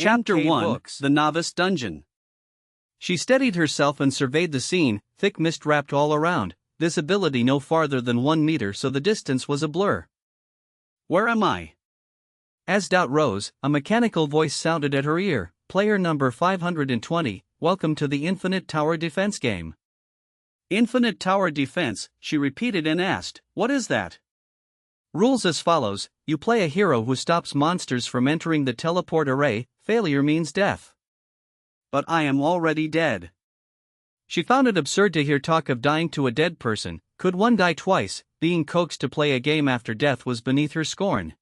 Chapter NK 1 Books. The Novice Dungeon. She steadied herself and surveyed the scene, thick mist wrapped all around, visibility no farther than 1 meter, so the distance was a blur. Where am I? As doubt rose, a mechanical voice sounded at her ear. Player number 520, welcome to the Infinite Tower Defense game. Infinite Tower Defense, she repeated and asked, what is that? Rules as follows: you play a hero who stops monsters from entering the teleport array. Failure means death. But I am already dead. She found it absurd to hear talk of dying to a dead person. Could one die twice? Being coaxed to play a game after death was beneath her scorn.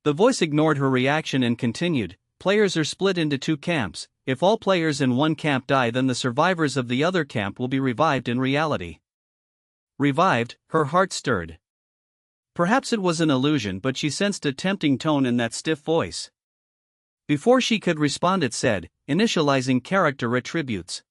The voice ignored her reaction and continued, players are split into 2 camps. If all players in one camp die, then the survivors of the other camp will be revived in reality. Revived, her heart stirred. Perhaps it was an illusion, but she sensed a tempting tone in that stiff voice. Before she could respond, it said, initializing character attributes.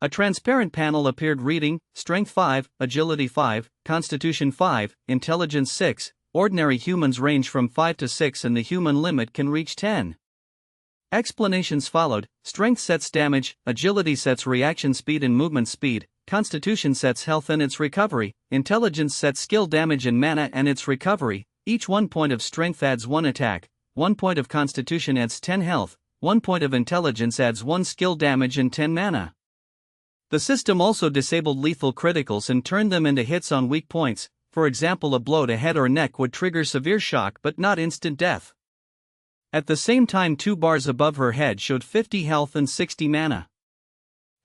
A transparent panel appeared reading, Strength 5, Agility 5, Constitution 5, Intelligence 6, ordinary humans range from 5 to 6 and the human limit can reach 10. Explanations followed. Strength sets damage, Agility sets reaction speed and movement speed, Constitution sets health and its recovery, Intelligence sets skill damage and mana and its recovery. Each 1 point of strength adds 1 attack, 1 point of Constitution adds 10 health, 1 point of Intelligence adds 1 skill damage and 10 mana. The system also disabled lethal criticals and turned them into hits on weak points. For example, a blow to head or neck would trigger severe shock but not instant death. At the same time, 2 bars above her head showed 50 health and 60 mana.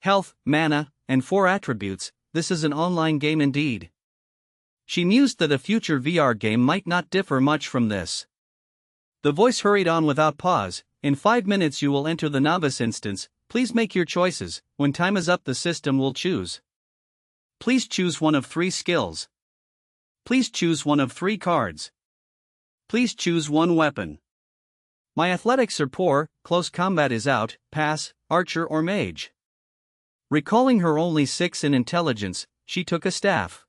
Health, mana, and 4 attributes. This is an online game indeed. She mused that a future VR game might not differ much from this. The voice hurried on without pause. In 5 minutes you will enter the novice instance. Please make your choices. When time is up, the system will choose. Please choose one of 3 skills. Please choose one of 3 cards. Please choose 1 weapon. My athletics are poor, close combat is out, pass, archer or mage. Recalling her only 6 in intelligence, she took a staff.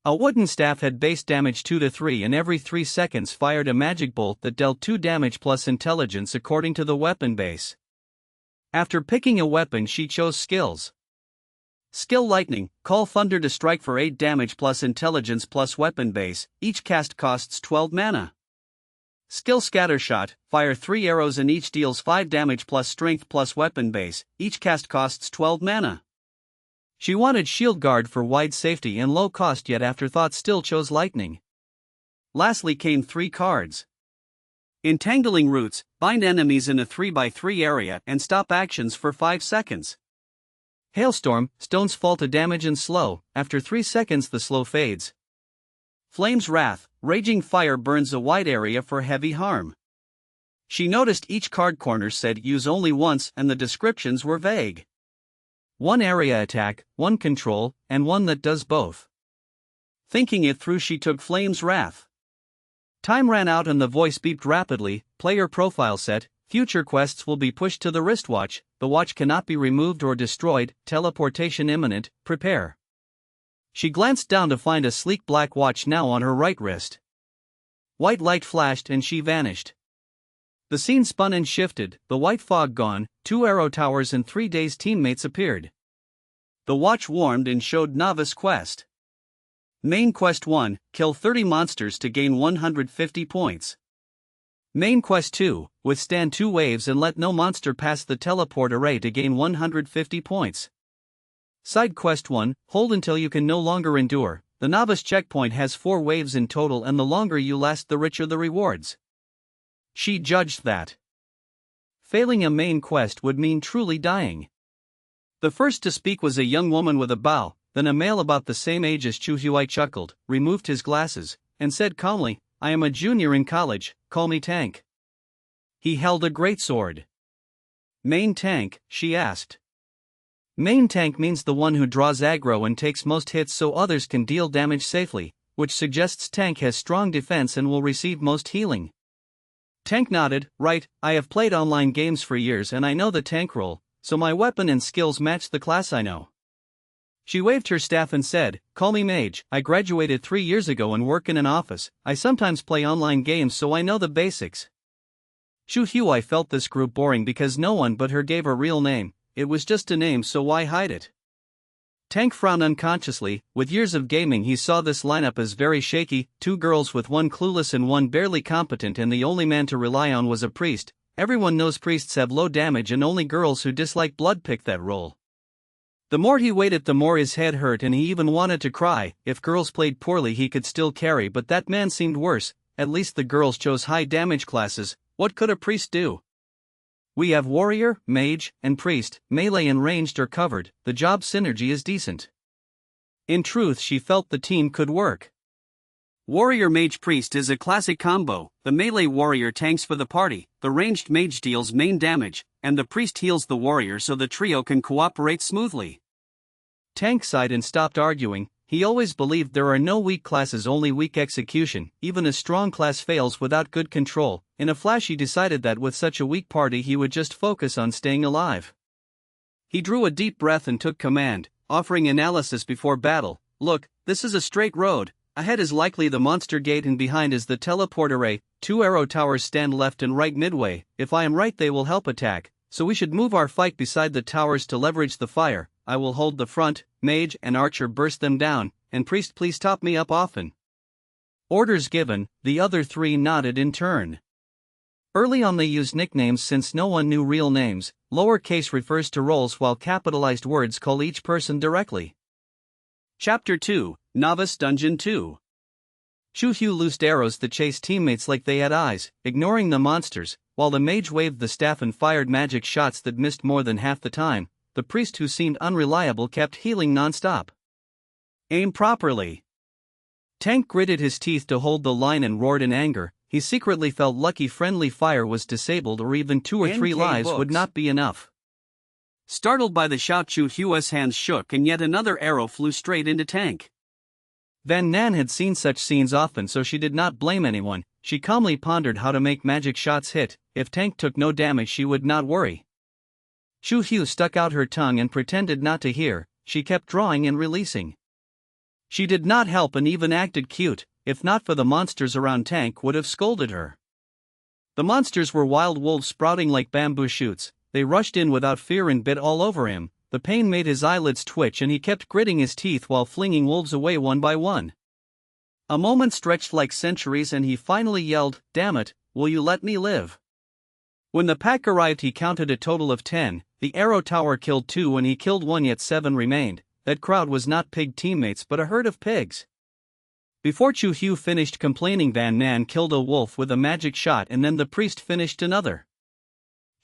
A wooden staff had base damage 2 to 3 and every 3 seconds fired a magic bolt that dealt 2 damage plus intelligence according to the weapon base. After picking a weapon, she chose skills. Skill Lightning, call thunder to strike for 8 damage plus intelligence plus weapon base, each cast costs 12 mana. Skill Scattershot, fire 3 arrows and each deals 5 damage plus strength plus weapon base, each cast costs 12 mana. She wanted Shield Guard for wide safety and low cost, yet afterthought still chose Lightning. Lastly came 3 cards. Entangling Roots, bind enemies in a 3x3 area and stop actions for 5 seconds. Hailstorm, stones fall to damage and slow, after 3 seconds the slow fades. Flame's Wrath, raging fire burns a wide area for heavy harm. She noticed each card corner said use only once and the descriptions were vague. 1 area attack, 1 control, and 1 that does both. Thinking it through, she took Flame's Wrath. Time ran out and the voice beeped rapidly. Player profile set, future quests will be pushed to the wristwatch, the watch cannot be removed or destroyed, teleportation imminent, prepare. She glanced down to find a sleek black watch now on her right wrist. White light flashed and she vanished. The scene spun and shifted, the white fog gone, 2 arrow towers and 3 days teammates appeared. The watch warmed and showed Novice Quest. Main Quest 1, kill 30 monsters to gain 150 points. Main Quest 2, withstand 2 waves and let no monster pass the teleport array to gain 150 points. Side Quest 1, hold until you can no longer endure. The Novice checkpoint has 4 waves in total and the longer you last the richer the rewards. She judged that failing a main quest would mean truly dying. The first to speak was a young woman with a bow, then a male about the same age as Chu Huai chuckled, removed his glasses, and said calmly, I am a junior in college, call me Tank. He held a greatsword. Main tank, she asked. Main tank means the one who draws aggro and takes most hits so others can deal damage safely, which suggests tank has strong defense and will receive most healing. Tank nodded, right, I have played online games for years and I know the tank role, so my weapon and skills match the class I know. She waved her staff and said, call me Mage, I graduated 3 years ago and work in an office, I sometimes play online games so I know the basics. Shu Huai felt this group boring because no one but her gave a real name. It was just a name, so why hide it? Tank frowned unconsciously. With years of gaming he saw this lineup as very shaky, 2 girls with one clueless and one barely competent, and the only man to rely on was a priest. Everyone knows priests have low damage and only girls who dislike blood pick that role. The more he waited the more his head hurt and he even wanted to cry. If girls played poorly he could still carry, but that man seemed worse. At least the girls chose high damage classes. What could a priest do? We have warrior, mage, and priest. Melee and ranged are covered. The job synergy is decent. In truth, she felt the team could work. Warrior Mage Priest is a classic combo. The melee warrior tanks for the party, the ranged mage deals main damage, and the priest heals the warrior so the trio can cooperate smoothly. Tank sighed and stopped arguing. He always believed there are no weak classes, only weak execution. Even a strong class fails without good control. In a flash he decided that with such a weak party he would just focus on staying alive. He drew a deep breath and took command, offering analysis before battle. Look, this is a straight road. Ahead is likely the monster gate and behind is the teleport array. 2 arrow towers stand left and right midway. If I am right they will help attack, so we should move our fight beside the towers to leverage the fire. I will hold the front, mage and archer burst them down, and priest please top me up often. Orders given. The other 3 nodded in turn. Early on they used nicknames since no one knew real names. Lowercase refers to roles while capitalized words call each person directly. Chapter 2, Novice Dungeon 2. Shu Hu loosed arrows that chased teammates like they had eyes, ignoring the monsters, while the mage waved the staff and fired magic shots that missed more than half the time. The priest, who seemed unreliable, kept healing non-stop. Aim properly. Tank gritted his teeth to hold the line and roared in anger. He secretly felt lucky friendly fire was disabled, or even 2 or 3 lives would not be enough. Startled by the shout, Chu Hua's hands shook and yet another arrow flew straight into Tank. Van Nan had seen such scenes often, so she did not blame anyone. She calmly pondered how to make magic shots hit. If Tank took no damage she would not worry. Shu Hu stuck out her tongue and pretended not to hear. She kept drawing and releasing. She did not help and even acted cute. If not for the monsters around, Tank would have scolded her. The monsters were wild wolves sprouting like bamboo shoots. They rushed in without fear and bit all over him. The pain made his eyelids twitch and he kept gritting his teeth while flinging wolves away one by one. A moment stretched like centuries and he finally yelled, "Damn it, will you let me live?" When the pack arrived he counted a total of 10. The arrow tower killed 2 and he killed 1, yet 7 remained. That crowd was not pig teammates but a herd of pigs. Before Chu Hu finished complaining, Van Nan killed a wolf with a magic shot and then the priest finished another.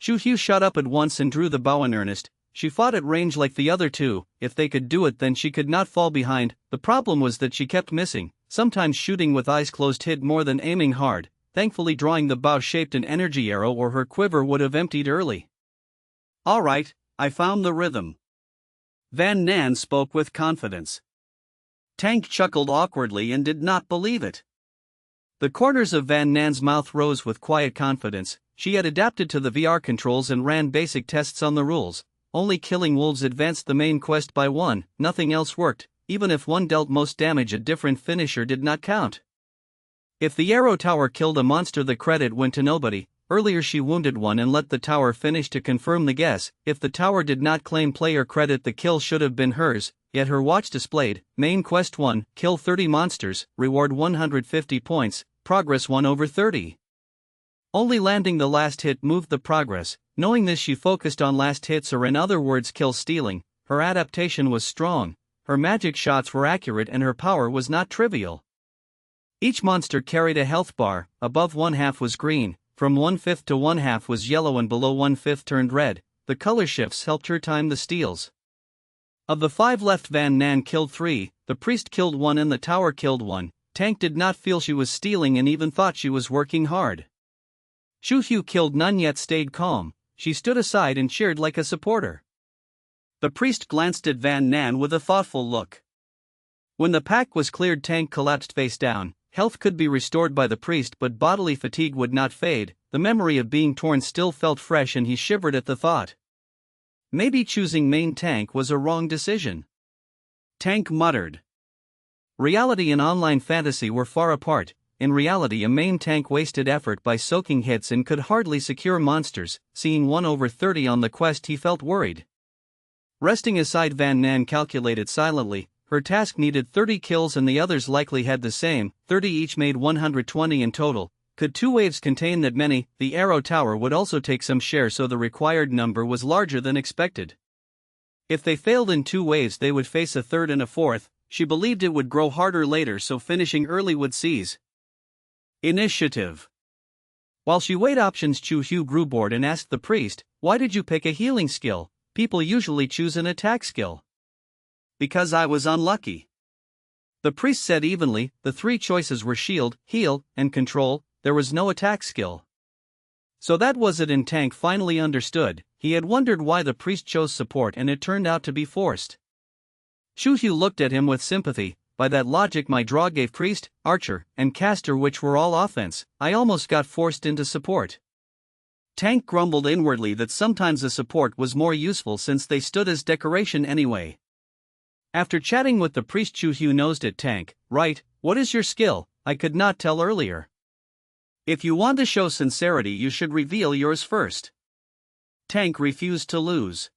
Chu Hu shot up at once and drew the bow in earnest. She fought at range like the other 2. If they could do it then she could not fall behind. The problem was that she kept missing. Sometimes shooting with eyes closed hit more than aiming hard. Thankfully drawing the bow shaped an energy arrow or her quiver would have emptied early. Alright, I found the rhythm. Van Nan spoke with confidence. Tank chuckled awkwardly and did not believe it. The corners of Van Nan's mouth rose with quiet confidence. She had adapted to the VR controls and ran basic tests on the rules. Only killing wolves advanced the main quest by 1, nothing else worked. Even if one dealt most damage, a different finisher did not count. If the arrow tower killed a monster the credit went to nobody. Earlier she wounded one and let the tower finish to confirm the guess. If the tower did not claim player credit the kill should have been hers, yet her watch displayed, main quest 1, kill 30 monsters, reward 150 points, progress 1/30. Only landing the last hit moved the progress. Knowing this she focused on last hits, or in other words kill stealing. Her adaptation was strong, her magic shots were accurate and her power was not trivial. Each monster carried a health bar. Above 1/2 was green, from 1/5 to 1/2 was yellow and below 1/5 turned red. The color shifts helped her time the steals. Of the 5 left, Van Nan killed 3, the priest killed 1 and the tower killed 1. Tank did not feel she was stealing and even thought she was working hard. Shu Hu killed none yet stayed calm. She stood aside and cheered like a supporter. The priest glanced at Van Nan with a thoughtful look. When the pack was cleared, Tank collapsed face down. Health could be restored by the priest but bodily fatigue would not fade. The memory of being torn still felt fresh and he shivered at the thought. Maybe choosing main tank was a wrong decision. Tank muttered. Reality and online fantasy were far apart. in reality a main tank wasted effort by soaking hits and could hardly secure monsters. Seeing 1/30 on the quest, he felt worried. Resting aside, Van Nan calculated silently. Her task needed 30 kills and the others likely had the same, 30 each made 120 in total. Could 2 waves contain that many? The arrow tower would also take some share, so the required number was larger than expected. If they failed in 2 waves, they would face a third and a fourth. She believed it would grow harder later, so finishing early would seize initiative. While she weighed options, Chu Hu grew bored and asked the priest, "Why did you pick a healing skill? People usually choose an attack skill." "Because I was unlucky," the priest said evenly. The 3 choices were shield, heal, and control. There was no attack skill. So that was it, and Tank finally understood. He had wondered why the priest chose support, and it turned out to be forced. Chu Hu looked at him with sympathy. "By that logic, my draw gave priest, archer, and caster, which were all offense. I almost got forced into support." Tank grumbled inwardly that sometimes a support was more useful since they stood as decoration anyway. After chatting with the priest, Chu Hu nosed at Tank. "Right, what is your skill? I could not tell earlier." "If you want to show sincerity, you should reveal yours first." Tank refused to lose.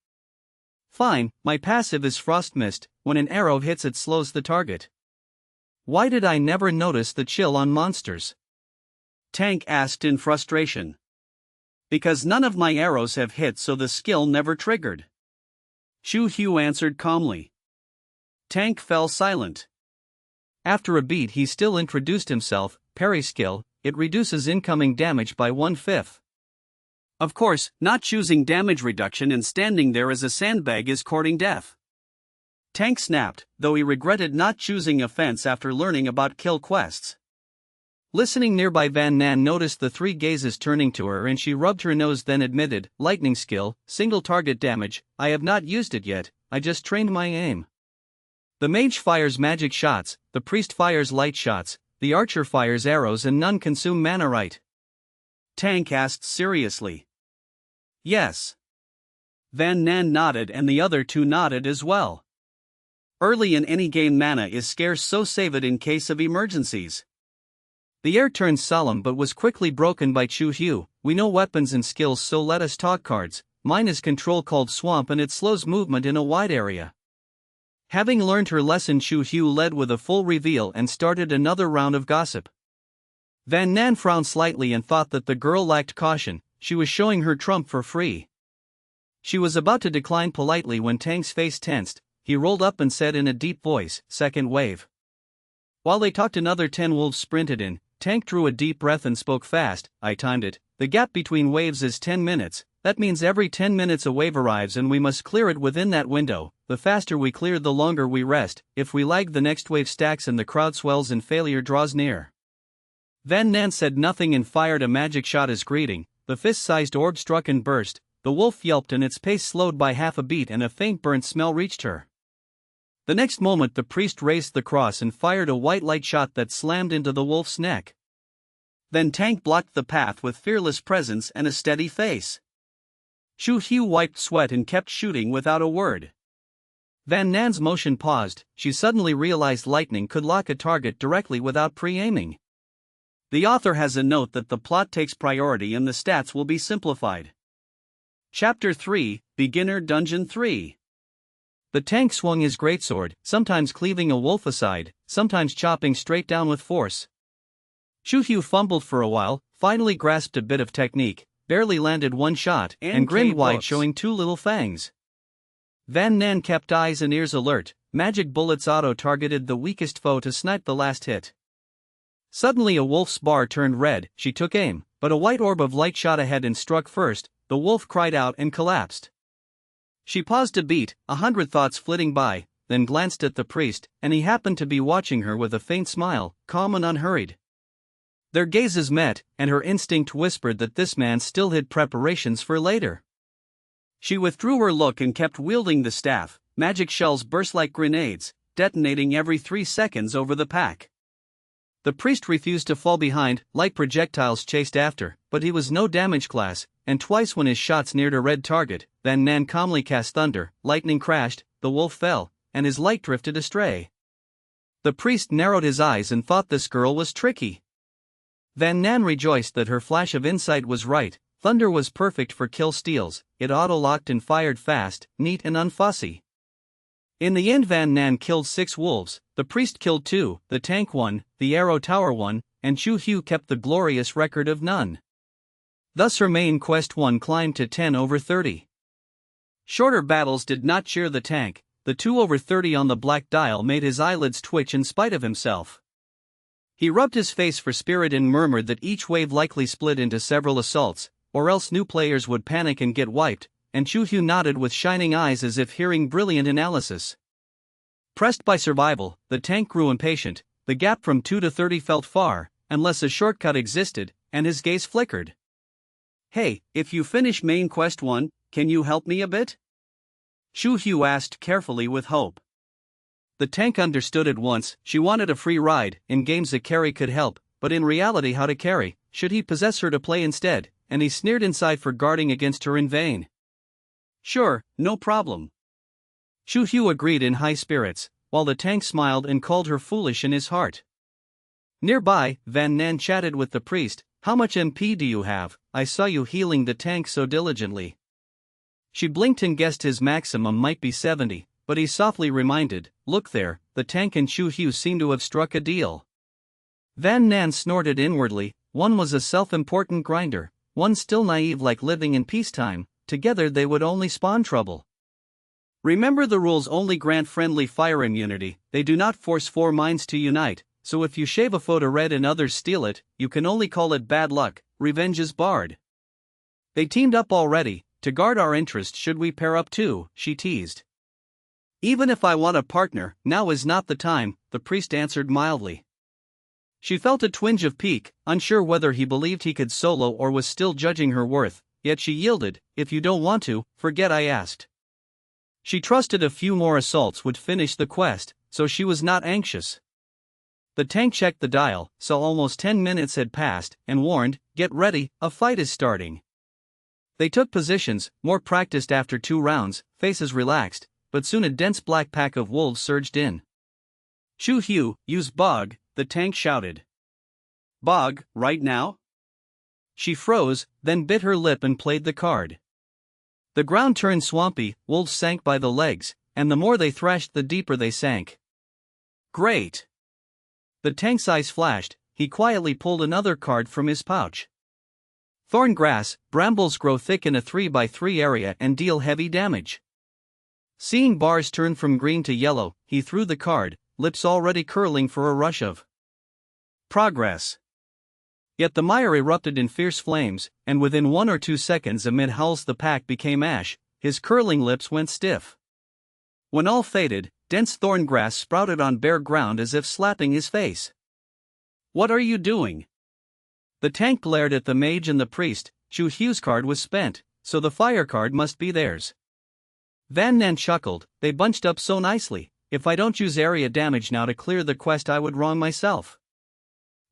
"Fine, my passive is Frost Mist. When an arrow hits, it slows the target." "Why did I never notice the chill on monsters?" Tank asked in frustration. "Because none of my arrows have hit, so the skill never triggered," Chu Hu answered calmly. Tank fell silent. After a beat, he still introduced himself. "Parry skill, it reduces incoming damage by 1/5. Of course, not choosing damage reduction and standing there as a sandbag is courting death. Tank snapped, though he regretted not choosing offense after learning about kill quests. Listening nearby, Van Nan noticed the 3 gazes turning to her, and she rubbed her nose, then admitted, "Lightning skill, single target damage. I have not used it yet, I just trained my aim. The mage fires magic shots, the priest fires light shots, the archer fires arrows, and none consume mana, right?" Tank asked seriously. "Yes." Van Nan nodded, and the other 2 nodded as well. "Early in any game, mana is scarce, so save it in case of emergencies." The air turned solemn but was quickly broken by Chu Hu. "We know weapons and skills, so let us talk cards. Mine is control, called Swamp, and it slows movement in a wide area." Having learned her lesson, Chu Hu led with a full reveal and started another round of gossip. Van Nan frowned slightly and thought that the girl lacked caution. She was showing her trump for free. She was about to decline politely when Tank's face tensed. He rolled up and said in a deep voice, "Second wave." While they talked, another 10 wolves sprinted in. Tank drew a deep breath and spoke fast. "I timed it. The gap between waves is 10 minutes. That means every 10 minutes a wave arrives and we must clear it within that window. The faster we clear, the longer we rest. If we lag, the next wave stacks and the crowd swells and failure draws near." Van Nan said nothing and fired a magic shot as greeting. The fist-sized orb struck and burst. The wolf yelped and its pace slowed by half a beat, and a faint burnt smell reached her. The next moment, the priest raised the cross and fired a white light shot that slammed into the wolf's neck. Then Tank blocked the path with fearless presence and a steady face. Chu Hu wiped sweat and kept shooting without a word. Van Nan's motion paused. She suddenly realized lightning could lock a target directly without pre-aiming. The author has a note that the plot takes priority and the stats will be simplified. Chapter 3, Beginner Dungeon 3. The tank swung his greatsword, sometimes cleaving a wolf aside, sometimes chopping straight down with force. Chu Hu fumbled for a while, finally grasped a bit of technique, barely landed one shot, and grinned wide, showing 2 little fangs. Van Nan kept eyes and ears alert. Magic bullets auto-targeted the weakest foe to snipe the last hit. Suddenly a wolf's bar turned red. She took aim, but a white orb of light shot ahead and struck first. The wolf cried out and collapsed. She paused a beat, 100 thoughts flitting by, then glanced at the priest, and he happened to be watching her with a faint smile, calm and unhurried. Their gazes met, and her instinct whispered that this man still hid preparations for later. She withdrew her look and kept wielding the staff. Magic shells burst like grenades, detonating every 3 seconds over the pack. The priest refused to fall behind. Light projectiles chased after, but he was no damage class, and twice when his shots neared a red target, Van Nan calmly cast thunder, lightning crashed, the wolf fell, and his light drifted astray. The priest narrowed his eyes and thought this girl was tricky. Van Nan rejoiced that her flash of insight was right. Thunder was perfect for kill steals, it auto-locked and fired fast, neat and unfussy. In the end Van Nan killed 6 wolves, the priest killed 2, the tank 1, the arrow tower 1, and Chu Hu kept the glorious record of none. Thus her main quest 1 climbed to 10/30. Shorter battles did not cheer the tank, the 2/30 on the black dial made his eyelids twitch in spite of himself. He rubbed his face for spirit and murmured that each wave likely split into several assaults, or else new players would panic and get wiped, and Chu Hu nodded with shining eyes as if hearing brilliant analysis. Pressed by survival, the tank grew impatient, the gap from 2 to 30 felt far, unless a shortcut existed, and his gaze flickered. Hey, if you finish main quest 1, can you help me a bit? Chu Hu asked carefully with hope. The tank understood at once, she wanted a free ride. In games a carry could help, but in reality how to carry, should he possess her to play instead, and he sneered inside for guarding against her in vain. Sure, no problem. Chu Hu agreed in high spirits, while the tank smiled and called her foolish in his heart. Nearby, Van Nan chatted with the priest. How much MP do you have? I saw you healing the tank so diligently. She blinked and guessed his maximum might be 70, but he softly reminded, look there, the tank and Chu Hu seem to have struck a deal. Van Nan snorted inwardly, one was a self-important grinder, one still naive like living in peacetime, together they would only spawn trouble. Remember the rules only grant friendly fire immunity, they do not force 4 minds to unite, so if you shave a photo red and others steal it, you can only call it bad luck, revenge is barred. They teamed up already, to guard our interest should we pair up too, she teased. Even if I want a partner, now is not the time, the priest answered mildly. She felt a twinge of pique, unsure whether he believed he could solo or was still judging her worth, yet she yielded, if you don't want to, forget I asked. She trusted a few more assaults would finish the quest, so she was not anxious. The tank checked the dial, saw almost 10 minutes had passed, and warned, get ready, a fight is starting. They took positions, more practiced after 2 rounds, faces relaxed, but soon a dense black pack of wolves surged in. Chu Hu, use Bog, the tank shouted. Bog, right now? She froze, then bit her lip and played the card. The ground turned swampy, wolves sank by the legs, and the more they thrashed the deeper they sank. Great! The tank's eyes flashed, he quietly pulled another card from his pouch. Thorn grass, brambles grow thick in a 3x3 area and deal heavy damage. Seeing bars turn from green to yellow, he threw the card, lips already curling for a rush of progress. Yet the mire erupted in fierce flames, and within 1 or 2 seconds amid howls the pack became ash, his curling lips went stiff. When all faded, dense thorn grass sprouted on bare ground as if slapping his face. What are you doing? The tank glared at the mage and the priest. Chu Hu's card was spent, so the fire card must be theirs. Van Nan chuckled, they bunched up so nicely, if I don't use area damage now to clear the quest I would wrong myself.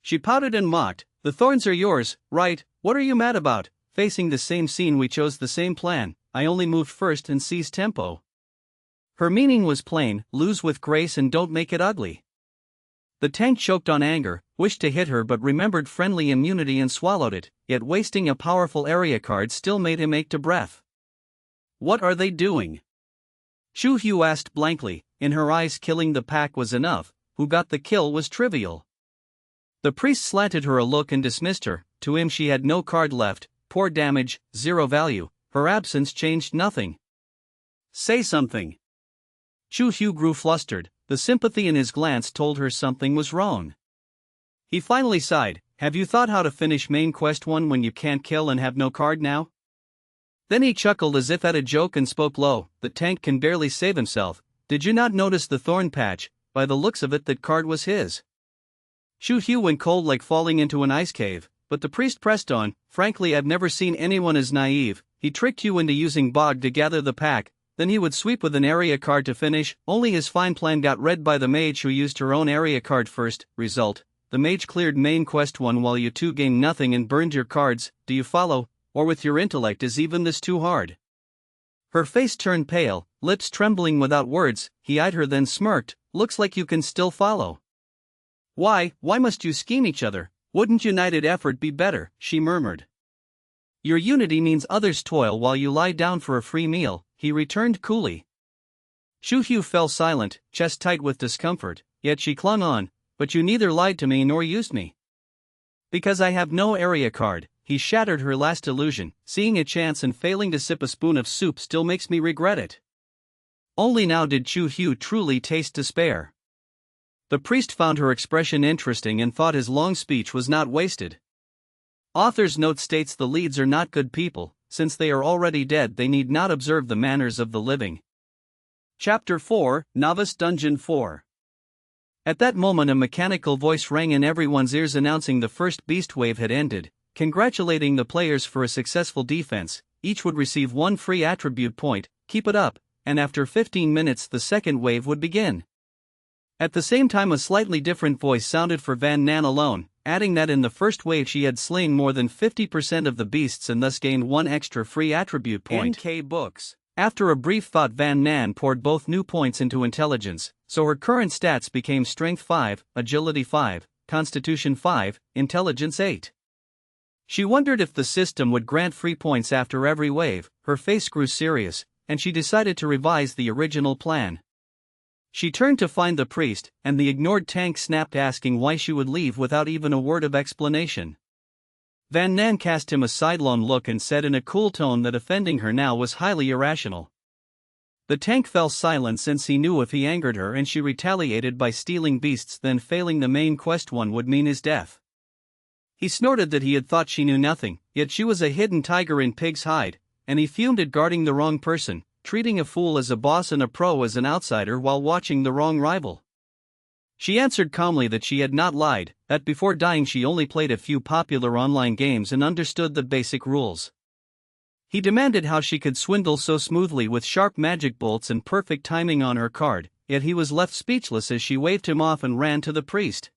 She pouted and mocked, the thorns are yours, right, what are you mad about? Facing the same scene we chose the same plan, I only moved first and seized tempo. Her meaning was plain, lose with grace and don't make it ugly. The tank choked on anger, wished to hit her but remembered friendly immunity and swallowed it, yet wasting a powerful area card still made him ache to breath. What are they doing? Chu Hu asked blankly, in her eyes killing the pack was enough, who got the kill was trivial. The priest slanted her a look and dismissed her, to him she had no card left, poor damage, 0 value, her absence changed nothing. Say something. Chu Hu grew flustered, the sympathy in his glance told her something was wrong. He finally sighed, have you thought how to finish main quest 1 when you can't kill and have no card now? Then he chuckled as if at a joke and spoke low, the tank can barely save himself, did you not notice the thorn patch, by the looks of it that card was his? Chu Hu went cold like falling into an ice cave, but the priest pressed on, frankly I've never seen anyone as naive, he tricked you into using Bog to gather the pack, then he would sweep with an area card to finish, only his fine plan got read by the mage who used her own area card first, result, the mage cleared main quest 1 while you two gained nothing and burned your cards, do you follow, or with your intellect is even this too hard? Her face turned pale, lips trembling without words, he eyed her then smirked, looks like you can still follow. Why must you scheme each other, Wouldn't united effort be better, she murmured. Your unity means others toil while you lie down for a free meal, he returned coolly. Shu Hu fell silent, chest tight with discomfort, yet she clung on. But you neither lied to me nor used me. Because I have no area card, he shattered her last illusion. Seeing a chance and failing to sip a spoon of soup still makes me regret it. Only now did Chu Hu truly taste despair. The priest found her expression interesting and thought his long speech was not wasted. Author's note states the leads are not good people, since they are already dead they need not observe the manners of the living. Chapter 4, Novice Dungeon 4. At that moment a mechanical voice rang in everyone's ears announcing the first beast wave had ended, congratulating the players for a successful defense. Each would receive one free attribute point, keep it up, and after 15 minutes the second wave would begin. At the same time a slightly different voice sounded for Van Nan alone, adding that in the first wave she had slain more than 50% of the beasts and thus gained one extra free attribute point. NK Books. After a brief thought Van Nan poured both new points into intelligence, so her current stats became Strength 5, Agility 5, Constitution 5, Intelligence 8. She wondered if the system would grant free points after every wave. Her face grew serious, and she decided to revise the original plan. She turned to find the priest, and the ignored tank snapped asking why she would leave without even a word of explanation. Van Nan cast him a sidelong look and said in a cool tone that offending her now was highly irrational. The tank fell silent since he knew if he angered her and she retaliated by stealing beasts then failing the main quest one would mean his death. He snorted that he had thought she knew nothing, yet she was a hidden tiger in pig's hide, and he fumed at guarding the wrong person, treating a fool as a boss and a pro as an outsider while watching the wrong rival. She answered calmly that she had not lied, that before dying she only played a few popular online games and understood the basic rules. He demanded how she could swindle so smoothly with sharp magic bolts and perfect timing on her card, yet he was left speechless as she waved him off and ran to the priest.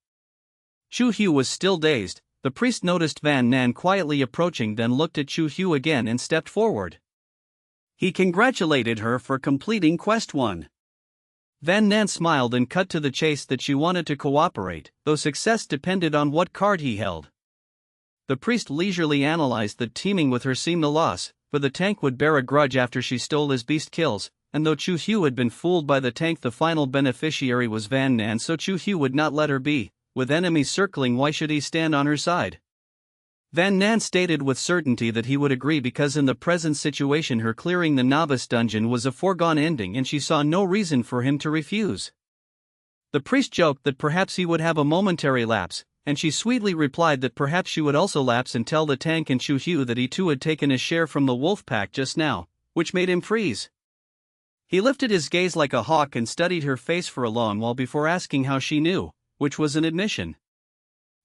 Chu Hu was still dazed. The priest noticed Van Nan quietly approaching, then looked at Chu Hu again and stepped forward. He congratulated her for completing Quest 1. Van Nan smiled and cut to the chase that she wanted to cooperate, though success depended on what card he held. The priest leisurely analyzed that teaming with her seemed a loss, for the tank would bear a grudge after she stole his beast kills, and though Chu Hu had been fooled by the tank the final beneficiary was Van Nan, so Chu Hu would not let her be. With enemies circling, why should he stand on her side? Van Nan stated with certainty that he would agree because in the present situation her clearing the novice dungeon was a foregone ending and she saw no reason for him to refuse. The priest joked that perhaps he would have a momentary lapse, and she sweetly replied that perhaps she would also lapse and tell the tank and Chu Hu that he too had taken a share from the wolf pack just now, which made him freeze. He lifted his gaze like a hawk and studied her face for a long while before asking how she knew, which was an admission.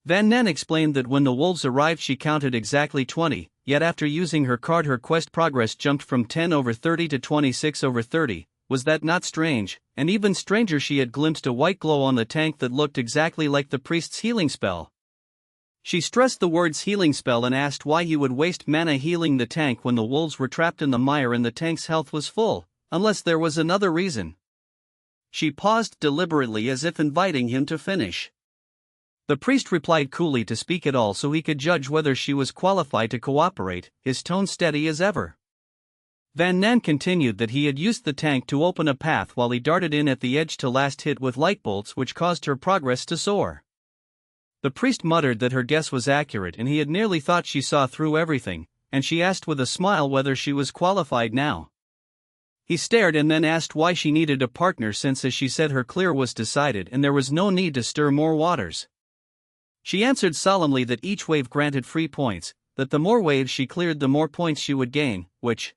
Van Nan explained that when the wolves arrived she counted exactly 20, yet after using her card her quest progress jumped from 10/30 to 26/30, was that not strange? And even stranger, she had glimpsed a white glow on the tank that looked exactly like the priest's healing spell. She stressed the words healing spell and asked why he would waste mana healing the tank when the wolves were trapped in the mire and the tank's health was full, unless there was another reason. She paused deliberately as if inviting him to finish. The priest replied coolly to speak at all so he could judge whether she was qualified to cooperate, his tone steady as ever. Van Nan continued that he had used the tank to open a path while he darted in at the edge to last hit with light bolts which caused her progress to soar. The priest muttered that her guess was accurate and he had nearly thought she saw through everything, and she asked with a smile whether she was qualified now. He stared and then asked why she needed a partner since as she said her clear was decided and there was no need to stir more waters. She answered solemnly that each wave granted free points, that the more waves she cleared the more points she would gain, which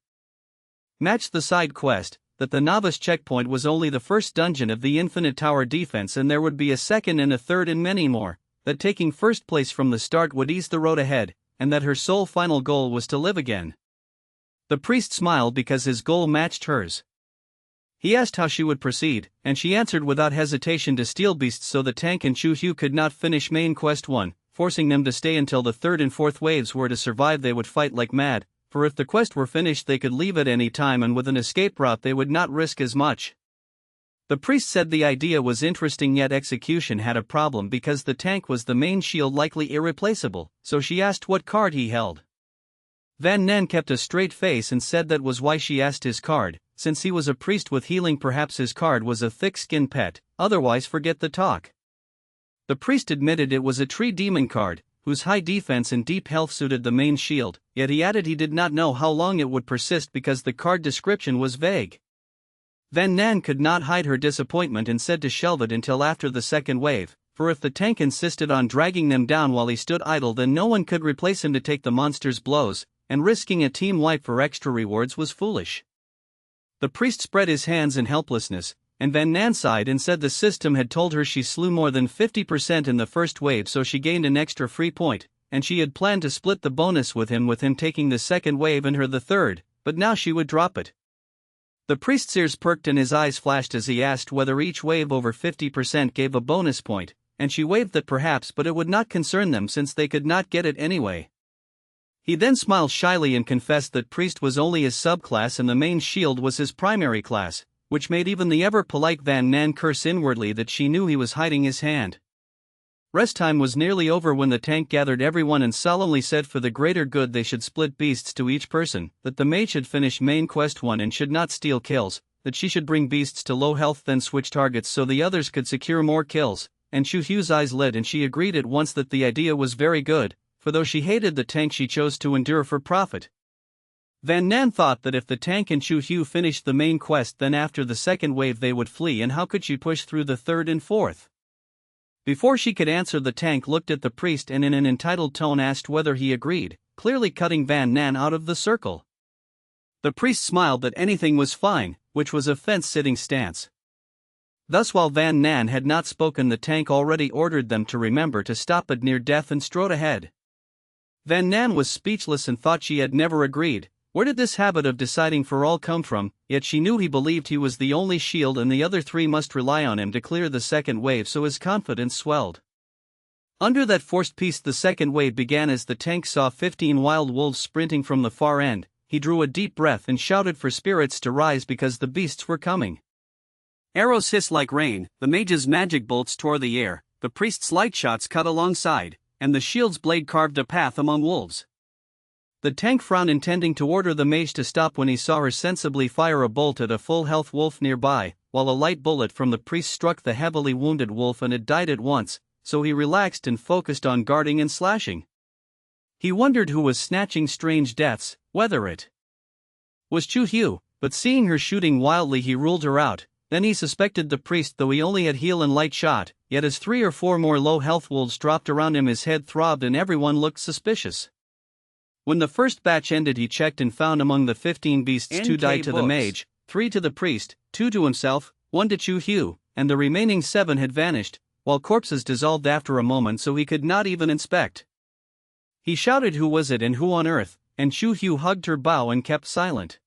matched the side quest, that the novice checkpoint was only the first dungeon of the infinite tower defense and there would be a second and a third and many more, that taking first place from the start would ease the road ahead, and that her sole final goal was to live again. The priest smiled because his goal matched hers. He asked how she would proceed, and she answered without hesitation to steal beasts so the tank and Chu Hu could not finish main quest 1, forcing them to stay until the third and fourth waves were to survive. They would fight like mad, for if the quest were finished they could leave at any time and with an escape route they would not risk as much. The priest said the idea was interesting, yet execution had a problem because the tank was the main shield, likely irreplaceable, so she asked what card he held. Van Nan kept a straight face and said that was why she asked his card, since he was a priest with healing. Perhaps his card was a thick-skinned pet, otherwise forget the talk. The priest admitted it was a tree demon card, whose high defense and deep health suited the main shield, yet he added he did not know how long it would persist because the card description was vague. Van Nan could not hide her disappointment and said to shelve it until after the second wave, for if the tank insisted on dragging them down while he stood idle, then no one could replace him to take the monster's blows, and risking a team wipe for extra rewards was foolish. The priest spread his hands in helplessness, and Van Nan sighed and said the system had told her she slew more than 50% in the first wave, so she gained an extra free point, and she had planned to split the bonus with him taking the second wave and her the third, but now she would drop it. The priest's ears perked and his eyes flashed as he asked whether each wave over 50% gave a bonus point, and she waved that perhaps, but it would not concern them since they could not get it anyway. He then smiled shyly and confessed that priest was only his subclass and the main shield was his primary class, which made even the ever-polite Van Nan curse inwardly that she knew he was hiding his hand. Rest time was nearly over when the tank gathered everyone and solemnly said for the greater good they should split beasts to each person, that the mage should finish main quest 1 and should not steal kills, that she should bring beasts to low health then switch targets so the others could secure more kills, and Chu Hu's eyes lit and she agreed at once that the idea was very good, for though she hated the tank she chose to endure for profit. Van Nan thought that if the tank and Chu Hu finished the main quest, then after the second wave they would flee, and how could she push through the third and fourth? Before she could answer, the tank looked at the priest and in an entitled tone asked whether he agreed, clearly cutting Van Nan out of the circle. The priest smiled that anything was fine, which was a fence-sitting stance. Thus while Van Nan had not spoken, the tank already ordered them to remember to stop at near death and strode ahead. Van Nan was speechless and thought she had never agreed. Where did this habit of deciding for all come from? Yet she knew he believed he was the only shield and the other three must rely on him to clear the second wave, so his confidence swelled. Under that forced peace the second wave began as the tank saw 15 wild wolves sprinting from the far end. He drew a deep breath and shouted for spirits to rise because the beasts were coming. Arrows hissed like rain, the mage's magic bolts tore the air, the priest's light shots cut alongside, and the shield's blade carved a path among wolves. The tank frowned, intending to order the mage to stop when he saw her sensibly fire a bolt at a full-health wolf nearby, while a light bullet from the priest struck the heavily wounded wolf and it died at once, so he relaxed and focused on guarding and slashing. He wondered who was snatching strange deaths, whether it was Chu Hu, but seeing her shooting wildly he ruled her out. Then he suspected the priest, though he only had heal and light shot, yet as 3 or 4 more low-health wolves dropped around him his head throbbed and everyone looked suspicious. When the first batch ended he checked and found among the 15 beasts 2 died to the mage, 3 to the priest, 2 to himself, 1 to Chu Hu, and the remaining 7 had vanished, while corpses dissolved after a moment so he could not even inspect. He shouted who was it and who on earth, and Chu Hu hugged her bow and kept silent.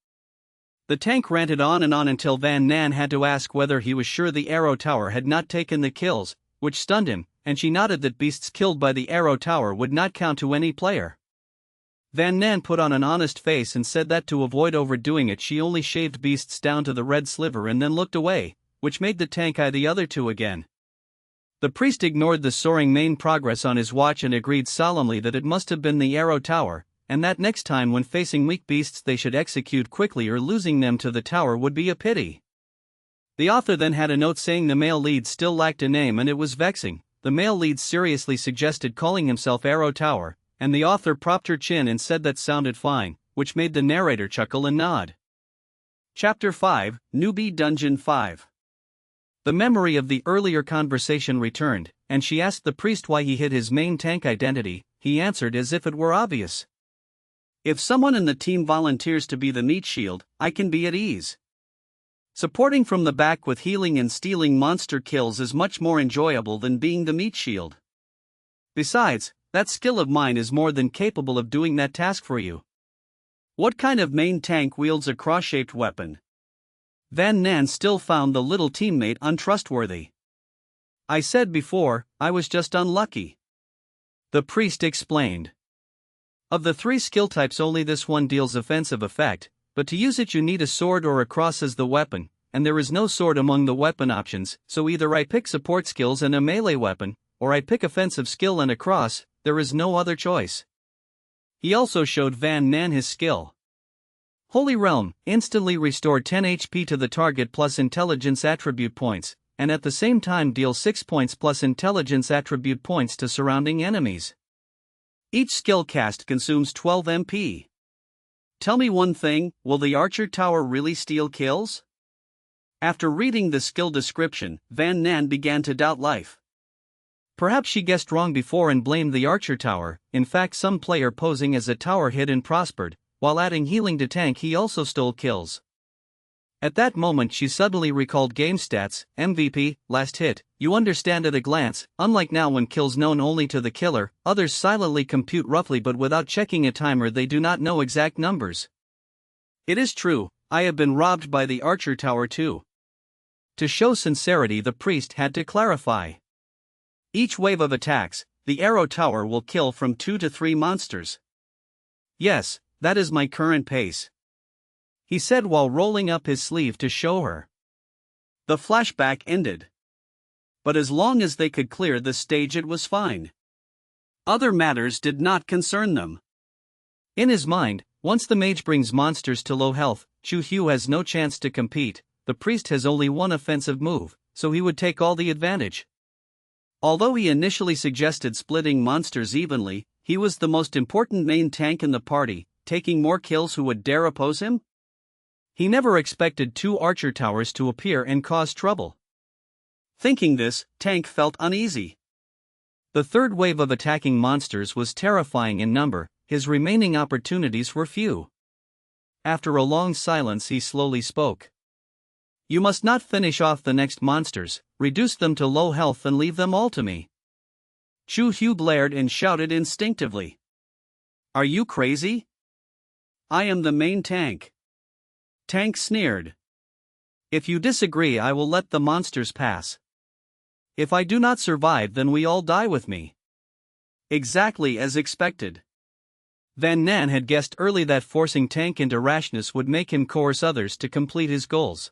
The tank ranted on and on until Van Nan had to ask whether he was sure the arrow tower had not taken the kills, which stunned him, and she nodded that beasts killed by the arrow tower would not count to any player. Van Nan put on an honest face and said that to avoid overdoing it she only shaved beasts down to the red sliver and then looked away, which made the tank eye the other 2 again. The priest ignored the soaring main progress on his watch and agreed solemnly that it must have been the arrow tower, and that next time when facing weak beasts they should execute quickly or losing them to the tower would be a pity. The author then had a note saying the male lead still lacked a name and it was vexing. The male lead seriously suggested calling himself Arrow Tower, and the author propped her chin and said that sounded fine, which made the narrator chuckle and nod. Chapter 5, Newbie Dungeon 5. The memory of the earlier conversation returned, and she asked the priest why he hid his main tank identity. He answered as if it were obvious. If someone in the team volunteers to be the meat shield, I can be at ease. Supporting from the back with healing and stealing monster kills is much more enjoyable than being the meat shield. Besides, that skill of mine is more than capable of doing that task for you. What kind of main tank wields a cross-shaped weapon? Van Nan still found the little teammate untrustworthy. I said before, I was just unlucky. The priest explained. Of the 3 skill types only this one deals offensive effect, but to use it you need a sword or a cross as the weapon, and there is no sword among the weapon options, so either I pick support skills and a melee weapon, or I pick offensive skill and a cross, there is no other choice. He also showed Van Nan his skill. Holy Realm instantly restore 10 HP to the target plus intelligence attribute points, and at the same time deal 6 points plus intelligence attribute points to surrounding enemies. Each skill cast consumes 12 MP. Tell me one thing, will the Archer Tower really steal kills? After reading the skill description, Van Nan began to doubt life. Perhaps she guessed wrong before and blamed the Archer Tower. In fact, some player posing as a tower hit and prospered, while adding healing to tank he also stole kills. At that moment she suddenly recalled game stats, MVP, last hit. You understand at a glance, unlike now when kills known only to the killer, others silently compute roughly but without checking a timer they do not know exact numbers. It is true, I have been robbed by the Archer Tower too. To show sincerity the priest had to clarify. Each wave of attacks, the Arrow Tower will kill from 2 to 3 monsters. Yes, that is my current pace, he said while rolling up his sleeve to show her. The flashback ended. But as long as they could clear the stage it was fine. Other matters did not concern them. In his mind, once the mage brings monsters to low health, Chu Hu has no chance to compete. The priest has only one offensive move, so he would take all the advantage. Although he initially suggested splitting monsters evenly, he was the most important main tank in the party, taking more kills who would dare oppose him? He never expected 2 Archer Towers to appear and cause trouble. Thinking this, Tank felt uneasy. The third wave of attacking monsters was terrifying in number, his remaining opportunities were few. After a long silence he slowly spoke. You must not finish off the next monsters, reduce them to low health and leave them all to me. Chu Hu glared and shouted instinctively. Are you crazy? I am the main tank. Tank sneered. If you disagree I will let the monsters pass. If I do not survive then we all die with me. Exactly as expected. Van Nan had guessed early that forcing Tank into rashness would make him coerce others to complete his goals.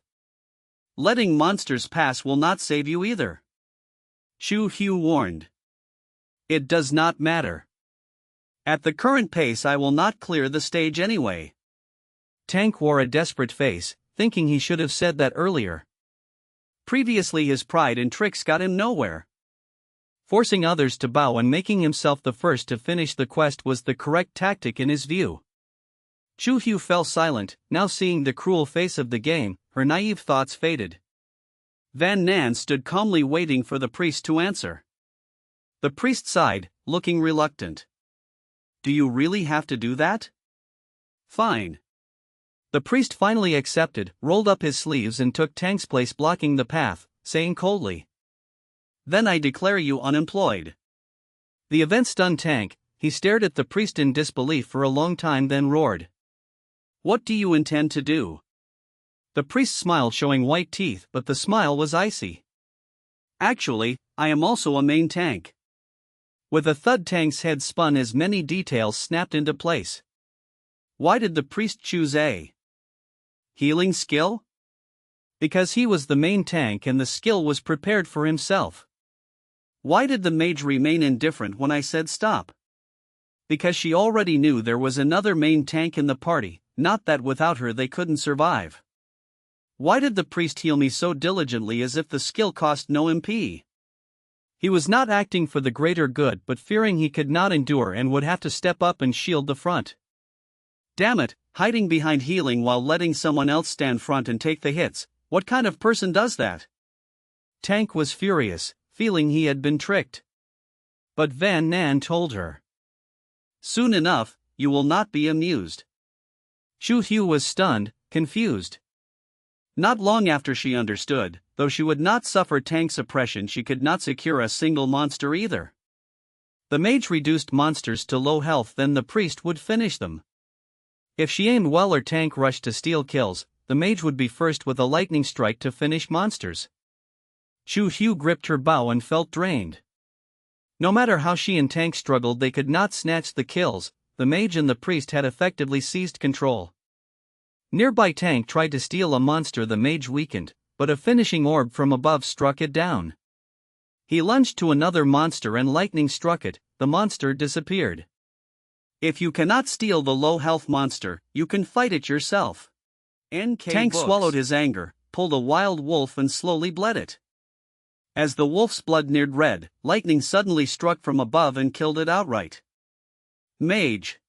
Letting monsters pass will not save you either. Chu Hu warned. It does not matter. At the current pace I will not clear the stage anyway. Tank wore a desperate face, thinking he should have said that earlier. Previously his pride and tricks got him nowhere. Forcing others to bow and making himself the first to finish the quest was the correct tactic in his view. Chu Hu fell silent, now seeing the cruel face of the game, her naive thoughts faded. Van Nan stood calmly waiting for the priest to answer. The priest sighed, looking reluctant. Do you really have to do that? Fine. The priest finally accepted, rolled up his sleeves and took Tank's place blocking the path, saying coldly. Then I declare you unemployed. The event stunned Tank. He stared at the priest in disbelief for a long time then roared. What do you intend to do? The priest smiled showing white teeth but the smile was icy. Actually, I am also a main tank. With a thud Tank's head spun as many details snapped into place. Why did the priest choose a healing skill? Because he was the main tank and the skill was prepared for himself. Why did the mage remain indifferent when I said stop? Because she already knew there was another main tank in the party, not that without her they couldn't survive. Why did the priest heal me so diligently as if the skill cost no MP? He was not acting for the greater good but fearing he could not endure and would have to step up and shield the front. Damn it, hiding behind healing while letting someone else stand front and take the hits, what kind of person does that? Tank was furious, feeling he had been tricked. But Van Nan told her. Soon enough, you will not be amused. Chu Hu was stunned, confused. Not long after she understood, though she would not suffer Tank's oppression she could not secure a single monster either. The mage reduced monsters to low health then the priest would finish them. If she aimed well or Tank rushed to steal kills, the mage would be first with a lightning strike to finish monsters. Chu Hu gripped her bow and felt drained. No matter how she and Tank struggled they could not snatch the kills, the mage and the priest had effectively seized control. Nearby Tank tried to steal a monster the mage weakened, but a finishing orb from above struck it down. He lunged to another monster and lightning struck it, the monster disappeared. If you cannot steal the low health monster, you can fight it yourself. Tank Books. swallowed his anger, pulled a wild wolf and slowly bled it. As the wolf's blood neared red, lightning suddenly struck from above and killed it outright. Mage.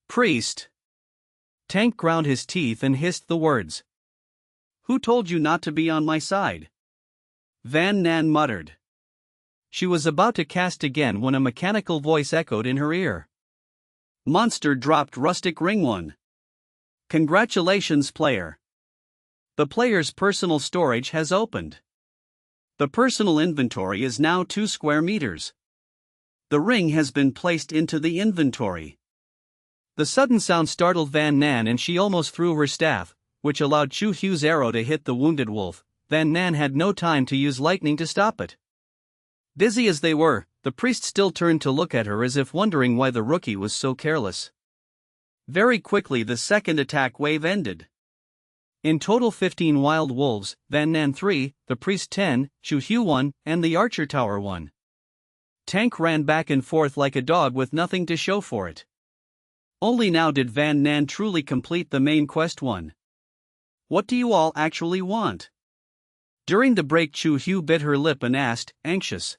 Priest. Tank ground his teeth and hissed the words. Who told you not to be on my side? Van Nan muttered. She was about to cast again when a mechanical voice echoed in her ear. Monster dropped rustic ring 1. Congratulations, player. The player's personal storage has opened. The personal inventory is now 2 square meters. The ring has been placed into the inventory. The sudden sound startled Van Nan and she almost threw her staff, which allowed Chu Hu's arrow to hit the wounded wolf. Van Nan had no time to use lightning to stop it. Dizzy as they were, the priest still turned to look at her as if wondering why the rookie was so careless. Very quickly the second attack wave ended. In total 15 wild wolves, Van Nan 3, the priest 10, Chu Hu 1, and the archer tower 1. Tank ran back and forth like a dog with nothing to show for it. Only now did Van Nan truly complete the main quest 1. What do you all actually want? During the break Chu Hu bit her lip and asked, anxious.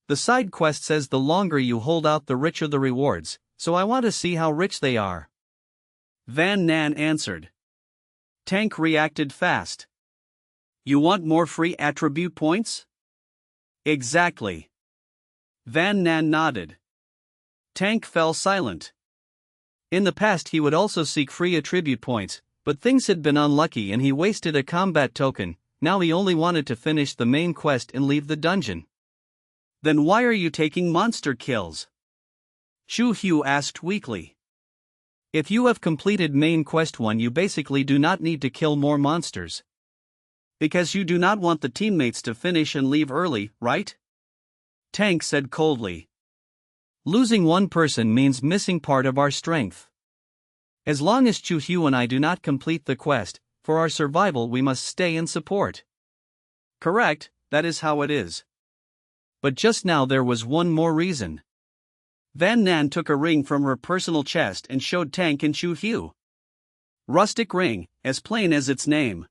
The side quest says the longer you hold out the richer the rewards, so I want to see how rich they are. Van Nan answered. Tank reacted fast. You want more free attribute points? Exactly. Van Nan nodded. Tank fell silent. In the past he would also seek free attribute points, but things had been unlucky and he wasted a combat token. Now he only wanted to finish the main quest and leave the dungeon. Then why are you taking monster kills? Chu Hu asked weakly. If you have completed main quest 1 you basically do not need to kill more monsters. Because you do not want the teammates to finish and leave early, right? Tank said coldly. Losing one person means missing part of our strength. As long as Chu Hu and I do not complete the quest, for our survival we must stay in support. Correct, that is how it is. But just now there was one more reason. Van Nan took a ring from her personal chest and showed Tank and Chu Hu. Rustic ring, as plain as its name.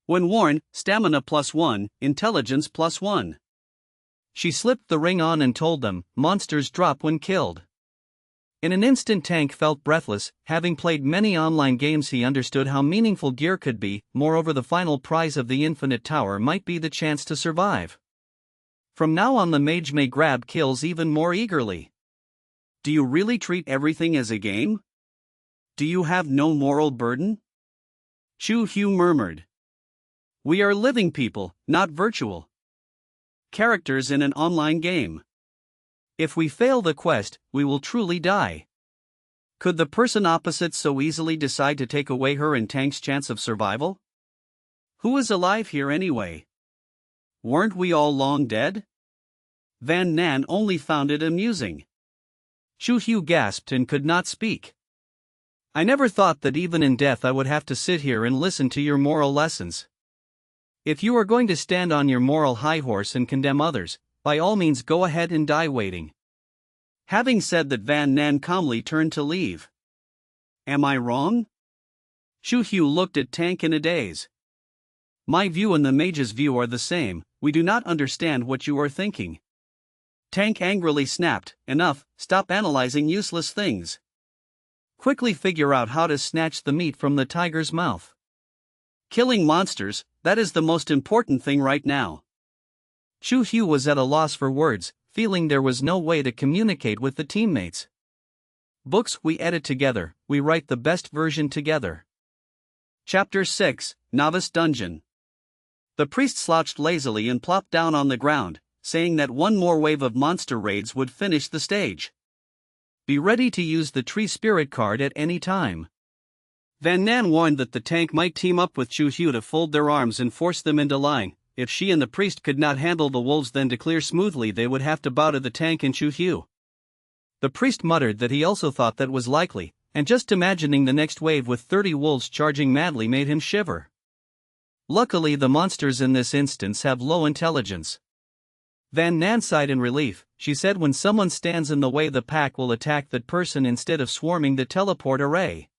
When worn, stamina +1, intelligence +1. She slipped the ring on and told them, monsters drop when killed. In an instant Tank felt breathless. Having played many online games he understood how meaningful gear could be. Moreover, the final prize of the infinite tower might be the chance to survive. From now on the mage may grab kills even more eagerly. Do you really treat everything as a game? Do you have no moral burden? Chu Hu murmured. We are living people, not virtual characters in an online game. If we fail the quest, we will truly die. Could the person opposite so easily decide to take away her and Tank's chance of survival? Who is alive here anyway? Weren't we all long dead? Van Nan only found it amusing. Chu Hu gasped and could not speak. I never thought that even in death I would have to sit here and listen to your moral lessons. If you are going to stand on your moral high horse and condemn others, by all means go ahead and die waiting. Having said that, Van Nan calmly turned to leave. Am I wrong? Chu Hu looked at Tank in a daze. My view and the mage's view are the same. We do not understand what you are thinking. Tank angrily snapped, enough, stop analyzing useless things. Quickly figure out how to snatch the meat from the tiger's mouth. Killing monsters, that is the most important thing right now. Chu Hu was at a loss for words, feeling there was no way to communicate with the teammates. Books we edit together, we write the best version together. Chapter 6, Novice Dungeon. The priest slouched lazily and plopped down on the ground, saying that one more wave of monster raids would finish the stage. Be ready to use the tree spirit card at any time. Van Nan warned that the Tank might team up with Chu Hu to fold their arms and force them into line. If she and the priest could not handle the wolves, then to clear smoothly they would have to bow to the Tank and Chu Hu. The priest muttered that he also thought that was likely, And just imagining the next wave with 30 wolves charging madly made him shiver. Luckily, the monsters in this instance have low intelligence. Van Nan sighed in relief. She said, when someone stands in the way, the pack will attack that person instead of swarming the teleport array.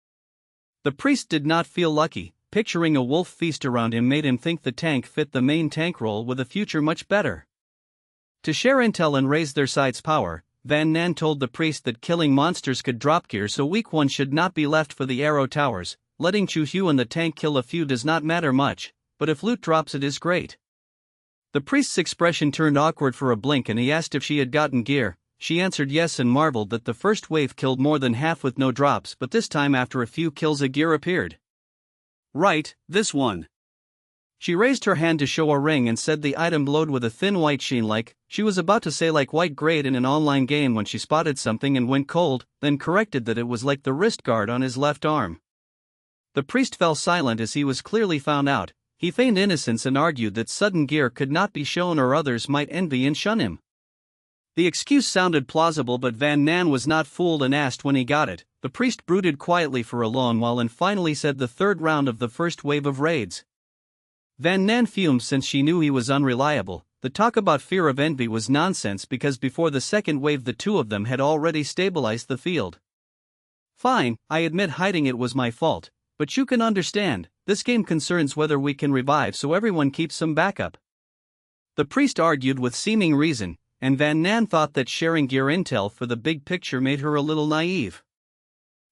The priest did not feel lucky. Picturing a wolf feast around him made him think the tank fit the main tank role with a future much better. To share intel and raise their side's power, Van Nan told the priest that killing monsters could drop gear, so weak ones should not be left for the arrow towers. Letting Chu Hu and the tank kill a few does not matter much, but if loot drops it is great. The priest's expression turned awkward for a blink and he asked if she had gotten gear. She answered yes and marveled that the first wave killed more than half with no drops, but this time after a few kills a gear appeared. Right, this one. She raised her hand to show a ring and said the item glowed with a thin white sheen, like, she was about to say like white grade in an online game when she spotted something and went cold, then corrected that it was like the wrist guard on his left arm. The priest fell silent as he was clearly found out. He feigned innocence and argued that sudden gear could not be shown or others might envy and shun him. The excuse sounded plausible, but Van Nan was not fooled and asked when he got it. The priest brooded quietly for a long while and finally said the third round of the first wave of raids. Van Nan fumed since she knew he was unreliable. The talk about fear of envy was nonsense because before the second wave the two of them had already stabilized the field. Fine, I admit hiding it was my fault, but you can understand, this game concerns whether we can revive, so everyone keeps some backup. The priest argued with seeming reason, and Van Nan thought that sharing gear intel for the big picture made her a little naive.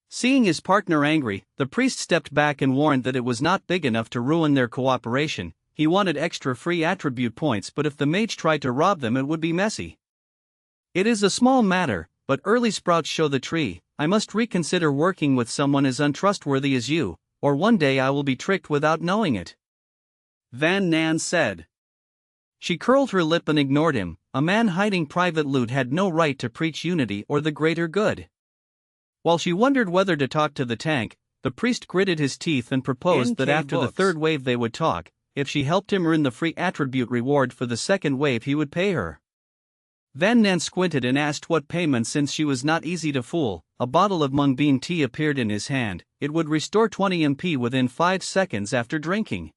Seeing his partner angry, the priest stepped back and warned that it was not big enough to ruin their cooperation. He wanted extra free attribute points, but if the mage tried to rob them it would be messy. It is a small matter, but early sprouts show the tree. I must reconsider working with someone as untrustworthy as you, or one day I will be tricked without knowing it. Van Nan said. She curled her lip and ignored him. A man hiding private loot had no right to preach unity or the greater good. While she wondered whether to talk to the tank, the priest gritted his teeth and proposed that after the third wave they would talk. If she helped him earn the free attribute reward for the second wave he would pay her. Van Nan squinted and asked what payment, since she was not easy to fool. A bottle of mung bean tea appeared in his hand. It would restore 20 MP within 5 seconds after drinking.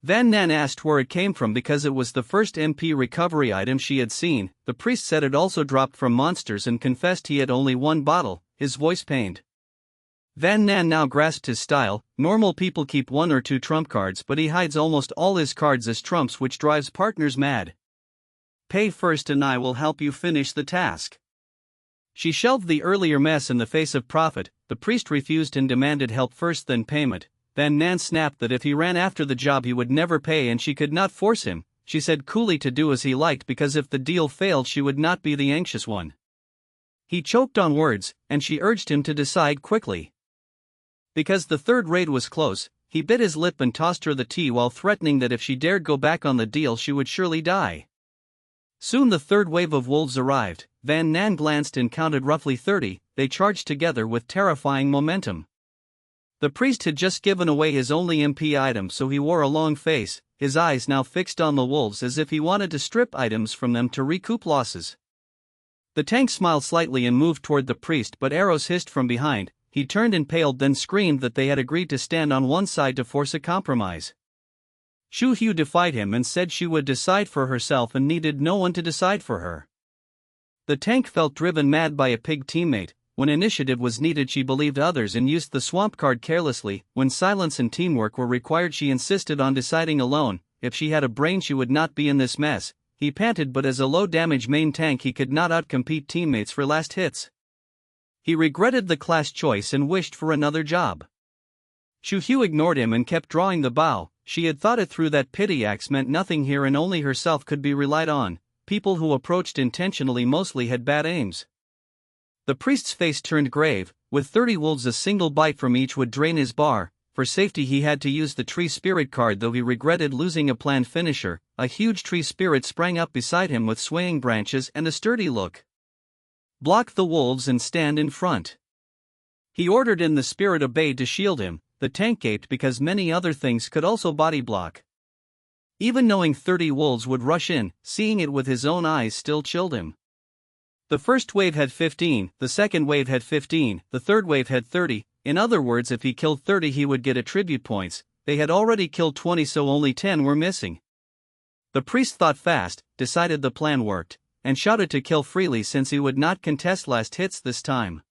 Van Nan asked where it came from because it was the first MP recovery item she had seen. The priest said it also dropped from monsters and confessed he had only one bottle, his voice pained. Van Nan now grasped his style. Normal people keep 1 or 2 trump cards, but he hides almost all his cards as trumps, which drives partners mad. Pay first and I will help you finish the task. She shelved the earlier mess in the face of profit. The priest refused and demanded help first then payment. Van Nan snapped that if he ran after the job he would never pay and she could not force him. She said coolly to do as he liked because if the deal failed she would not be the anxious one. He choked on words, and she urged him to decide quickly. Because the third raid was close, he bit his lip and tossed her the tea while threatening that if she dared go back on the deal she would surely die. Soon the third wave of wolves arrived. Van Nan glanced and counted roughly 30, they charged together with terrifying momentum. The priest had just given away his only MP item, so he wore a long face, his eyes now fixed on the wolves as if he wanted to strip items from them to recoup losses. The tank smiled slightly and moved toward the priest, but arrows hissed from behind. He turned and paled, then screamed that they had agreed to stand on one side to force a compromise. Chu Hu defied him and said she would decide for herself and needed no one to decide for her. The tank felt driven mad by a pig teammate. When initiative was needed she believed others and used the swamp card carelessly. When silence and teamwork were required she insisted on deciding alone. If she had a brain she would not be in this mess. He panted, but as a low-damage main tank he could not outcompete teammates for last hits. He regretted the class choice and wished for another job. Chu Hu ignored him and kept drawing the bow. She had thought it through that pity axe meant nothing here and only herself could be relied on. People who approached intentionally mostly had bad aims. The priest's face turned grave. With 30 wolves a single bite from each would drain his bar. For safety he had to use the tree spirit card, though he regretted losing a planned finisher. A huge tree spirit sprang up beside him with swaying branches and a sturdy look. Block the wolves and stand in front. He ordered and the spirit obeyed to shield him. The tank gaped because many other things could also body block. Even knowing 30 wolves would rush in, seeing it with his own eyes still chilled him. The first wave had 15, the second wave had 15, the third wave had 30. In other words, if he killed 30 he would get attribute points. They had already killed 20, so only 10 were missing. The priest thought fast, decided the plan worked, and shouted to kill freely since he would not contest last hits this time.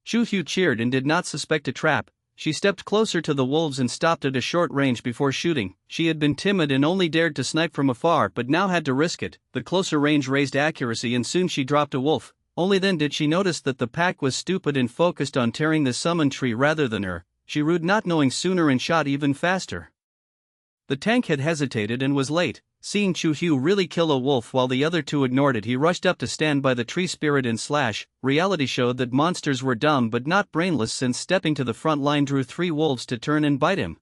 Chu Hu cheered and did not suspect a trap. She stepped closer to the wolves and stopped at a short range before shooting. She had been timid and only dared to snipe from afar, but now had to risk it. The closer range raised accuracy and soon she dropped a wolf. Only then did she notice that the pack was stupid and focused on tearing the summon tree rather than her. She rued not knowing sooner and shot even faster. The tank had hesitated and was late. Seeing Chu Hu really kill a wolf while the other two ignored it, he rushed up to stand by the tree spirit and slash. Reality showed that monsters were dumb but not brainless, since stepping to the front line drew 3 wolves to turn and bite him.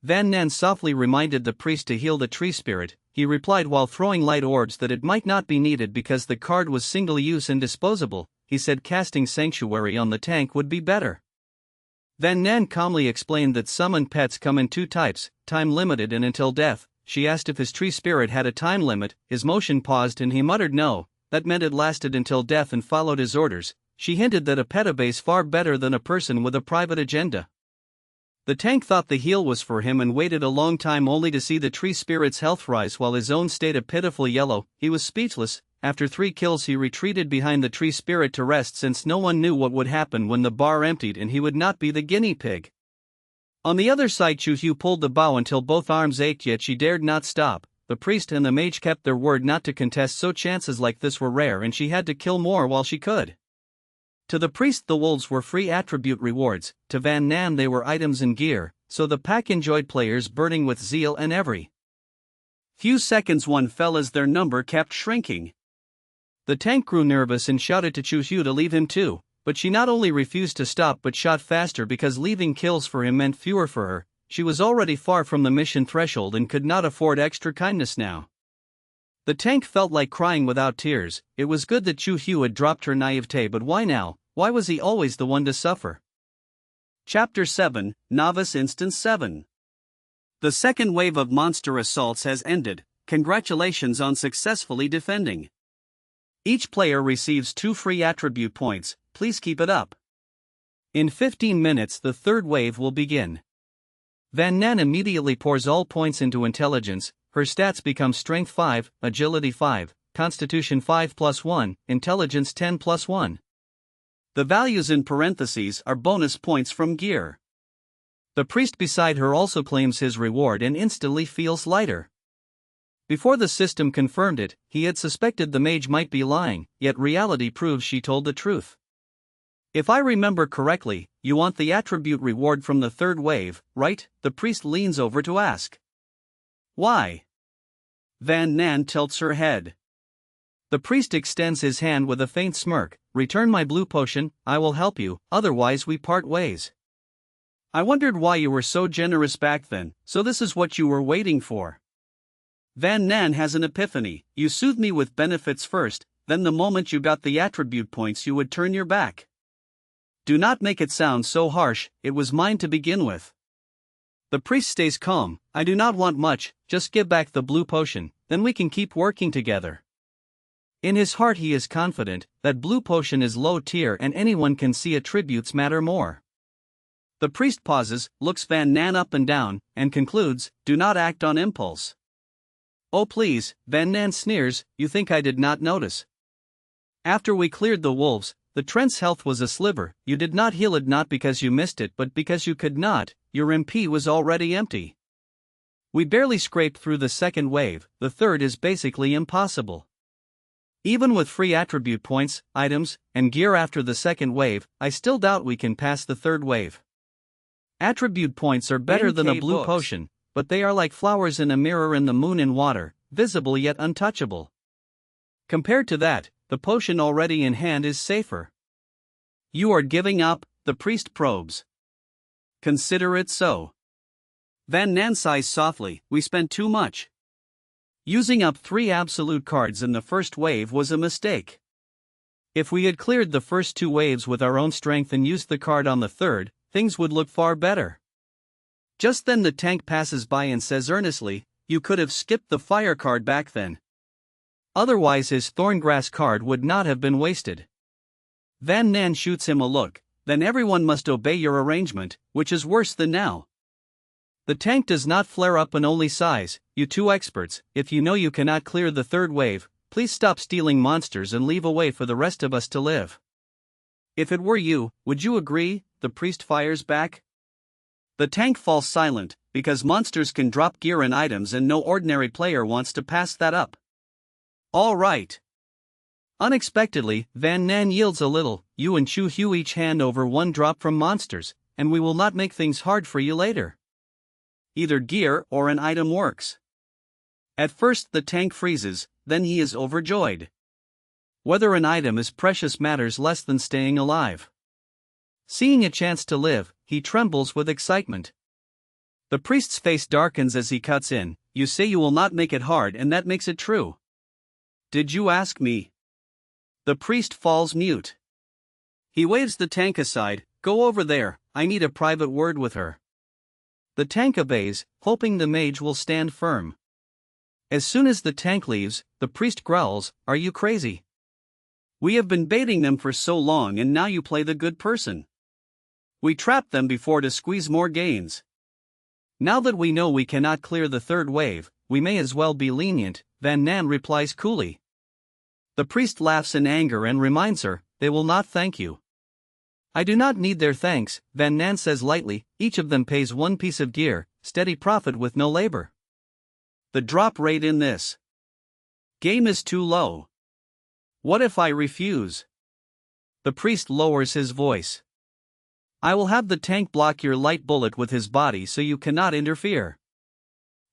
Van Nan softly reminded the priest to heal the tree spirit. He replied while throwing light orbs that it might not be needed because the card was single-use and disposable. He said casting Sanctuary on the tank would be better. Van Nan calmly explained that summoned pets come in 2 types, time-limited and until death. She asked if his tree spirit had a time limit. His motion paused and he muttered no, that meant it lasted until death, and followed his orders. She hinted that a petabase far better than a person with a private agenda. The tank thought the heal was for him and waited a long time only to see the tree spirit's health rise while his own stayed a pitiful yellow. He was speechless. After 3 kills he retreated behind the tree spirit to rest, since no one knew what would happen when the bar emptied and he would not be the guinea pig. On the other side, Chu Hu pulled the bow until both arms ached, yet she dared not stop. The priest and the mage kept their word not to contest, so chances like this were rare and she had to kill more while she could. To the priest the wolves were free attribute rewards, to Van Nan they were items and gear, so the pack enjoyed players burning with zeal, and every few seconds one fell as their number kept shrinking. The tank grew nervous and shouted to Chu Hu to leave him too. But she not only refused to stop but shot faster, because leaving kills for him meant fewer for her. She was already far from the mission threshold and could not afford extra kindness now. The tank felt like crying without tears. It was good that Chu Hu had dropped her naivete, but why now? Why was he always the one to suffer? Chapter 7, Novice Instance 7. The second wave of monster assaults has ended. Congratulations on successfully defending. Each player receives 2 free attribute points. Please keep it up. In 15 minutes the third wave will begin. Van Nan immediately pours all points into intelligence. Her stats become Strength 5, Agility 5, Constitution 5 plus 1, Intelligence 10 plus 1. The values in parentheses are bonus points from gear. The priest beside her also claims his reward and instantly feels lighter. Before the system confirmed it, he had suspected the mage might be lying, yet reality proves she told the truth. If I remember correctly, you want the attribute reward from the third wave, right? The priest leans over to ask. Why? Van Nan tilts her head. The priest extends his hand with a faint smirk. Return my blue potion, I will help you, otherwise we part ways. I wondered why you were so generous back then, so this is what you were waiting for. Van Nan has an epiphany. You soothed me with benefits first, then the moment you got the attribute points you would turn your back. Do not make it sound so harsh, it was mine to begin with. The priest stays calm. I do not want much, just give back the blue potion, then we can keep working together. In his heart he is confident that blue potion is low tier and anyone can see attributes matter more. The priest pauses, looks Van Nan up and down, and concludes, do not act on impulse. Oh please, Van Nan sneers, you think I did not notice? After we cleared the wolves, the Trent's health was a sliver. You did not heal it not because you missed it but because you could not, your MP was already empty. We barely scraped through the second wave, the third is basically impossible. Even with free attribute points, items, and gear after the second wave, I still doubt we can pass the third wave. Attribute points are better than a blue potion, but they are like flowers in a mirror and the moon in water, visible yet untouchable. Compared to that, the potion already in hand is safer. You are giving up, the priest probes. Consider it so. Van Nan sighs softly, we spent too much. Using up 3 absolute cards in the first wave was a mistake. If we had cleared the first 2 waves with our own strength and used the card on the third, things would look far better. Just then the tank passes by and says earnestly, you could have skipped the fire card back then. Otherwise his thorngrass card would not have been wasted. Van Nan shoots him a look. Then everyone must obey your arrangement, which is worse than now. The tank does not flare up and only sighs. You two experts, if you know you cannot clear the third wave, please stop stealing monsters and leave a way for the rest of us to live. If it were you, would you agree? The priest fires back. The tank falls silent, because monsters can drop gear and items and no ordinary player wants to pass that up. All right. Unexpectedly, Van Nan yields a little. You and Chu Hu each hand over one drop from monsters, and we will not make things hard for you later. Either gear or an item works. At first the tank freezes, then he is overjoyed. Whether an item is precious matters less than staying alive. Seeing a chance to live, he trembles with excitement. The priest's face darkens as he cuts in. You say you will not make it hard, and that makes it true. Did you ask me? The priest falls mute. He waves the tank aside. Go over there, I need a private word with her. The tank obeys, hoping the mage will stand firm. As soon as the tank leaves, the priest growls, "Are you crazy? We have been baiting them for so long and now you play the good person. We trapped them before to squeeze more gains. Now that we know we cannot clear the third wave, we may as well be lenient," Van Nan replies coolly. The priest laughs in anger and reminds her, "They will not thank you." "I do not need their thanks," Van Nan says lightly. "Each of them pays one piece of gear, steady profit with no labor." The drop rate in this game is too low. What if I refuse? The priest lowers his voice. "I will have the tank block your light bullet with his body so you cannot interfere.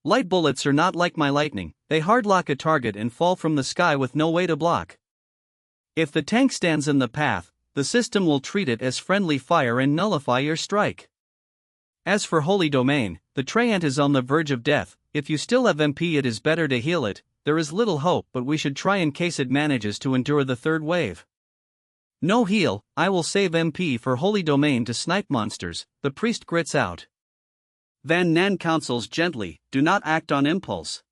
Light bullets are not like my lightning, they hardlock a target and fall from the sky with no way to block. If the tank stands in the path, the system will treat it as friendly fire and nullify your strike. As for Holy Domain, the Treant is on the verge of death. If you still have MP, it is better to heal it. There is little hope, but we should try in case it manages to endure the third wave." "No heal, I will save MP for Holy Domain to snipe monsters," the priest grits out. Van Nan counsels gently, "Do not act on impulse."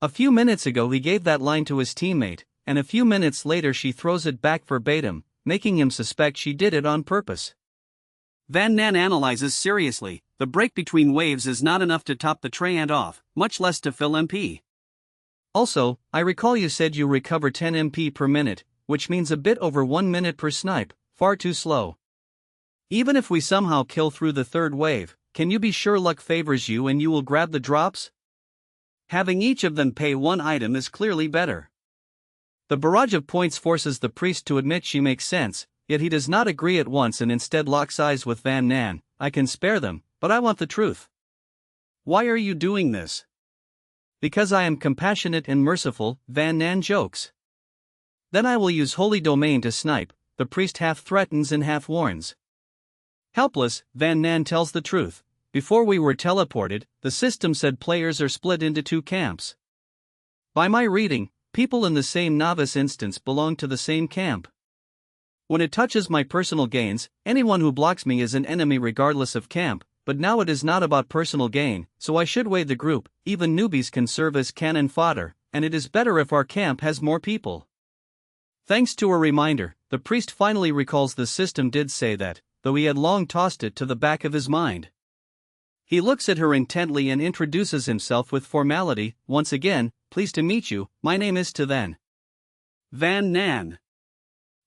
A few minutes ago he gave that line to his teammate, and a few minutes later she throws it back verbatim, making him suspect she did it on purpose. Van Nan analyzes seriously. The break between waves is not enough to top the Treant off, much less to fill MP. Also, I recall you said you recover 10 MP per minute, which means a bit over 1 minute per snipe, far too slow. Even if we somehow kill through the third wave, can you be sure luck favors you and you will grab the drops? Having each of them pay one item is clearly better. The barrage of points forces the priest to admit she makes sense, yet he does not agree at once and instead locks eyes with Van Nan. "I can spare them, but I want the truth." "Why are you doing this?" "Because I am compassionate and merciful," Van Nan jokes. "Then I will use Holy Domain to snipe," the priest half threatens and half warns. Helpless, Van Nan tells the truth. "Before we were teleported, the system said players are split into two camps. By my reading, people in the same novice instance belong to the same camp. When it touches my personal gains, anyone who blocks me is an enemy regardless of camp, but now it is not about personal gain, so I should weigh the group. Even newbies can serve as cannon fodder, and it is better if our camp has more people." Thanks to a reminder, the priest finally recalls the system did say that, though he had long tossed it to the back of his mind. He looks at her intently and introduces himself with formality. "Once again, pleased to meet you, my name is to then Van Nan."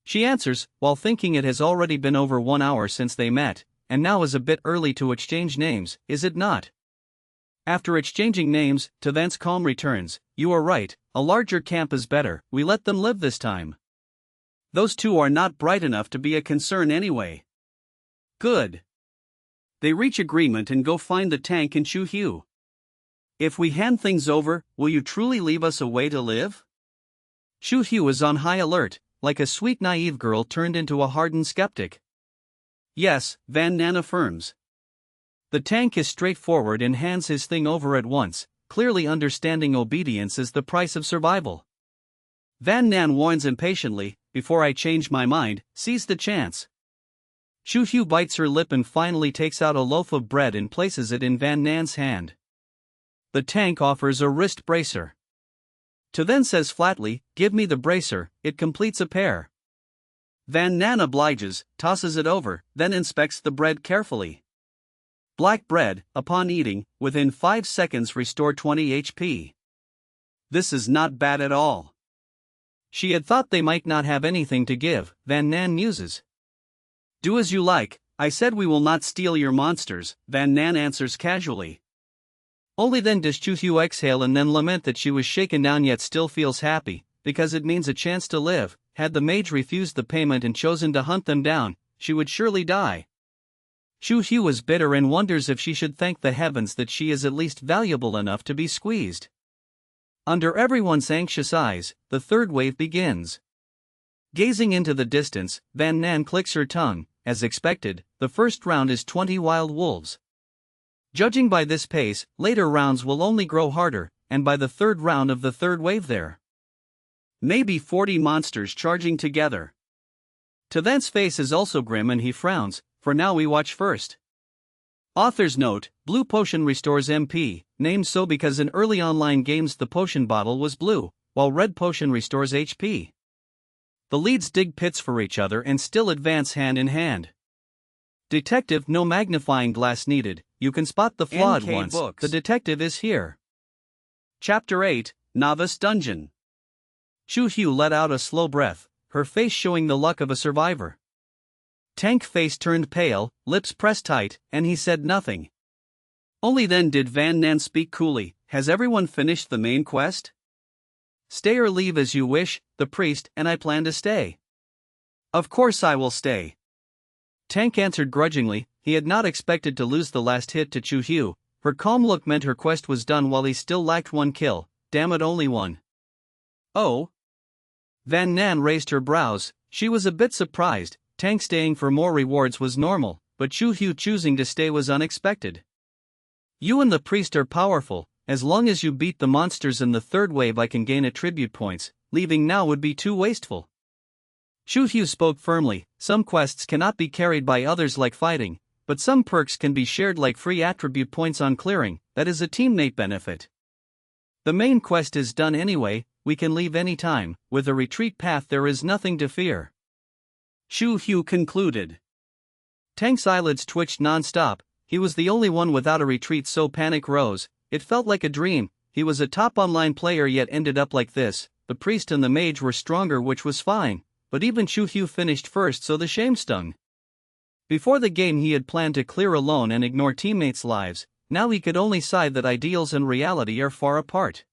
She answers, while thinking it has already been over 1 hour since they met, and now is a bit early to exchange names, is it not? After exchanging names, to then's calm returns, "You are right, a larger camp is better, we let them live this time. Those two are not bright enough to be a concern anyway." "Good." They reach agreement and go find the tank and Chu Hu. "If we hand things over, will you truly leave us a way to live?" Chu Hu is on high alert, like a sweet naive girl turned into a hardened skeptic. "Yes," Van Nan affirms. The tank is straightforward and hands his thing over at once, clearly understanding obedience is the price of survival. Van Nan warns impatiently, "Before I change my mind, seize the chance." Chu Hu bites her lip and finally takes out a loaf of bread and places it in Van Nan's hand. The tank offers a wrist bracer. To then says flatly, "Give me the bracer, it completes a pair." Van Nan obliges, tosses it over, then inspects the bread carefully. Black bread, upon eating, within 5 seconds restored 20 HP. This is not bad at all. She had thought they might not have anything to give, Van Nan muses. Do as you like, I said we will not steal your monsters, Van Nan answers casually. Only then does Chu Hu exhale and then lament that she was shaken down yet still feels happy, because it means a chance to live. Had the mage refused the payment and chosen to hunt them down, she would surely die. Chu Hu is bitter and wonders if she should thank the heavens that she is at least valuable enough to be squeezed. Under everyone's anxious eyes, the third wave begins. Gazing into the distance, Van Nan clicks her tongue. As expected, the first round is 20 wild wolves. Judging by this pace, later rounds will only grow harder, and by the third round of the third wave there may be 40 monsters charging together. To Then's face is also grim and he frowns, for now we watch first. Author's note, Blue Potion restores MP, named so because in early online games the potion bottle was blue, while Red Potion restores HP. The leads dig pits for each other and still advance hand in hand. Detective, no magnifying glass needed, you can spot the flaw at once. Books. The detective is here. Chapter 8, Novice Dungeon. Chu Hu let out a slow breath, her face showing the luck of a survivor. Tank face turned pale, lips pressed tight, and he said nothing. Only then did Van Nan speak coolly, has everyone finished the main quest? Stay or leave as you wish, the priest and I plan to stay. Of course I will stay. Tank answered grudgingly, he had not expected to lose the last hit to Chu Hu. Her calm look meant her quest was done while he still lacked one kill, damn it only one. Oh? Van Nan raised her brows, she was a bit surprised. Tank staying for more rewards was normal, but Chu Hu choosing to stay was unexpected. You and the priest are powerful, as long as you beat the monsters in the third wave I can gain attribute points, leaving now would be too wasteful. Chu Hu spoke firmly, some quests cannot be carried by others like fighting, but some perks can be shared like free attribute points on clearing, that is a teammate benefit. The main quest is done anyway, we can leave any time, with a retreat path there is nothing to fear. Chu Hu concluded. Tank's eyelids twitched non-stop, he was the only one without a retreat so panic rose, it felt like a dream, he was a top online player yet ended up like this, the priest and the mage were stronger which was fine, but even Chu Hu finished first so the shame stung. Before the game he had planned to clear alone and ignore teammates' lives, now he could only sigh that ideals and reality are far apart.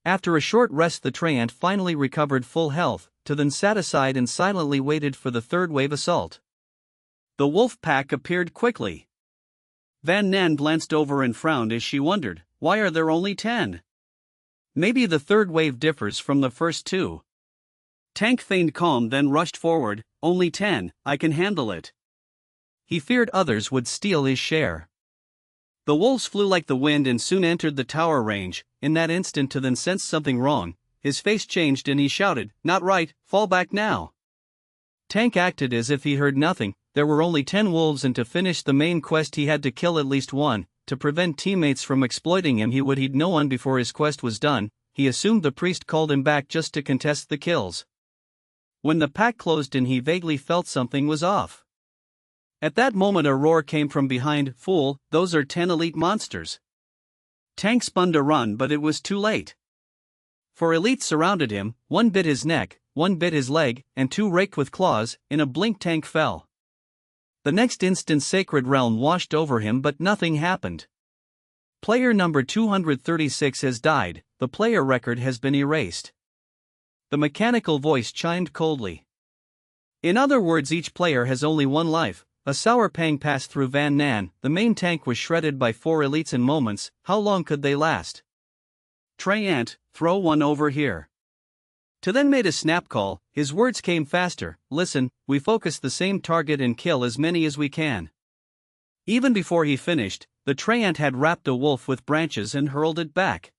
After a short rest the treant finally recovered full health, to then sat aside and silently waited for the third wave assault. The wolf pack appeared quickly. Van Nan glanced over and frowned as she wondered, why are there only 10? Maybe the third wave differs from the first two. Tank feigned calm then rushed forward, only 10, I can handle it. He feared others would steal his share. The wolves flew like the wind and soon entered the tower range. In that instant to then sensed something wrong, his face changed and he shouted, not right, fall back now. Tank acted as if he heard nothing, there were only 10 wolves and to finish the main quest he had to kill at least one, to prevent teammates from exploiting him he would heed no one before his quest was done, he assumed the priest called him back just to contest the kills. When the pack closed in he vaguely felt something was off. At that moment a roar came from behind, fool, those are 10 elite monsters. Tank spun to run but it was too late. For elites surrounded him, one bit his neck, one bit his leg, and two raked with claws, in a blink Tank fell. The next instant Sacred Realm washed over him but nothing happened. Player number 236 has died, the player record has been erased. The mechanical voice chimed coldly. In other words each player has only one life. A sour pang passed through Van Nan, the main tank was shredded by 4 elites in moments, how long could they last? Treant, throw one over here. To then made a snap call, his words came faster, listen, we focus the same target and kill as many as we can. Even before he finished, the treant had wrapped a wolf with branches and hurled it back.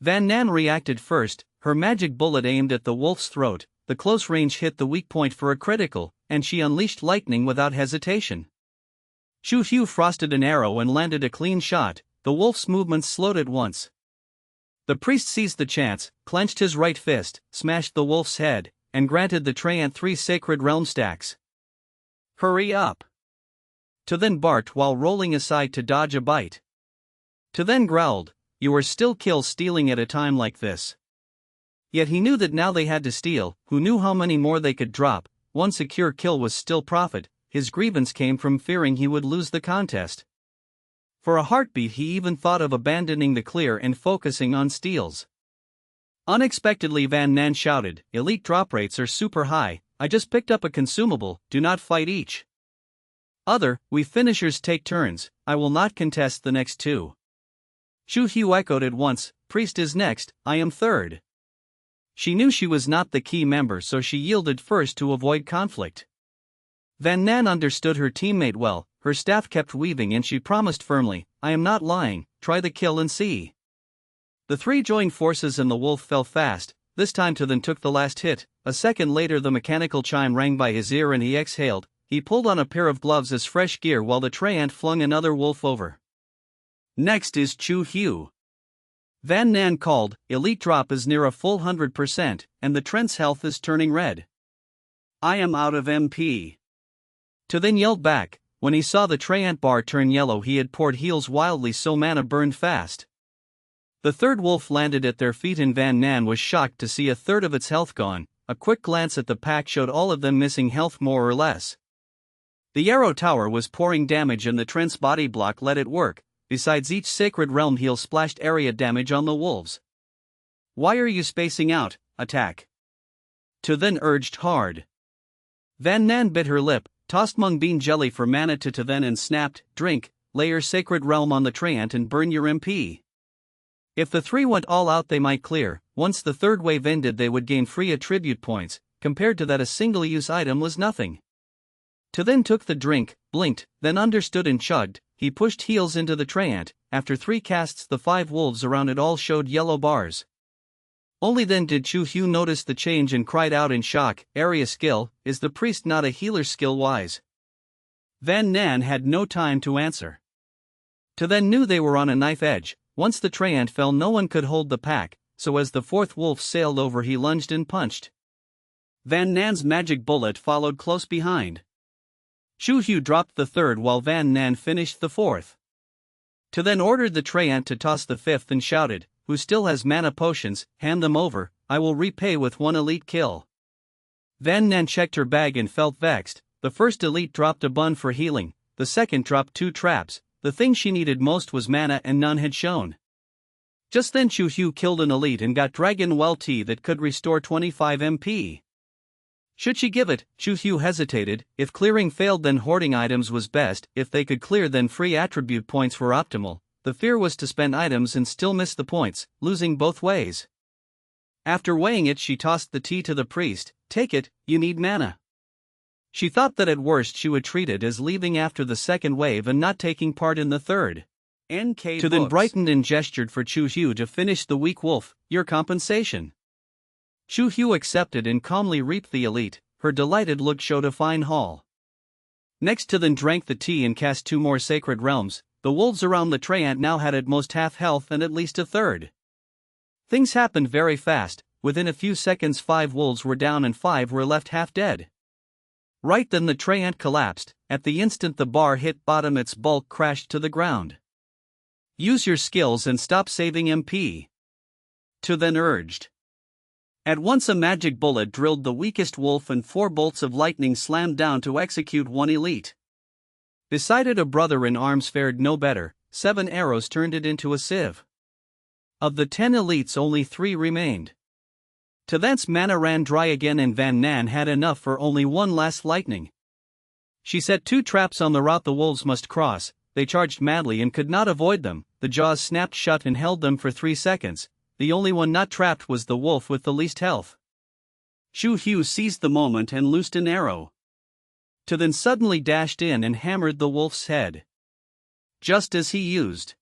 Van Nan reacted first, her magic bullet aimed at the wolf's throat, the close range hit the weak point for a critical, and she unleashed lightning without hesitation. Chu Hu frosted an arrow and landed a clean shot, the wolf's movements slowed at once. The priest seized the chance, clenched his right fist, smashed the wolf's head, and granted the treant 3 sacred realm stacks. Hurry up! To then barked while rolling aside to dodge a bite. To then growled, "You are still kill stealing at a time like this." Yet he knew that now they had to steal, who knew how many more they could drop. One secure kill was still profit. His grievance came from fearing he would lose the contest. For a heartbeat he even thought of abandoning the clear and focusing on steals. Unexpectedly Van Nan shouted, "Elite drop rates are super high, I just picked up a consumable, do not fight each other, we finishers take turns, I will not contest the next 2. Chu Hu echoed at once, "Priest is next, I am third." She knew she was not the key member, so she yielded first to avoid conflict. Van Nan understood her teammate well, her staff kept weaving and she promised firmly, "I am not lying, try the kill and see." The 3 joined forces and the wolf fell fast. This time Tothan took the last hit. A second later the mechanical chime rang by his ear and he exhaled. He pulled on a pair of gloves as fresh gear while the treant flung another wolf over. Next is Chu Hu. Van Nan called, "Elite drop is near a full 100%, and the Trent's health is turning red. I am out of MP." Tothan yelled back. When he saw the treant bar turn yellow he had poured heals wildly so mana burned fast. The third wolf landed at their feet and Van Nan was shocked to see a third of its health gone. A quick glance at the pack showed all of them missing health more or less. The arrow tower was pouring damage and the Trent's body block let it work. Besides, each sacred realm heal splashed area damage on the wolves. "Why are you spacing out? Attack!" Tothan urged hard. Van Nan bit her lip, tossed mung bean jelly for mana to Tothan and snapped, "Drink, lay your sacred realm on the treant and burn your MP." If the 3 went all out they might clear. Once the third wave ended they would gain free attribute points. Compared to that a single-use item was nothing. Tothan took the drink, blinked, then understood and chugged. He pushed heals into the treant. After 3 casts the 5 wolves around it all showed yellow bars. Only then did Chu Hu notice the change and cried out in shock, "Area skill, is the priest not a healer skill-wise?" Van Nan had no time to answer. Tothan knew they were on a knife edge. Once the treant fell no one could hold the pack, so as the 4th wolf sailed over he lunged and punched. Van Nan's magic bullet followed close behind. Chu Hu dropped the 3rd while Van Nan finished the 4th. Tothan ordered the treant to toss the 5th and shouted, "Who still has mana potions, hand them over, I will repay with 1 elite kill." Van Nan checked her bag and felt vexed. The first elite dropped a bun for healing, the second dropped 2 traps. The thing she needed most was mana and none had shown. Just then Chu Hu killed an elite and got Dragon Well Tea that could restore 25 MP. Should she give it? Chu Hu hesitated. If clearing failed then hoarding items was best, if they could clear then free attribute points were optimal. The fear was to spend items and still miss the points, losing both ways. After weighing it she tossed the tea to the priest. "Take it, you need mana." She thought that at worst she would treat it as leaving after the 2nd wave and not taking part in the 3rd. NK Tothan brightened and gestured for Chu Hu to finish the weak wolf, "Your compensation." Chu Hu accepted and calmly reaped the elite. Her delighted look showed a fine haul. Next Tothan drank the tea and cast 2 more sacred realms. The wolves around the treant now had at most half health and at least a third. Things happened very fast. Within a few seconds 5 wolves were down and 5 were left half dead. Right then the treant collapsed. At the instant the bar hit bottom its bulk crashed to the ground. "Use your skills and stop saving MP," Tothan urged. At once a magic bullet drilled the weakest wolf and 4 bolts of lightning slammed down to execute 1 elite. Beside it a brother in arms fared no better. 7 arrows turned it into a sieve. Of the 10 elites only 3 remained. Tothan's mana ran dry again and Van Nan had enough for only 1 last lightning. She set 2 traps on the route the wolves must cross. They charged madly and could not avoid them. The jaws snapped shut and held them for 3 seconds. The only one not trapped was the wolf with the least health. Chu Hu seized the moment and loosed an arrow. Tothan suddenly dashed in and hammered the wolf's head. Just as he used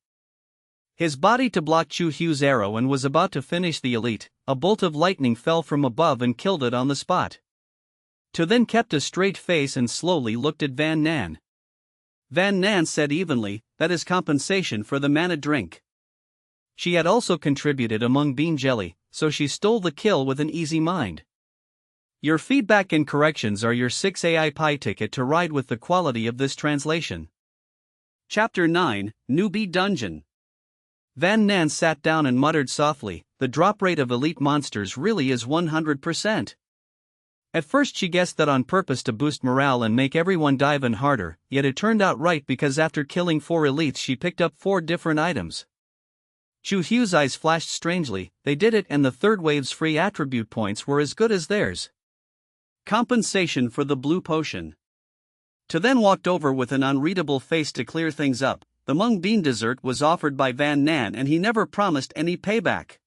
his body to block Chu Hu's arrow and was about to finish the elite, a bolt of lightning fell from above and killed it on the spot. Tothan kept a straight face and slowly looked at Van Nan. Van Nan said evenly, "That is compensation for the mana drink." She had also contributed among bean jelly, so she stole the kill with an easy mind. Your feedback and corrections are your 6 AI pie ticket to ride with the quality of this translation. Chapter 9, Newbie Dungeon. Van Nan sat down and muttered softly, the drop rate of elite monsters really is 100%. At first she guessed that on purpose to boost morale and make everyone dive in harder, yet it turned out right because after killing 4 elites she picked up 4 different items. Chu Hu's eyes flashed strangely, they did it and the third wave's free attribute points were as good as theirs. Compensation for the blue potion. To then walked over with an unreadable face to clear things up. The mung bean dessert was offered by Van Nan and he never promised any payback.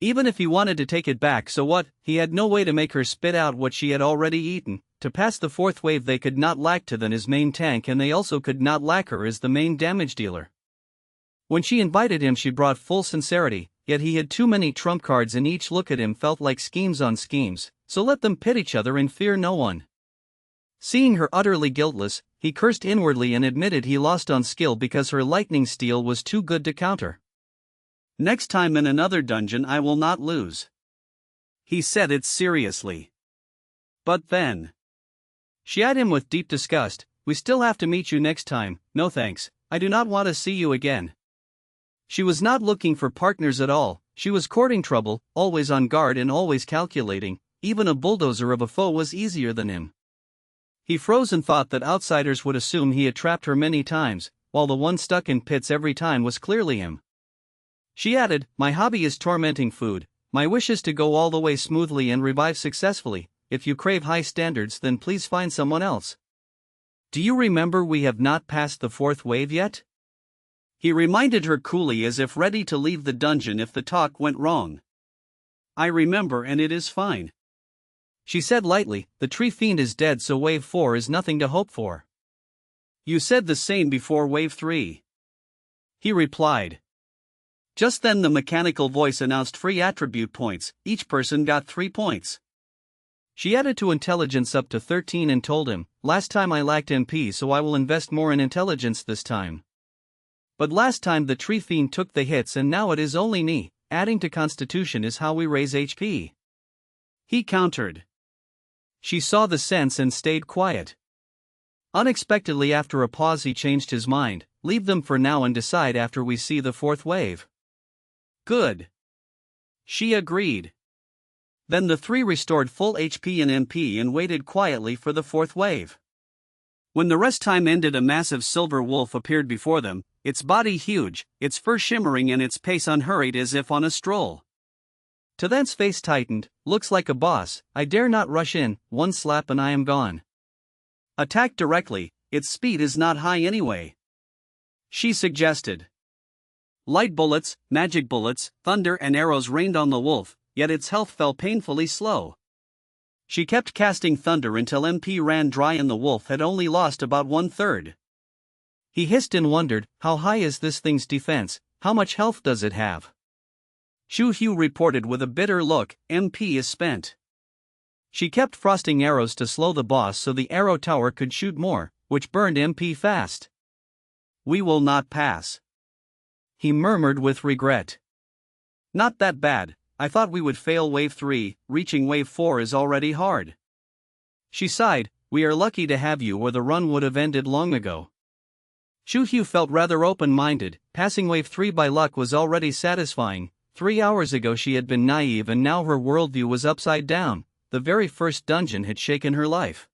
Even if he wanted to take it back, so what? He had no way to make her spit out what she had already eaten. To pass the 4th wave they could not lack Than as main tank and they also could not lack her as the main damage dealer. When she invited him she brought full sincerity, yet he had too many trump cards and each look at him felt like schemes on schemes, so let them pit each other and fear no one. Seeing her utterly guiltless, he cursed inwardly and admitted he lost on skill because her lightning steel was too good to counter. Next time in another dungeon I will not lose. He said it seriously. But then. She eyed him with deep disgust, we still have to meet you next time, no thanks, I do not want to see you again. She was not looking for partners at all, she was courting trouble, always on guard and always calculating, even a bulldozer of a foe was easier than him. He froze and thought that outsiders would assume he had trapped her many times, while the one stuck in pits every time was clearly him. She added, my hobby is tormenting food, my wish is to go all the way smoothly and revive successfully, if you crave high standards then please find someone else. Do you remember we have not passed the 4th wave yet? He reminded her coolly as if ready to leave the dungeon if the talk went wrong. I remember and it is fine. She said lightly, the tree fiend is dead so wave 4 is nothing to hope for. You said the same before wave 3. He replied. Just then the mechanical voice announced free attribute points, each person got 3 points. She added to intelligence up to 13 and told him, last time I lacked MP so I will invest more in intelligence this time. But last time the tree fiend took the hits and now it is only me, adding to constitution is how we raise HP. He countered. She saw the sense and stayed quiet. Unexpectedly after a pause he changed his mind, leave them for now and decide after we see the 4th wave. Good. She agreed. Then the 3 restored full HP and MP and waited quietly for the 4th wave. When the rest time ended a massive silver wolf appeared before them, its body huge, its fur shimmering and its pace unhurried as if on a stroll. Then's face tightened, looks like a boss, I dare not rush in, one slap and I am gone. Attack directly, its speed is not high anyway. She suggested. Light bullets, magic bullets, thunder and arrows rained on the wolf, yet its health fell painfully slow. She kept casting thunder until MP ran dry and the wolf had only lost about 1/3. He hissed and wondered, how high is this thing's defense, how much health does it have? Chu Hu reported with a bitter look, MP is spent. She kept frosting arrows to slow the boss so the arrow tower could shoot more, which burned MP fast. We will not pass. He murmured with regret. Not that bad, I thought we would fail wave 3, reaching wave 4 is already hard. She sighed, we are lucky to have you or the run would have ended long ago. Chu Hu felt rather open-minded, passing wave 3 by luck was already satisfying. 3 hours ago she had been naive and now her worldview was upside down, the very first dungeon had shaken her life.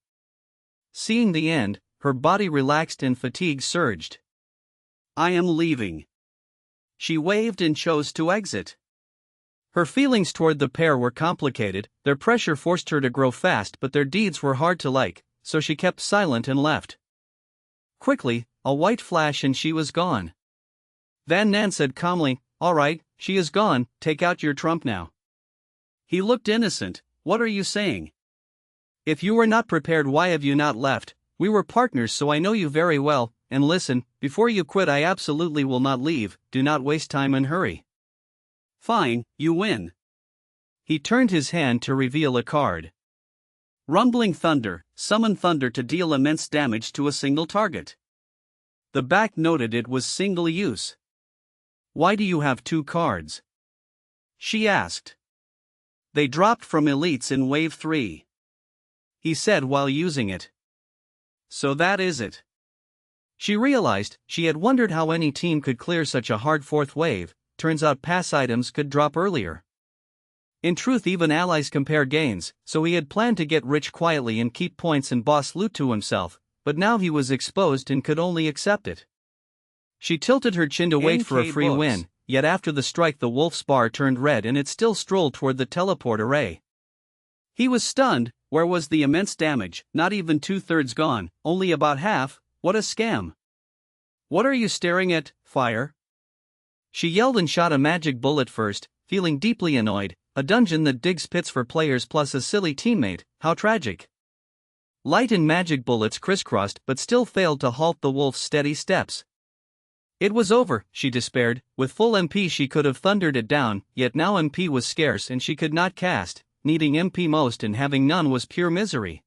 Seeing the end, her body relaxed and fatigue surged. I am leaving. She waved and chose to exit. Her feelings toward the pair were complicated, their pressure forced her to grow fast but their deeds were hard to like, so she kept silent and left. Quickly, a white flash and she was gone. Van Nan said calmly, all right, she is gone, take out your trump now. He looked innocent, what are you saying? If you were not prepared why have you not left, we were partners so I know you very well, and listen, before you quit I absolutely will not leave, do not waste time and hurry. Fine, you win. He turned his hand to reveal a card. Rumbling Thunder, summon thunder to deal immense damage to a single target. The back noted it was single use. Why do you have 2 cards? She asked. They dropped from elites in Wave 3. He said while using it. So that is it. She realized she had wondered how any team could clear such a hard 4th wave. Turns out pass items could drop earlier. In truth, even allies compare gains, so he had planned to get rich quietly and keep points and boss loot to himself, but now he was exposed and could only accept it. She tilted her chin to wait for a free win, yet after the strike the wolf's bar turned red and it still strolled toward the teleport array. He was stunned. Where was the immense damage? Not even 2/3 gone, only about half. What a scam. What are you staring at, fire? She yelled and shot a magic bullet first, feeling deeply annoyed. A dungeon that digs pits for players plus a silly teammate, how tragic. Light and magic bullets crisscrossed but still failed to halt the wolf's steady steps. It was over, she despaired. With full MP she could have thundered it down, yet now MP was scarce and she could not cast. Needing MP most and having none was pure misery.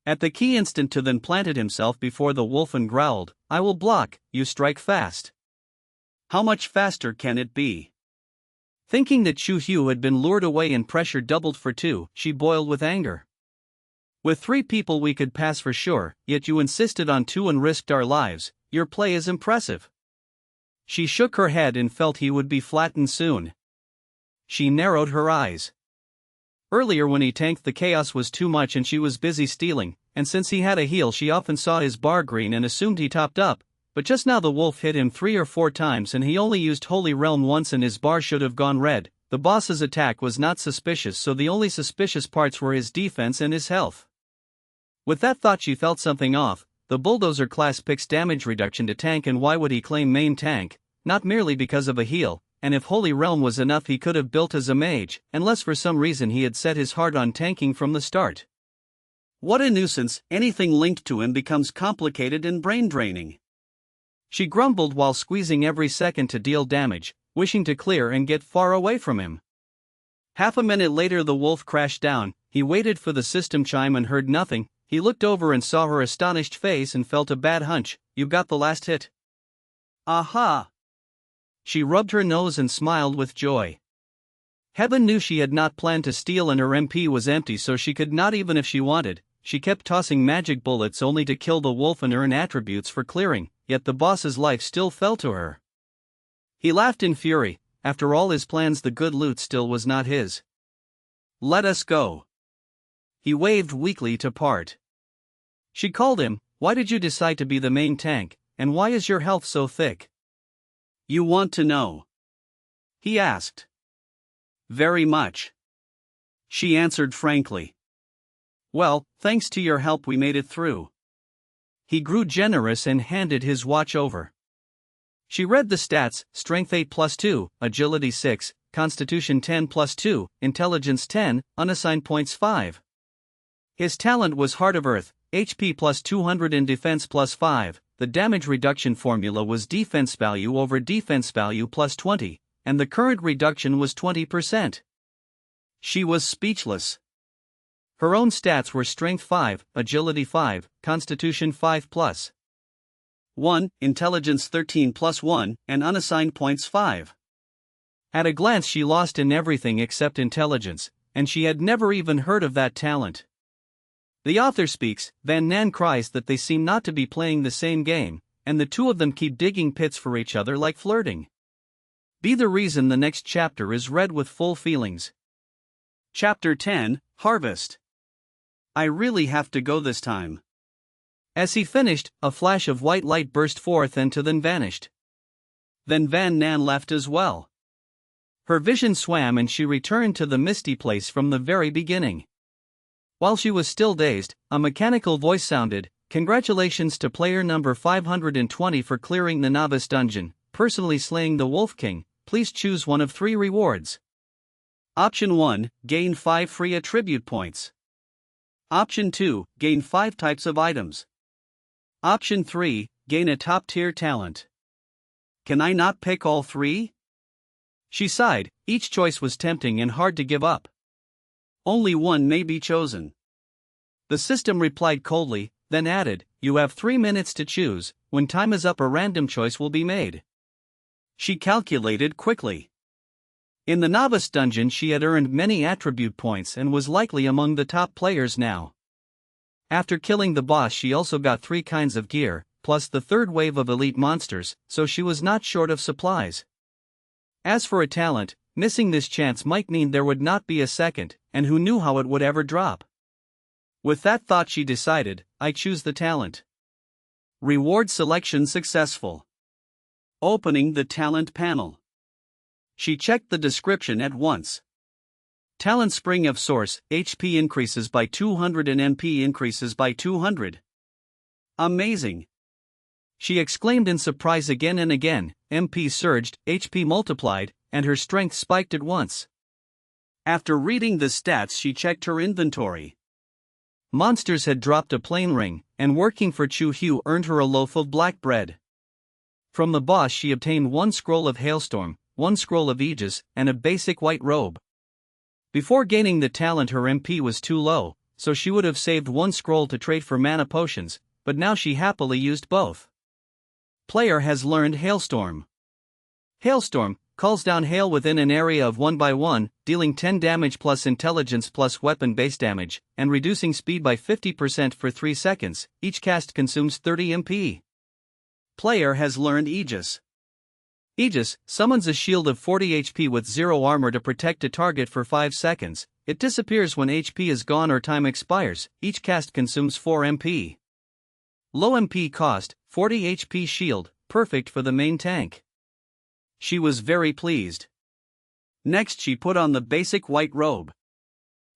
At the key instant to then planted himself before the wolf and growled, I will block, you strike fast. How much faster can it be? Thinking that Chu Hu had been lured away and pressure doubled for 2, she boiled with anger. With 3 people we could pass for sure, yet you insisted on 2 and risked our lives. Your play is impressive. She shook her head and felt he would be flattened soon. She narrowed her eyes. Earlier when he tanked the chaos was too much and she was busy stealing, and since he had a heal she often saw his bar green and assumed he topped up, but just now the wolf hit him 3 or 4 times and he only used Holy Realm once and his bar should have gone red. The boss's attack was not suspicious, so the only suspicious parts were his defense and his health. With that thought she felt something off. The bulldozer class picks damage reduction to tank, and why would he claim main tank? Not merely because of a heal, and if Holy Realm was enough he could have built as a mage, unless for some reason he had set his heart on tanking from the start. What a nuisance, anything linked to him becomes complicated and brain-draining. She grumbled while squeezing every second to deal damage, wishing to clear and get far away from him. Half a minute later the wolf crashed down. He waited for the system chime and heard nothing. He looked over and saw her astonished face and felt a bad hunch. You got the last hit. Aha! She rubbed her nose and smiled with joy. Heaven knew she had not planned to steal and her MP was empty, so she could not even if she wanted. She kept tossing magic bullets only to kill the wolf and earn attributes for clearing, yet the boss's life still fell to her. He laughed in fury. After all his plans the good loot still was not his. Let us go. He waved weakly to part. She called him, why did you decide to be the main tank, and why is your health so thick? You want to know? He asked. Very much. She answered frankly. Well, thanks to your help we made it through. He grew generous and handed his watch over. She read the stats, strength 8 plus 2, agility 6, constitution 10 plus 2, intelligence 10, unassigned points 5. His talent was Heart of Earth, HP plus 200 and defense plus 5. The damage reduction formula was defense value over defense value plus 20, and the current reduction was 20%. She was speechless. Her own stats were strength 5, agility 5, constitution 5 plus 1, intelligence 13 plus 1, and unassigned points 5. At a glance she lost in everything except intelligence, and she had never even heard of that talent. The author speaks, Van Nan cries that they seem not to be playing the same game, and the two of them keep digging pits for each other like flirting. Be the reason the next chapter is read with full feelings. Chapter 10, Harvest. I really have to go this time. As he finished, a flash of white light burst forth and then vanished. Then Van Nan left as well. Her vision swam and she returned to the misty place from the very beginning. While she was still dazed, a mechanical voice sounded, Congratulations to player number 520 for clearing the novice dungeon, personally slaying the Wolf King. Please choose one of 3 rewards. Option 1, gain 5 free attribute points. Option 2, gain 5 types of items. Option 3, gain a top-tier talent. Can I not pick all 3? She sighed. Each choice was tempting and hard to give up. Only one may be chosen. The system replied coldly, then added, You have 3 minutes to choose. When time is up a random choice will be made. She calculated quickly. In the novice dungeon she had earned many attribute points and was likely among the top players now. After killing the boss she also got 3 kinds of gear, plus the third wave of elite monsters, so she was not short of supplies. As for a talent, missing this chance might mean there would not be a second, and who knew how it would ever drop. With that thought she decided, I choose the talent. Reward selection successful. Opening the talent panel. She checked the description at once. Talent Spring of Source, HP increases by 200 and MP increases by 200. Amazing! She exclaimed in surprise again and again. MP surged, HP multiplied, and her strength spiked at once. After reading the stats she checked her inventory. Monsters had dropped a plain ring, and working for Chu Hu earned her a loaf of black bread. From the boss she obtained 1 scroll of Hailstorm, 1 scroll of Aegis, and a basic white robe. Before gaining the talent her MP was too low, so she would have saved 1 scroll to trade for mana potions, but now she happily used both. Player has learned Hailstorm. Hailstorm calls down hail within an area of 1 by 1, dealing 10 damage plus intelligence plus weapon base damage, and reducing speed by 50% for 3 seconds. Each cast consumes 30 MP. Player has learned Aegis. Aegis summons a shield of 40 HP with 0 armor to protect a target for 5 seconds. It disappears when HP is gone or time expires. Each cast consumes 4 MP. Low MP cost, 40 HP shield, perfect for the main tank. She was very pleased. Next she put on the basic white robe.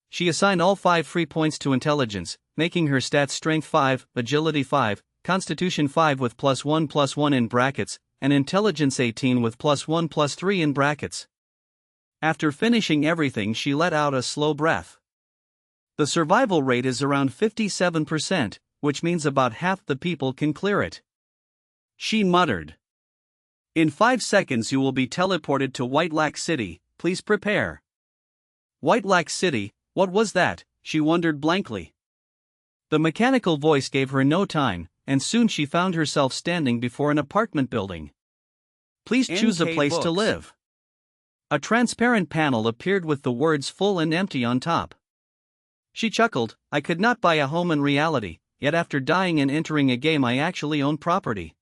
She assigned all 5 free points to intelligence, making her stats strength 5, agility 5, constitution 5 with +1/+1 in brackets, and intelligence 18 with +1/+3 in brackets. After finishing everything she let out a slow breath. The survival rate is around 57%, which means about half the people can clear it. She muttered. In 5 seconds you will be teleported to White Lac City, please prepare. White Lac City, what was that? She wondered blankly. The mechanical voice gave her no time, and soon she found herself standing before an apartment building. Please choose a place to live. A transparent panel appeared with the words full and empty on top. She chuckled, I could not buy a home in reality, yet after dying and entering a game I actually own property.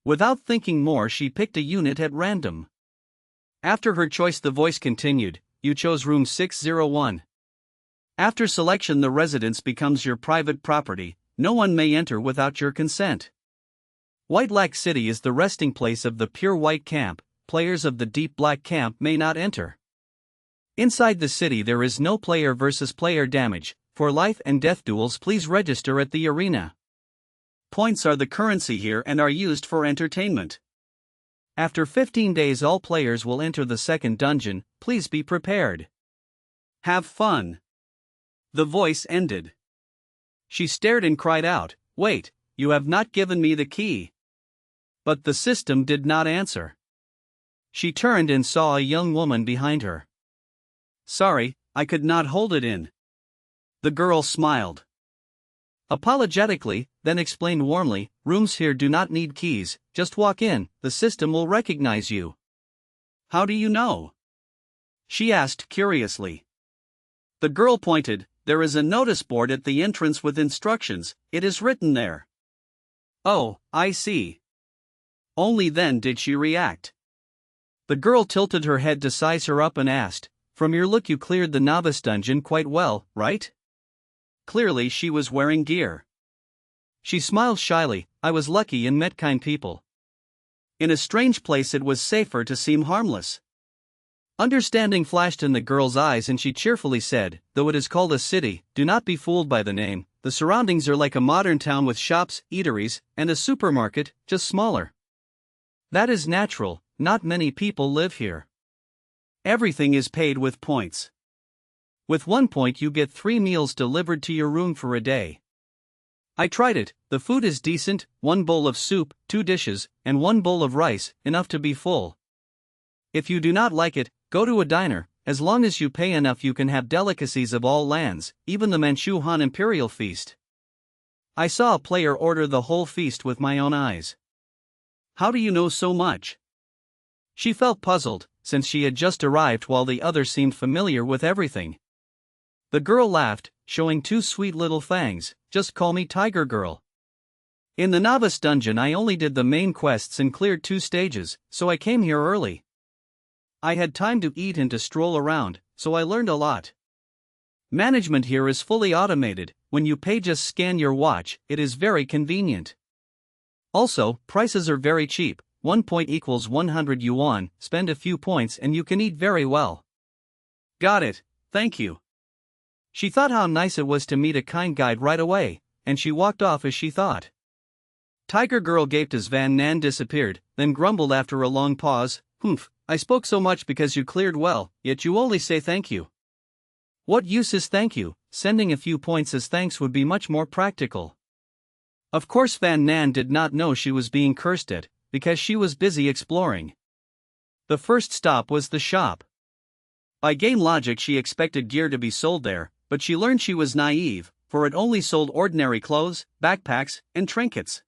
Without thinking more she picked a unit at random. After her choice the voice continued, you chose room 601. After selection the residence becomes your private property, no one may enter without your consent. White Lac City is the resting place of the Pure White Camp, players of the Deep Black Camp may not enter. Inside the city there is no player versus player damage, for life and death duels please register at the arena. Points are the currency here and are used for entertainment. After 15 days all players will enter the second dungeon, please be prepared. Have fun. The voice ended. She stared and cried out, wait, you have not given me the key. But the system did not answer. She turned and saw a young woman behind her. Sorry, I could not hold it in. The girl smiled. Apologetically, then explained warmly, rooms here do not need keys, just walk in, the system will recognize you. How do you know? She asked curiously. The girl pointed, there is a notice board at the entrance with instructions, it is written there. Oh, I see. Only then did she react. The girl tilted her head to size her up and asked, from your look you cleared the novice dungeon quite well, right? Clearly she was wearing gear. She smiled shyly, I was lucky and met kind people. In a strange place it was safer to seem harmless. Understanding flashed in the girl's eyes and she cheerfully said, though it is called a city, do not be fooled by the name, the surroundings are like a modern town with shops, eateries, and a supermarket, just smaller. That is natural, not many people live here. Everything is paid with points. With 1 point you get 3 meals delivered to your room for a day. I tried it, the food is decent, 1 bowl of soup, 2 dishes, and 1 bowl of rice, enough to be full. If you do not like it, go to a diner, as long as you pay enough you can have delicacies of all lands, even the Manchu Han Imperial Feast. I saw a player order the whole feast with my own eyes. How do you know so much? She felt puzzled, since she had just arrived while the other seemed familiar with everything. The girl laughed, showing two sweet little fangs. Just call me Tiger Girl. In the novice dungeon I only did the main quests and cleared 2 stages, so I came here early. I had time to eat and to stroll around, so I learned a lot. Management here is fully automated. When you pay, just scan your watch. It is very convenient. Also, prices are very cheap. 1 point equals 100 yuan, spend a few points and you can eat very well. Got it, thank you. She thought how nice it was to meet a kind guide right away, and she walked off as she thought. Tiger Girl gaped as Van Nan disappeared, then grumbled after a long pause, "Humph, I spoke so much because you cleared well, yet you only say thank you. What use is thank you? Sending a few points as thanks would be much more practical." Of course Van Nan did not know she was being cursed at, because she was busy exploring. The first stop was the shop. By game logic she expected gear to be sold there, but she learned she was naive, for it only sold ordinary clothes, backpacks, and trinkets.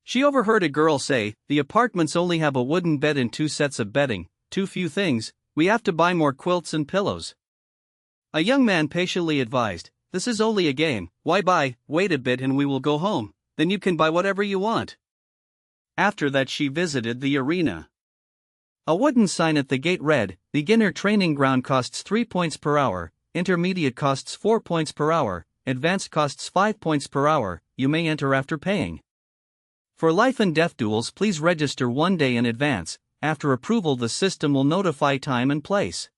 She overheard a girl say, "The apartments only have a wooden bed and 2 sets of bedding, too few things, we have to buy more quilts and pillows." A young man patiently advised, "This is only a game, why buy? Wait a bit and we will go home, then you can buy whatever you want." After that she visited the arena. A wooden sign at the gate read, "Beginner training ground costs 3 points per hour, intermediate costs 4 points per hour, advanced costs 5 points per hour, you may enter after paying. For life and death duels please register 1 day in advance, after approval the system will notify time and place."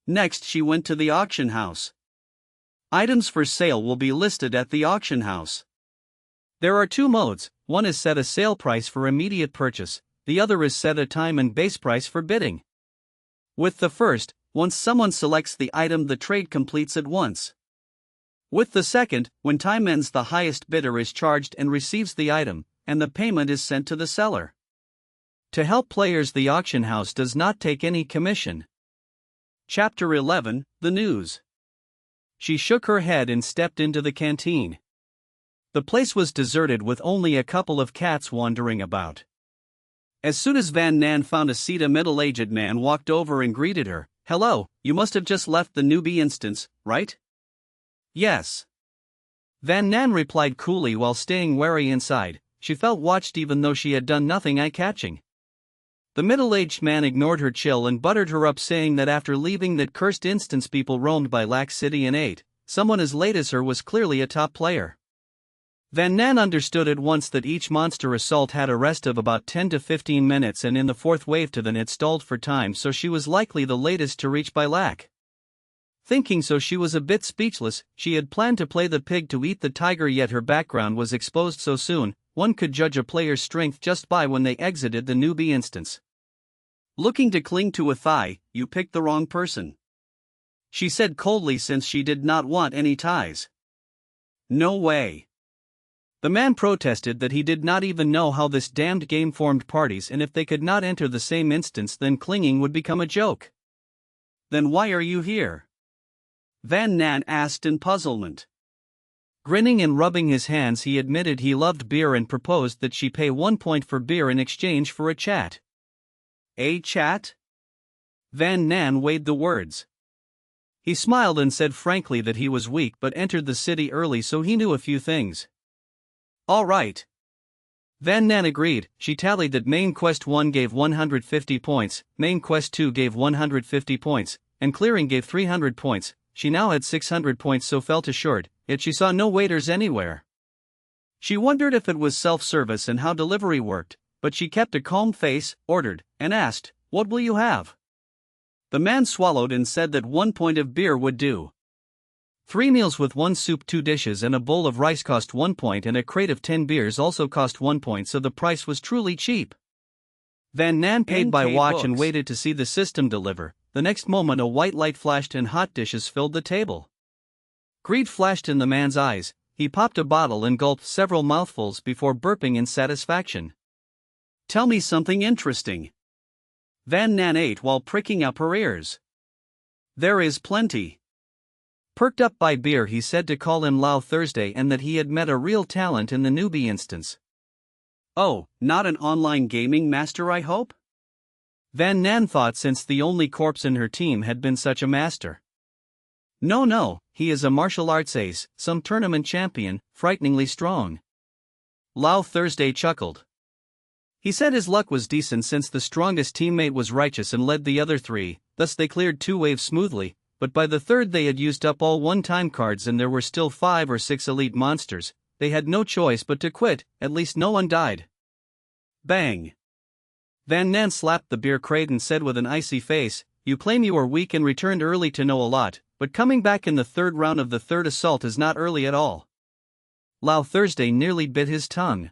Next she went to the auction house. Items for sale will be listed at the auction house. There are 2 modes, one is set a sale price for immediate purchase, the other is set a time and base price for bidding. With the first, once someone selects the item the trade completes at once. With the second, when time ends the highest bidder is charged and receives the item, and the payment is sent to the seller. To help players, the auction house does not take any commission. Chapter 11, The News. She shook her head and stepped into the canteen. The place was deserted with only a couple of cats wandering about. As soon as Van Nan found a seat, a middle-aged man walked over and greeted her. "Hello, you must have just left the newbie instance, right?" "Yes." Van Nan replied coolly while staying wary inside. She felt watched even though she had done nothing eye-catching. The middle-aged man ignored her chill and buttered her up, saying that after leaving that cursed instance people roamed by Lac City and ate. Someone as late as her was clearly a top player. Van Nan understood at once that each monster assault had a rest of about 10 to 15 minutes, and in the 4th wave to then it stalled for time, so she was likely the latest to reach by Lac. Thinking so, she was a bit speechless. She had planned to play the pig to eat the tiger, yet her background was exposed so soon. One could judge a player's strength just by when they exited the newbie instance. "Looking to cling to a thigh, you picked the wrong person," she said coldly, since she did not want any ties. "No way." The man protested that he did not even know how this damned game formed parties, and if they could not enter the same instance then clinging would become a joke. "Then why are you here?" Van Nan asked in puzzlement. Grinning and rubbing his hands, he admitted he loved beer and proposed that she pay 1 point for beer in exchange for a chat. "A chat?" Van Nan weighed the words. He smiled and said frankly that he was weak but entered the city early, so he knew a few things. "All right." Van Nan agreed. She tallied that main quest 1 gave 150 points, main quest 2 gave 150 points, and clearing gave 300 points. She now had 600 points, so felt assured, yet she saw no waiters anywhere. She wondered if it was self-service and how delivery worked, but she kept a calm face, ordered, and asked, "What will you have?" The man swallowed and said that 1 point of beer would do. 3 meals with 1 soup, 2 dishes and a bowl of rice cost 1 point, and a crate of 10 beers also cost 1 point, so the price was truly cheap. Van Nan paid by watch and waited to see the system deliver. The next moment a white light flashed and hot dishes filled the table. Greed flashed in the man's eyes. He popped a bottle and gulped several mouthfuls before burping in satisfaction. "Tell me something interesting." Van Nan ate while pricking up her ears. "There is plenty." Perked up by beer, he said to call him Lao Thursday and that he had met a real talent in the newbie instance. "Oh, not an online gaming master, I hope?" Van Nan thought, since the only corpse in her team had been such a master. No, he is a martial arts ace, some tournament champion, frighteningly strong. Lao Thursday chuckled. He said his luck was decent since the strongest teammate was righteous and led the other three, thus they cleared 2 waves smoothly, but by the third they had used up all one-time cards and there were still 5 or 6 elite monsters. They had no choice but to quit, at least no one died. Bang! Van Nan slapped the beer crate and said with an icy face, "You claim you were weak and returned early to know a lot, but coming back in the 3rd round of the 3rd assault is not early at all." Lao Thursday nearly bit his tongue.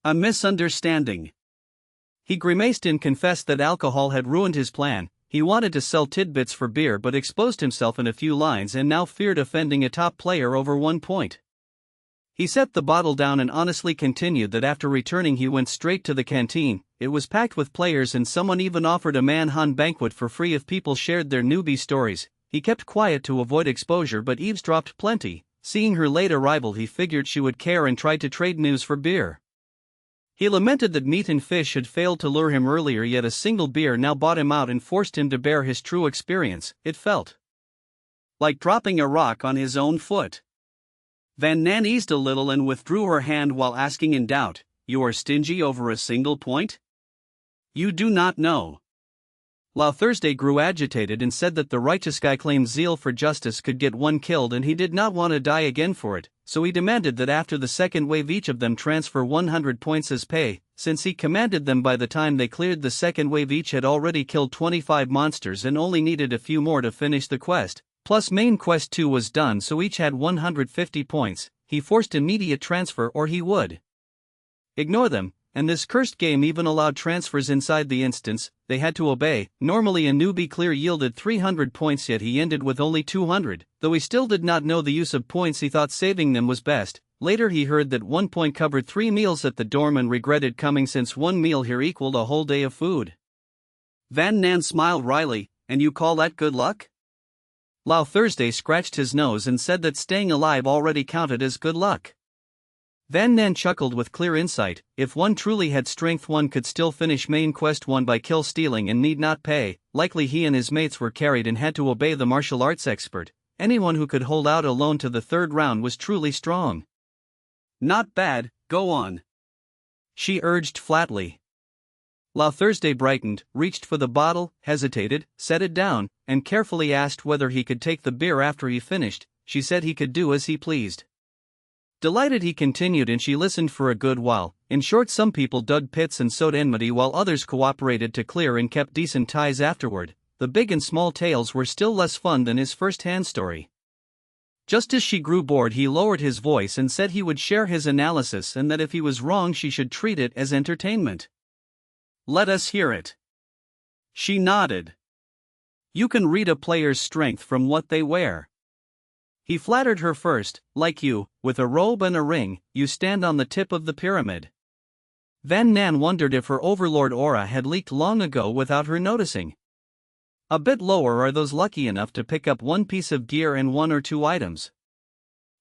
A misunderstanding. He grimaced and confessed that alcohol had ruined his plan. He wanted to sell tidbits for beer but exposed himself in a few lines and now feared offending a top player over 1 point. He set the bottle down and honestly continued that after returning he went straight to the canteen. It was packed with players and someone even offered a Manhunt banquet for free if people shared their newbie stories. He kept quiet to avoid exposure but eavesdropped plenty. Seeing her late arrival he figured she would care and tried to trade news for beer. He lamented that meat and fish had failed to lure him earlier, yet a single beer now bought him out and forced him to bear his true experience. It felt like dropping a rock on his own foot. Van Nan eased a little and withdrew her hand while asking in doubt, "You are stingy over a single point? You do not know." Lao Thursday grew agitated and said that the righteous guy claimed zeal for justice could get one killed and he did not want to die again for it, so he demanded that after the 2nd wave each of them transfer 100 points as pay. Since he commanded them, by the time they cleared the 2nd wave each had already killed 25 monsters and only needed a few more to finish the quest, plus main quest 2 was done, so each had 150 points. He forced immediate transfer or he would ignore them. And this cursed game even allowed transfers inside the instance. They had to obey. Normally a newbie clear yielded 300 points, yet he ended with only 200. Though he still did not know the use of points, he thought saving them was best. Later he heard that 1 point covered 3 meals at the dorm and regretted coming since 1 meal here equaled a whole day of food. Van Nan smiled wryly, "And you call that good luck?" Lao Thursday scratched his nose and said that staying alive already counted as good luck. Van Nan chuckled with clear insight. If one truly had strength, one could still finish main quest 1 by kill stealing and need not pay. Likely he and his mates were carried and had to obey the martial arts expert. Anyone who could hold out alone to the 3rd round was truly strong. "Not bad, go on," she urged flatly. Lao Thursday brightened, reached for the bottle, hesitated, set it down, and carefully asked whether he could take the beer after he finished. She said he could do as he pleased. Delighted, he continued, and she listened for a good while. In short, some people dug pits and sowed enmity while others cooperated to clear and kept decent ties afterward. The big and small tales were still less fun than his first-hand story. Just as she grew bored, he lowered his voice and said he would share his analysis and that if he was wrong she should treat it as entertainment. "Let us hear it." She nodded. "You can read a player's strength from what they wear." He flattered her first. "Like you, with a robe and a ring, you stand on the tip of the pyramid." Van Nan wondered if her overlord aura had leaked long ago without her noticing. A bit lower are those lucky enough to pick up 1 piece of gear and 1 or 2 items.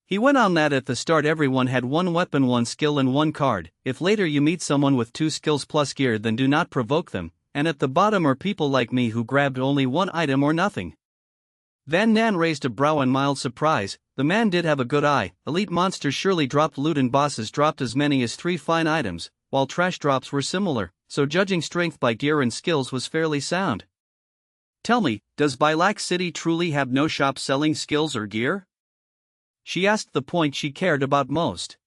He went on that at the start everyone had 1 weapon, 1 skill and 1 card. If later you meet someone with 2 skills plus gear, then do not provoke them. And at the bottom are people like me who grabbed only 1 item or nothing. Van Nan raised a brow in mild surprise. The man did have a good eye. Elite monsters surely dropped loot and bosses dropped as many as 3 fine items, while trash drops were similar, so judging strength by gear and skills was fairly sound. "Tell me, does Bilac City truly have no shop selling skills or gear?" She asked the point she cared about most.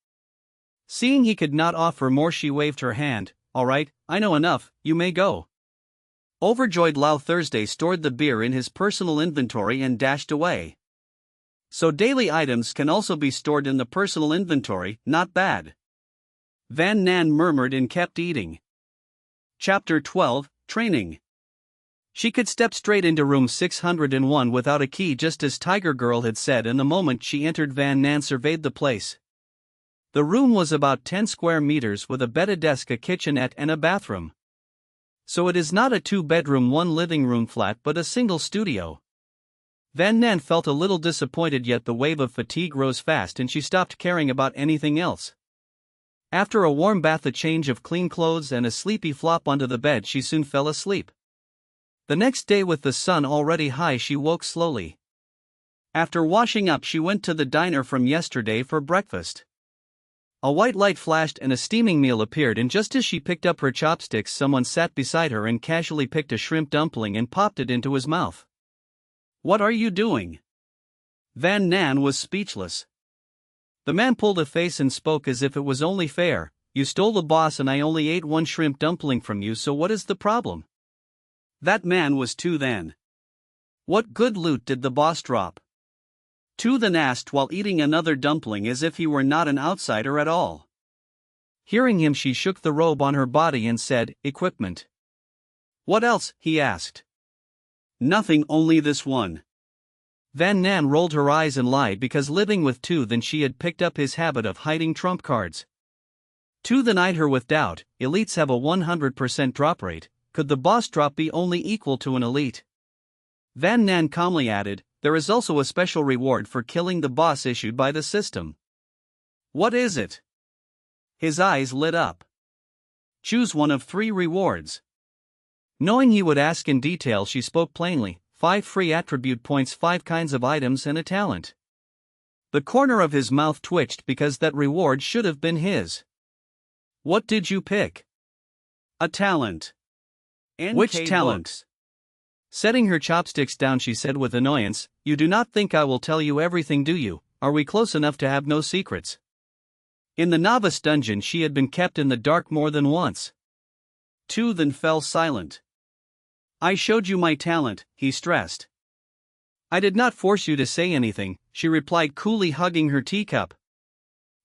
Seeing he could not offer more, she waved her hand. "All right, I know enough, you may go." Overjoyed, Lao Thursday stored the beer in his personal inventory and dashed away. So daily items can also be stored in the personal inventory, not bad. Van Nan murmured and kept eating. Chapter 12, Training. She could step straight into room 601 without a key, just as Tiger Girl had said, and the moment she entered, Van Nan surveyed the place. The room was about 10 square meters with a bed, a desk, a kitchenette, and a bathroom. So it is not a 2-bedroom 1 living room flat but a single studio. Van Nan felt a little disappointed, yet the wave of fatigue rose fast and she stopped caring about anything else. After a warm bath, a change of clean clothes, and a sleepy flop onto the bed, she soon fell asleep. The next day, with the sun already high, she woke slowly. After washing up, she went to the diner from yesterday for breakfast. A white light flashed and a steaming meal appeared, and just as she picked up her chopsticks, someone sat beside her and casually picked a shrimp dumpling and popped it into his mouth. "What are you doing?" Van Nan was speechless. The man pulled a face and spoke as if it was only fair. "You stole the boss and I only ate one shrimp dumpling from you, so what is the problem?" That man was Tu Then. "What good loot did the boss drop?" Tu Then asked while eating another dumpling as if he were not an outsider at all. Hearing him, she shook the robe on her body and said, "Equipment." "What else?" he asked. "Nothing, only this one." Van Nan rolled her eyes and lied, because living with Tu Then she had picked up his habit of hiding trump cards. Tu Then eyed her with doubt. Elites have a 100% drop rate. Could the boss drop be only equal to an elite? Van Nan calmly added, "There is also a special reward for killing the boss issued by the system." "What is it?" His eyes lit up. "Choose one of 3 rewards." Knowing he would ask in detail, she spoke plainly: 5 free attribute points, 5 kinds of items, and a talent. The corner of his mouth twitched because that reward should have been his. "What did you pick?" "A talent." "Which talent?" Setting her chopsticks down, she said with annoyance, "You do not think I will tell you everything, do you? Are we close enough to have no secrets?" In the novice dungeon she had been kept in the dark more than once. Tu Then fell silent. "I showed you my talent," he stressed. "I did not force you to say anything," she replied coolly, hugging her teacup.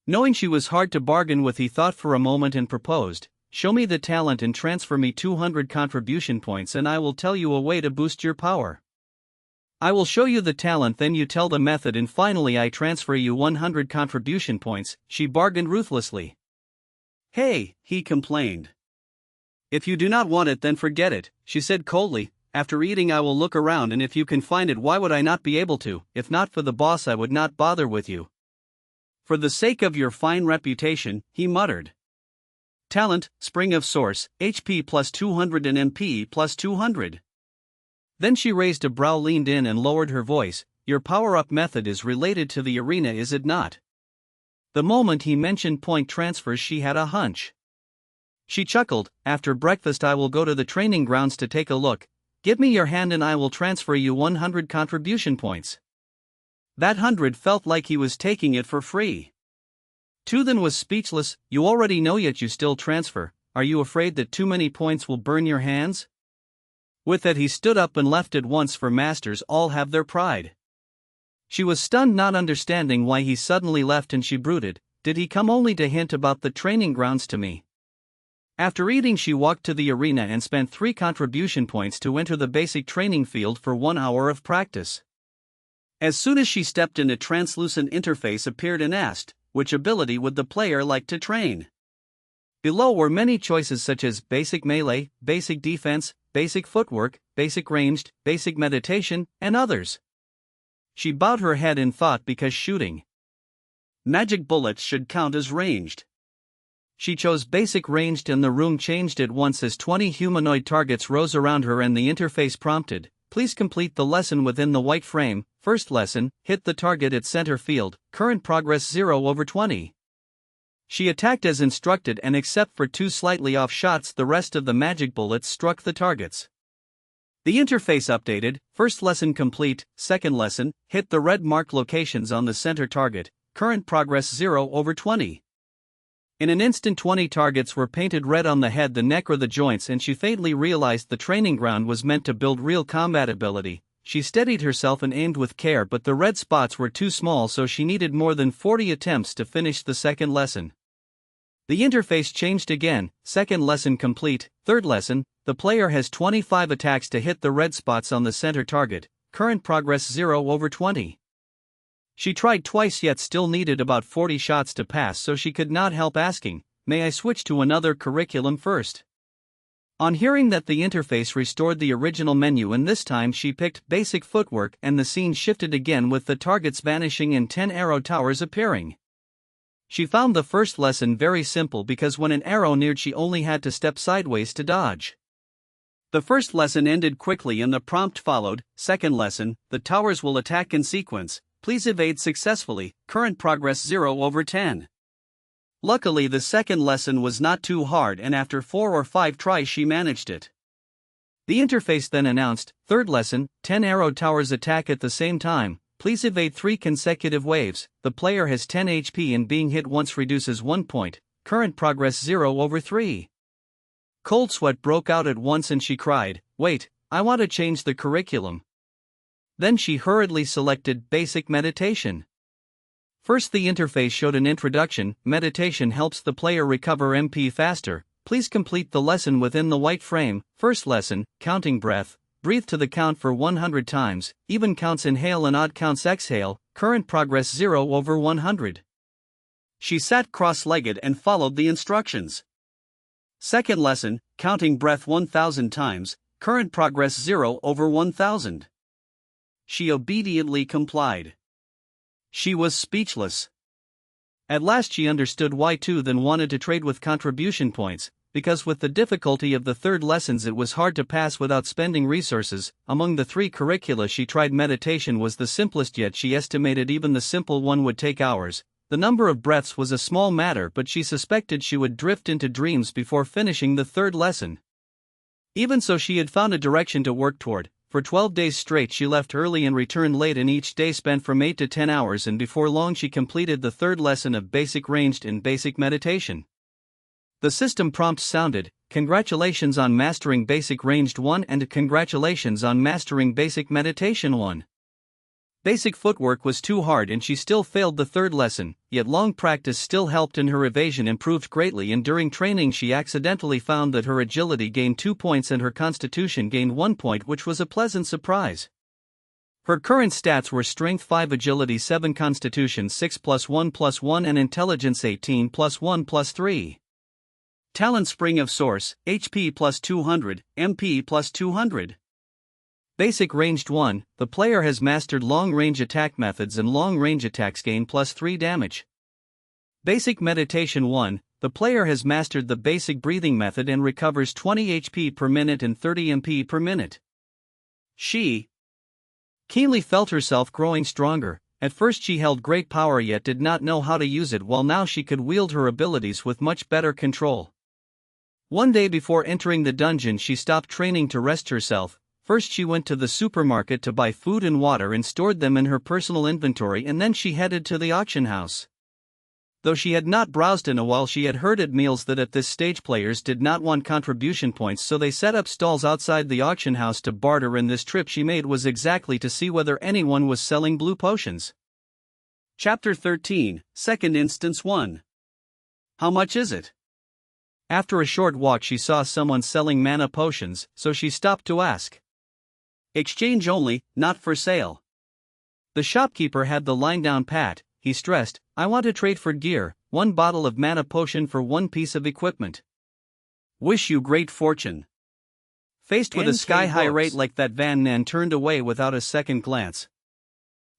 Knowing she was hard to bargain with, he thought for a moment and proposed, "Show me the talent and transfer me 200 contribution points, and I will tell you a way to boost your power." "I will show you the talent, then you tell the method, and finally I transfer you 100 contribution points," she bargained ruthlessly. "Hey," he complained. "If you do not want it, then forget it," she said coldly. "After eating I will look around, and if you can find it, why would I not be able to? If not for the boss I would not bother with you." "For the sake of your fine reputation," he muttered. "Talent, Spring of Source, HP plus 200 and MP plus 200. Then she raised a brow, leaned in, and lowered her voice. "Your power-up method is related to the arena, is it not?" The moment he mentioned point transfers, she had a hunch. She chuckled. "After breakfast I will go to the training grounds to take a look. Give me your hand and I will transfer you 100 contribution points." That 100 felt like he was taking it for free. Tu Then was speechless. "You already know, yet you still transfer. Are you afraid that too many points will burn your hands?" With that he stood up and left at once, for masters all have their pride. She was stunned, not understanding why he suddenly left, and she brooded, "Did he come only to hint about the training grounds to me?" After eating she walked to the arena and spent 3 contribution points to enter the basic training field for 1 hour of practice. As soon as she stepped in, a translucent interface appeared and asked, "Which ability would the player like to train?" Below were many choices such as basic melee, basic defense, basic footwork, basic ranged, basic meditation, and others. She bowed her head in thought, because shooting magic bullets should count as ranged. She chose basic ranged, and the room changed at once as 20 humanoid targets rose around her and the interface prompted, "Please complete the lesson within the white frame. First lesson, hit the target at center field, current progress 0/20. She attacked as instructed, and except for 2 slightly off shots, the rest of the magic bullets struck the targets. The interface updated. First lesson complete. Second lesson, hit the red marked locations on the center target, current progress 0/20. In an instant 20 targets were painted red on the head, the neck, or the joints, and she faintly realized the training ground was meant to build real combat ability. She steadied herself and aimed with care, but the red spots were too small, so she needed more than 40 attempts to finish the second lesson. The interface changed again. Second lesson complete. Third lesson, the player has 25 attacks to hit the red spots on the center target, current progress 0/20. She tried twice, yet still needed about 40 shots to pass, so she could not help asking, "May I switch to another curriculum first?" On hearing that, the interface restored the original menu, and this time she picked basic footwork, and the scene shifted again with the targets vanishing and 10 arrow towers appearing. She found the first lesson very simple because when an arrow neared she only had to step sideways to dodge. The first lesson ended quickly and the prompt followed. Second lesson, the towers will attack in sequence. Please evade successfully. Current progress 0/10. Luckily the second lesson was not too hard and after 4 or 5 tries she managed it. The interface then announced, third lesson, 10 arrow towers attack at the same time. Please evade 3 consecutive waves. The player has 10 HP and being hit once reduces 1 point. Current progress 0/3. Cold sweat broke out at once and she cried, "Wait, I want to change the curriculum." Then she hurriedly selected Basic Meditation. First the interface showed an introduction. Meditation helps the player recover MP faster. Please complete the lesson within the white frame. First lesson, counting breath. Breathe to the count for 100 times. Even counts inhale and odd counts exhale. Current progress 0/100. She sat cross-legged and followed the instructions. Second lesson, counting breath 1000 times. Current progress 0/1000. She obediently complied. She was speechless. At last she understood why Two then wanted to trade with contribution points, because with the difficulty of the third lessons it was hard to pass without spending resources. Among the 3 curricula she tried, meditation was the simplest, yet she estimated even the simple one would take hours. The number of breaths was a small matter, but she suspected she would drift into dreams before finishing the third lesson. Even so, she had found a direction to work toward. For 12 days straight she left early and returned late, and each day spent from 8 to 10 hours, and before long she completed the third lesson of Basic Ranged in Basic Meditation. The system prompt sounded, "Congratulations on mastering Basic Ranged 1 and congratulations on mastering Basic Meditation 1. Basic footwork was too hard and she still failed the third lesson, yet long practice still helped and her evasion improved greatly, and during training she accidentally found that her agility gained 2 points and her constitution gained 1 point, which was a pleasant surprise. Her current stats were Strength 5, Agility 7, Constitution 6 +1 and Intelligence 18 +1 +3. Talent Spring of Source, HP +200, MP +200. Basic Ranged 1, the player has mastered long-range attack methods and long-range attacks gain +3 damage. Basic Meditation 1, the player has mastered the basic breathing method and recovers 20 HP per minute and 30 MP per minute. She keenly felt herself growing stronger. At first she held great power yet did not know how to use it, while now she could wield her abilities with much better control. One day before entering the dungeon she stopped training to rest herself. First she went to the supermarket to buy food and water and stored them in her personal inventory, and then she headed to the auction house. Though she had not browsed in a while, she had heard at meals that at this stage players did not want contribution points, so they set up stalls outside the auction house to barter, and this trip she made was exactly to see whether anyone was selling blue potions. Chapter 13, Second Instance 1. How much is it? After a short walk she saw someone selling mana potions, so she stopped to ask. Exchange only, not for sale. The shopkeeper had the line down pat. He stressed, "I want to trade for gear, 1 bottle of mana potion for 1 piece of equipment." Wish you great fortune. Faced with a sky-high rate like that, Van Nan turned away without a second glance.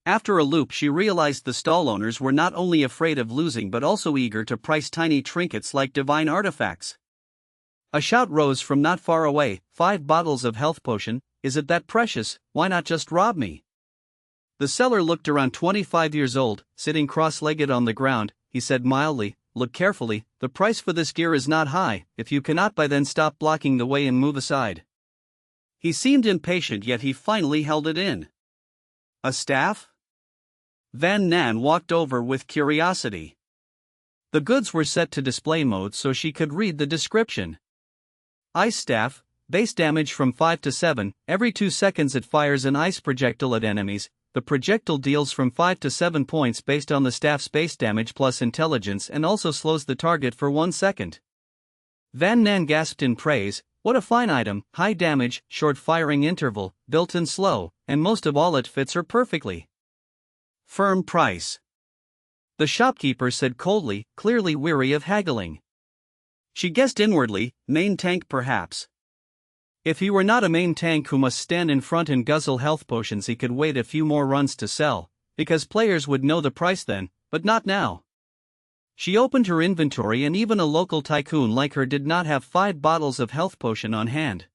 After a loop she realized the stall owners were not only afraid of losing but also eager to price tiny trinkets like divine artifacts. A shout rose from not far away, 5 bottles of health potion, is it that precious? Why not just rob me? The seller looked around 25 years old, sitting cross-legged on the ground. He said mildly, "Look carefully, the price for this gear is not high. If you cannot buy, then stop blocking the way and move aside." He seemed impatient, yet he finally held it in. A staff? Van Nan walked over with curiosity. The goods were set to display mode so she could read the description. Ice staff, base damage from 5 to 7, every 2 seconds it fires an ice projectile at enemies. The projectile deals from 5 to 7 points based on the staff's base damage plus intelligence and also slows the target for 1 second. Van Nan gasped in praise. What a fine item, high damage, short firing interval, built-in slow, and most of all it fits her perfectly. Firm price. The shopkeeper said coldly, clearly weary of haggling. She guessed inwardly, main tank perhaps. If he were not a main tank who must stand in front and guzzle health potions, he could wait a few more runs to sell, because players would know the price then, but not now. She opened her inventory, and even a local tycoon like her did not have 5 bottles of health potion on hand.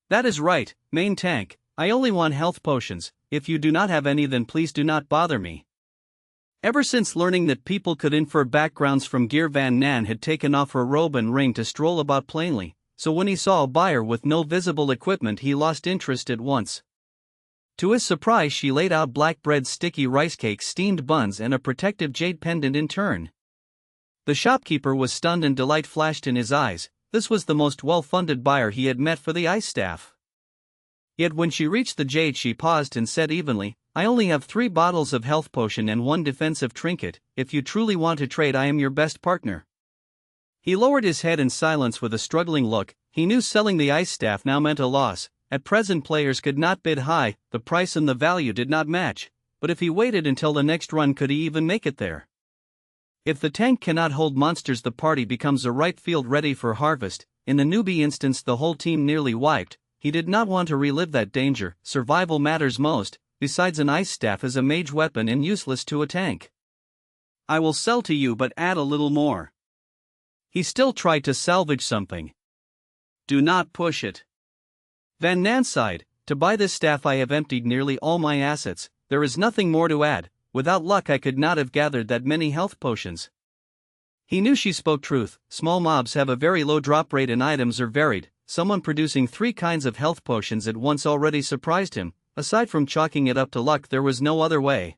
That is right, main tank, I only want health potions. If you do not have any, then please do not bother me. Ever since learning that people could infer backgrounds from gear, Van Nan had taken off her robe and ring to stroll about plainly, so when he saw a buyer with no visible equipment he lost interest at once. To his surprise, she laid out black bread, sticky rice cakes, steamed buns, and a protective jade pendant in turn. The shopkeeper was stunned and delight flashed in his eyes. This was the most well-funded buyer he had met for the ice staff. Yet when she reached the jade, she paused and said evenly, I only have 3 bottles of health potion and 1 defensive trinket. If you truly want to trade, I am your best partner. He lowered his head in silence with a struggling look. He knew selling the ice staff now meant a loss. At present players could not bid high, the price and the value did not match, but if he waited until the next run, could he even make it there? If the tank cannot hold monsters, the party becomes a ripe field ready for harvest. In the newbie instance, the whole team nearly wiped. He did not want to relive that danger. Survival matters most. Besides, an ice staff is a mage weapon and useless to a tank. I will sell to you, but add a little more. He still tried to salvage something. Do not push it. Van Nan sighed. To buy this staff I have emptied nearly all my assets. There is nothing more to add. Without luck I could not have gathered that many health potions. He knew she spoke truth. Small mobs have a very low drop rate and items are varied. Someone producing 3 kinds of health potions at once already surprised him. Aside from chalking it up to luck, there was no other way.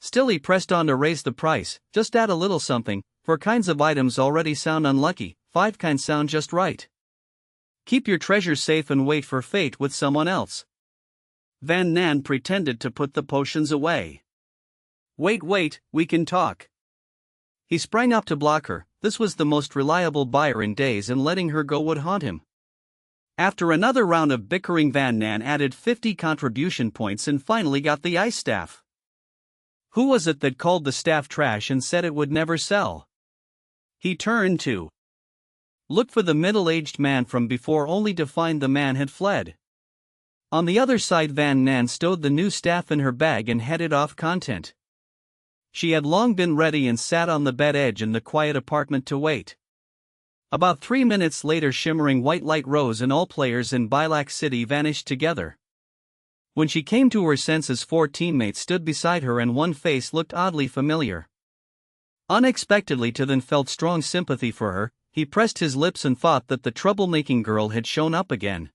Still, he pressed on to raise the price. Just add a little something. 4 kinds of items already sound unlucky. 5 kinds sound just right. Keep your treasures safe and wait for fate with someone else. Van Nan pretended to put the potions away. Wait, we can talk. He sprang up to block her. This was the most reliable buyer in days, and letting her go would haunt him. After another round of bickering, Van Nan added 50 contribution points and finally got the ice staff. Who was it that called the staff trash and said it would never sell? He turned to look for the middle-aged man from before, only to find the man had fled. On the other side, Van Nan stowed the new staff in her bag and headed off content. She had long been ready and sat on the bed edge in the quiet apartment to wait. About 3 minutes later, shimmering white light rose and all players in Bilac City vanished together. When she came to her senses, 4 teammates stood beside her and one face looked oddly familiar. Unexpectedly, Tithan felt strong sympathy for her. He pressed his lips and thought that the troublemaking girl had shown up again.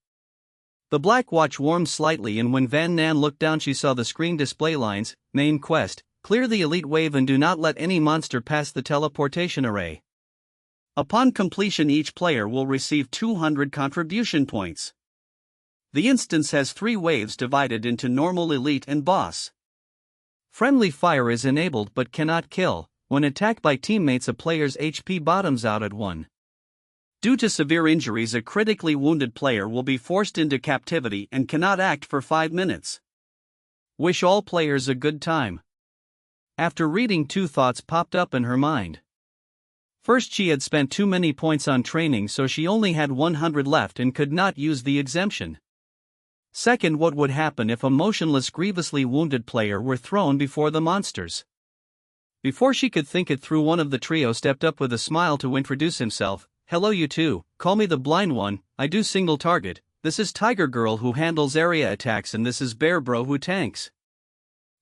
The black watch warmed slightly, and when Van Nan looked down she saw the screen display lines, main quest, clear the elite wave and do not let any monster pass the teleportation array. Upon completion, each player will receive 200 contribution points. The instance has 3 waves divided into normal, elite, and boss. Friendly fire is enabled but cannot kill. When attacked by teammates, a player's HP bottoms out at 1. Due to severe injuries, a critically wounded player will be forced into captivity and cannot act for 5 minutes. Wish all players a good time. After reading, 2 thoughts popped up in her mind. First, she had spent too many points on training, so she only had 100 left and could not use the exemption. Second, what would happen if a motionless, grievously wounded player were thrown before the monsters? Before she could think it through, one of the trio stepped up with a smile to introduce himself. Hello you two, call me the Blind One, I do single target. This is Tiger Girl who handles area attacks, and this is Bear Bro who tanks.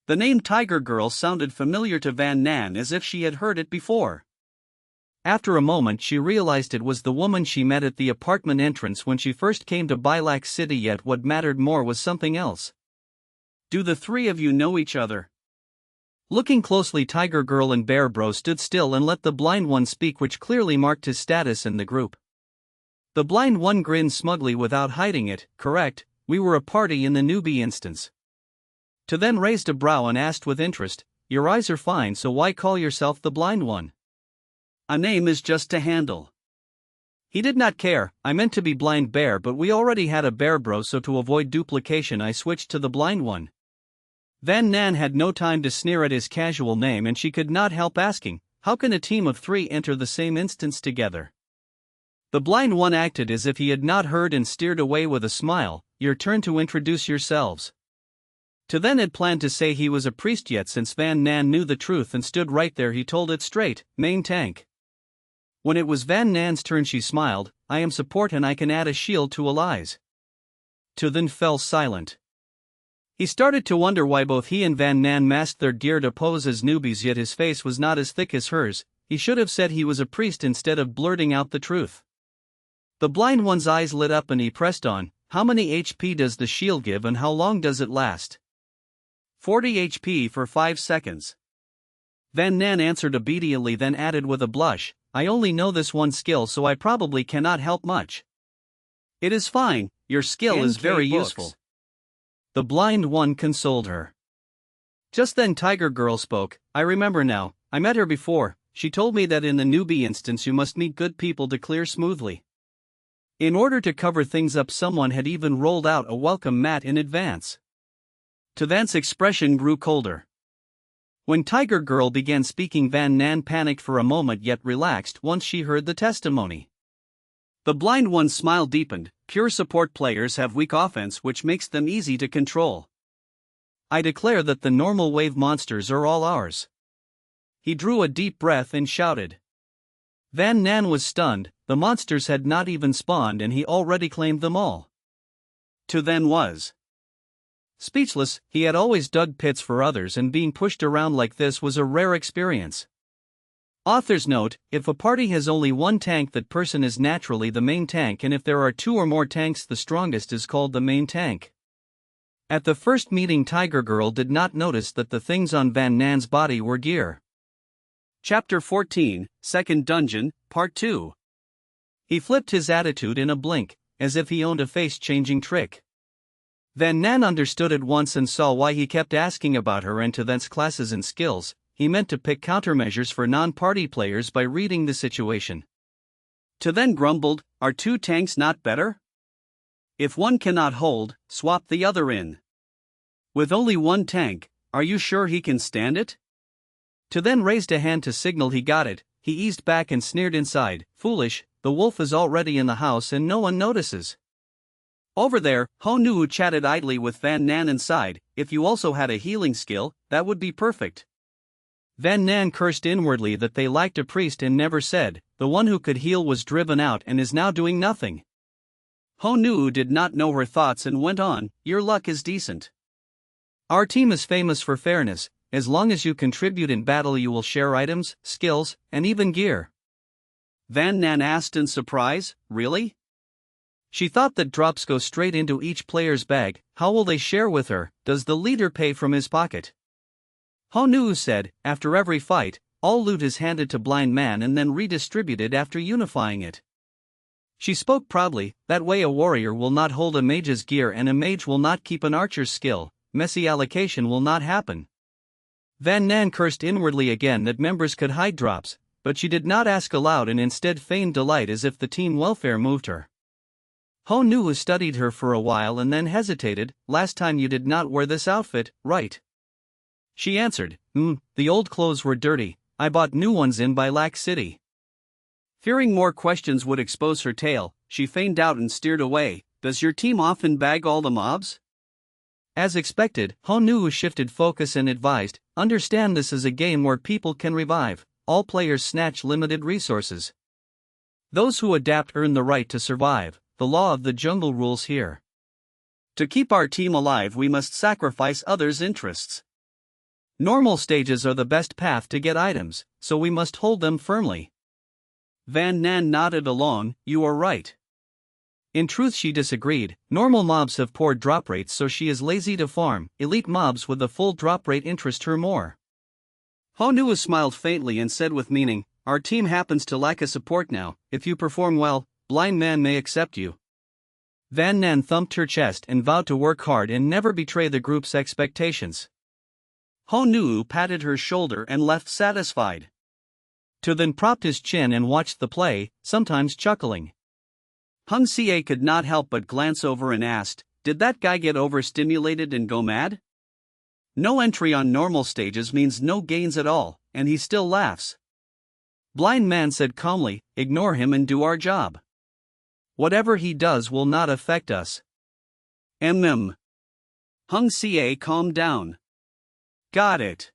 The name Tiger Girl sounded familiar to Van Nan, as if she had heard it before. After a moment she realized it was the woman she met at the apartment entrance when she first came to Bilac City, yet what mattered more was something else. Do the 3 of you know each other? Looking closely, Tiger Girl and Bear Bro stood still and let the Blind One speak, which clearly marked his status in the group. The Blind One grinned smugly without hiding it. Correct, we were a party in the newbie instance. To then raised a brow and asked with interest, your eyes are fine, so why call yourself the Blind One? A name is just to handle. He did not care. I meant to be Blind Bear, but we already had a Bear Bro, so to avoid duplication I switched to the Blind One. Van Nan had no time to sneer at his casual name, and she could not help asking, how can a team of 3 enter the same instance together? The Blind One acted as if he had not heard and steered away with a smile. Your turn to introduce yourselves. To then had planned to say he was a priest, yet since Van Nan knew the truth and stood right there, he told it straight, main tank. When it was Van Nan's turn, she smiled, I am support and I can add a shield to allies. To then fell silent. He started to wonder why both he and Van Nan masked their gear to pose as newbies, yet his face was not as thick as hers. He should have said he was a priest instead of blurting out the truth. The blind one's eyes lit up and he pressed on, how many HP does the shield give and how long does it last? 40 HP for 5 seconds. Van Nan answered obediently, then added with a blush, I only know this one skill, so I probably cannot help much. It is fine, your skill is very useful. The blind one consoled her. Just then Tiger Girl spoke, I remember now, I met her before. She told me that in the newbie instance you must meet good people to clear smoothly. In order to cover things up, someone had even rolled out a welcome mat in advance. To Van's expression grew colder. When Tiger Girl began speaking, Van Nan panicked for a moment yet relaxed once she heard the testimony. The blind one's smile deepened, pure support players have weak offense which makes them easy to control. I declare that the normal wave monsters are all ours. He drew a deep breath and shouted. Van Nan was stunned, the monsters had not even spawned and he already claimed them all. To then was speechless. He had always dug pits for others and being pushed around like this was a rare experience. Author's note, if a party has only one tank, that person is naturally the main tank, and if there are 2 or more tanks, the strongest is called the main tank. At the first meeting, Tiger Girl did not notice that the things on Van Nan's body were gear. Chapter 14, Second Dungeon, Part 2. He flipped his attitude in a blink, as if he owned a face-changing trick. Van Nan understood at once and saw why he kept asking about her and to Then's classes and skills. He meant to pick countermeasures for non-party players by reading the situation. To then grumbled, are 2 tanks not better? If one cannot hold, swap the other in. With only 1 tank, are you sure he can stand it? To then raised a hand to signal he got it. He eased back and sneered inside, foolish, the wolf is already in the house and no one notices. Over there, Ho Nu chatted idly with Van Nan inside, if you also had a healing skill, that would be perfect. Van Nan cursed inwardly that they liked a priest and never said, the one who could heal was driven out and is now doing nothing. Ho Nu did not know her thoughts and went on, your luck is decent. Our team is famous for fairness, as long as you contribute in battle you will share items, skills, and even gear. Van Nan asked in surprise, really? She thought that drops go straight into each player's bag. How will they share with her? Does the leader pay from his pocket? Ho Nu said, after every fight, all loot is handed to Blind Man and then redistributed after unifying it. She spoke proudly, that way a warrior will not hold a mage's gear and a mage will not keep an archer's skill, messy allocation will not happen. Van Nan cursed inwardly again that members could hide drops, but she did not ask aloud and instead feigned delight as if the team welfare moved her. Ho Nu studied her for a while and then hesitated, last time you did not wear this outfit, right? She answered, the old clothes were dirty, I bought new ones in Lilac City. Fearing more questions would expose her tale, she feigned out and steered away. Does your team often bag all the mobs? As expected, Ho Nu shifted focus and advised, understand this is a game where people can revive, all players snatch limited resources. Those who adapt earn the right to survive, the law of the jungle rules here. To keep our team alive we must sacrifice others' interests. Normal stages are the best path to get items, so we must hold them firmly. Van Nan nodded along, you are right. In truth she disagreed, normal mobs have poor drop rates so she is lazy to farm, elite mobs with a full drop rate interest her more. Ho Nu smiled faintly and said with meaning, our team happens to lack a support now, if you perform well, Blind Man may accept you. Van Nan thumped her chest and vowed to work hard and never betray the group's expectations. Ho Nu patted her shoulder and left satisfied. To then propped his chin and watched the play, sometimes chuckling. Hung Sie could not help but glance over and asked, did that guy get overstimulated and go mad? No entry on normal stages means no gains at all, and he still laughs. Blind Man said calmly, ignore him and do our job. Whatever he does will not affect us. Hung Hung Xie calmed down. Got it.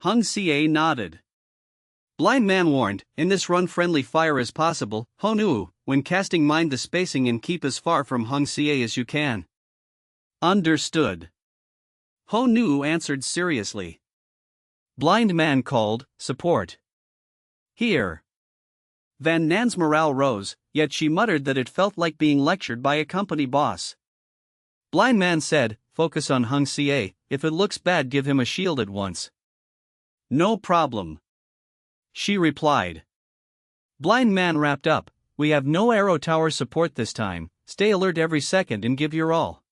Hung Xie nodded. Blind Man warned, in this run friendly fire as possible, Honu, when casting mind the spacing and keep as far from Hung Xie as you can. Understood. Honu answered seriously. Blind Man called, support. Here. Van Nan's morale rose, yet she muttered that it felt like being lectured by a company boss. Blind Man said, focus on Hung Xie, if it looks bad give him a shield at once. No problem. She replied. Blind Man wrapped up, we have no arrow tower support this time, stay alert every second and give your all.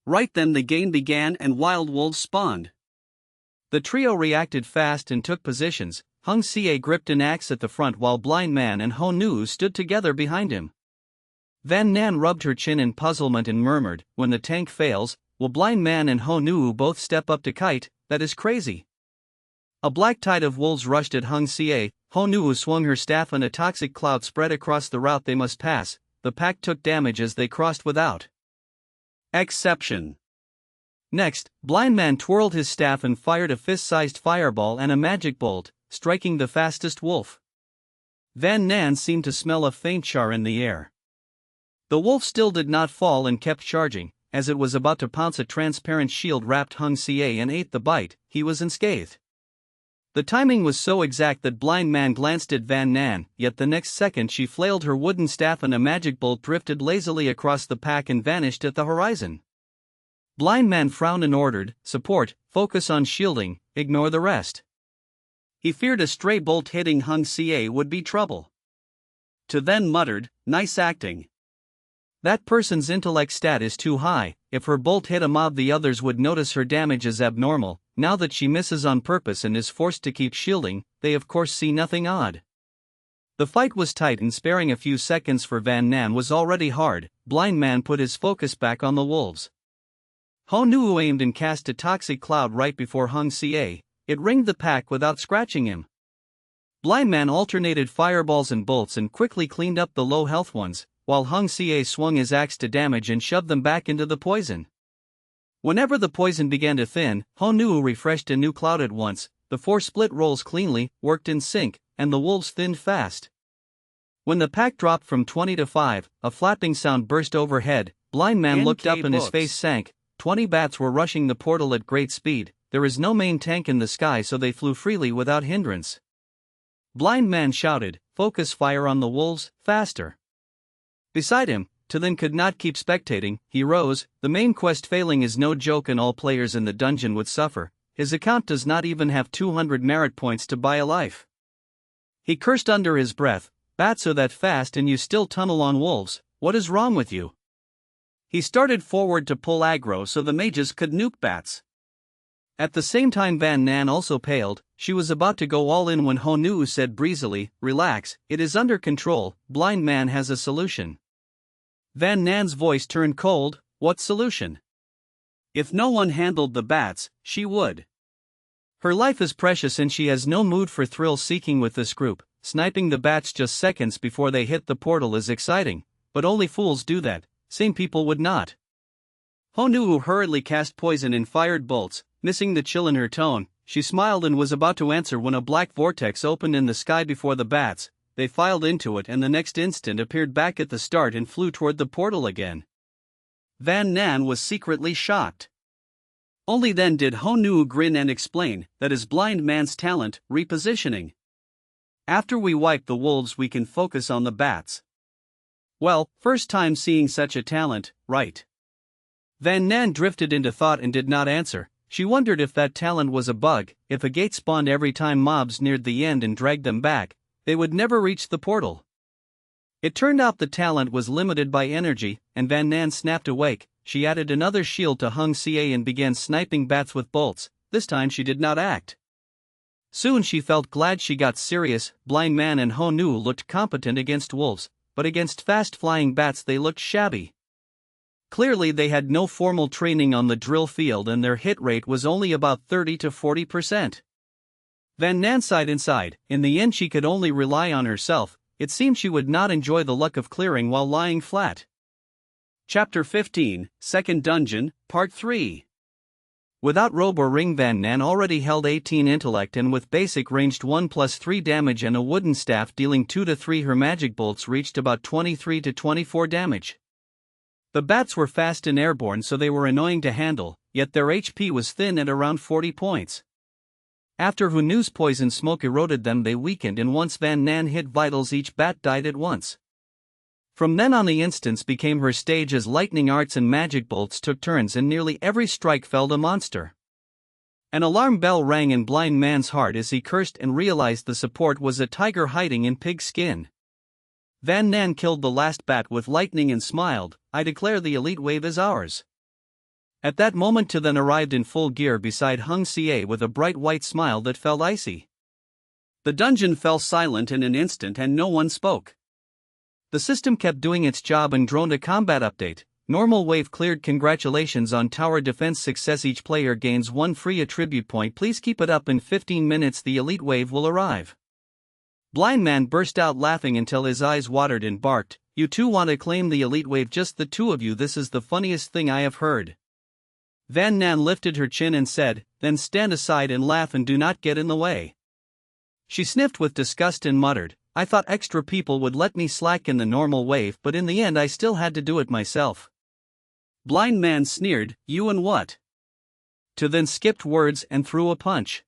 Right then the game began and wild wolves spawned. The trio reacted fast and took positions. Hung Xie gripped an axe at the front while Blind Man and Honu stood together behind him. Van Nan rubbed her chin in puzzlement and murmured, when the tank fails, will Blind Man and Honu both step up to kite? That is crazy. A black tide of wolves rushed at Hung Xie. Honu swung her staff and a toxic cloud spread across the route they must pass. The pack took damage as they crossed without exception. Next, Blind Man twirled his staff and fired a fist-sized fireball and a magic bolt, striking the fastest wolf. Van Nan seemed to smell a faint char in the air. The wolf still did not fall and kept charging. As it was about to pounce, a transparent shield wrapped Hung Xie and ate the bite. He was unscathed. The timing was so exact that Blind Man glanced at Van Nan, yet the next second she flailed her wooden staff and a magic bolt drifted lazily across the pack and vanished at the horizon. Blind Man frowned and ordered, support, focus on shielding, ignore the rest. He feared a stray bolt hitting Hung Xie would be trouble. To then muttered, nice acting. That person's intellect stat is too high. If her bolt hit a mob the others would notice her damage is abnormal. Now that she misses on purpose and is forced to keep shielding, they of course see nothing odd. The fight was tight and sparing a few seconds for Van Nan was already hard. Blind Man put his focus back on the wolves. Honu aimed and cast a toxic cloud right before Hung Xie. It ringed the pack without scratching him. Blind Man alternated fireballs and bolts and quickly cleaned up the low health ones, while Hung Xie swung his axe to damage and shoved them back into the poison. Whenever the poison began to thin, Honu refreshed a new cloud at once. The four split rolls cleanly, worked in sync, and the wolves thinned fast. When the pack dropped from 20 to 5, a flapping sound burst overhead. Blind Man looked up and his face sank. 20 bats were rushing the portal at great speed. There is no main tank in the sky, so they flew freely without hindrance. Blind Man shouted, focus fire on the wolves, faster. Beside him, Tilin could not keep spectating. He rose, the main quest failing is no joke and all players in the dungeon would suffer. His account does not even have 200 merit points to buy a life. He cursed under his breath, bats are that fast and you still tunnel on wolves, what is wrong with you? He started forward to pull aggro so the mages could nuke bats. At the same time Van Nan also paled. She was about to go all in when Honu said breezily, relax, it is under control, Blind Man has a solution. Van Nan's voice turned cold, what solution? If no one handled the bats, she would. Her life is precious and she has no mood for thrill-seeking with this group. Sniping the bats just seconds before they hit the portal is exciting, but only fools do that, sane people would not. Honu hurriedly cast poison and fired bolts, missing the chill in her tone. She smiled and was about to answer when a black vortex opened in the sky before the bats. They filed into it and the next instant appeared back at the start and flew toward the portal again. Van Nan was secretly shocked. Only then did Honu grin and explain, that is Blind Man's talent, repositioning. After we wipe the wolves we can focus on the bats. Well, first time seeing such a talent, right? Van Nan drifted into thought and did not answer. She wondered if that talent was a bug. If a gate spawned every time mobs neared the end and dragged them back, they would never reach the portal. It turned out the talent was limited by energy, and Van Nan snapped awake. She added another shield to Hung Xie and began sniping bats with bolts. This time she did not act. Soon she felt glad she got serious. Blind Man and Honu looked competent against wolves, but against fast-flying bats they looked shabby. Clearly they had no formal training on the drill field and their hit rate was only about 30 to 40%. Van Nan sighed inside. In the end she could only rely on herself. It seemed she would not enjoy the luck of clearing while lying flat. Chapter 15, Second Dungeon, Part 3. Without robe or ring, Van Nan already held 18 intellect, and with basic ranged 1 plus 3 damage and a wooden staff dealing 2 to 3, her magic bolts reached about 23 to 24 damage. The bats were fast and airborne, so they were annoying to handle, yet their HP was thin at around 40 points. After Hunu's poison smoke eroded them, they weakened, and once Van Nan hit vitals, each bat died at once. From then on, the instance became her stage as lightning arts and magic bolts took turns, and nearly every strike felled a monster. An alarm bell rang in Blind Man's heart as he cursed and realized the support was a tiger hiding in pig skin. Van Nan killed the last bat with lightning and smiled, "I declare the elite wave is ours." At that moment, Then arrived in full gear beside Hung Xie with a bright white smile that felt icy. The dungeon fell silent in an instant and no one spoke. The system kept doing its job and droned a combat update. Normal wave cleared. Congratulations on tower defense success. Each player gains 1 free attribute point. Please keep it up. In 15 minutes the elite wave will arrive. Blind Man burst out laughing until his eyes watered and barked, "You two want to claim the elite wave, just the two of you? This is the funniest thing I have heard." Van Nan lifted her chin and said, "Then stand aside and laugh and do not get in the way." She sniffed with disgust and muttered, "I thought extra people would let me slack in the normal wave, but in the end I still had to do it myself." Blind Man sneered, "You and what?" Then skipped words and threw a punch.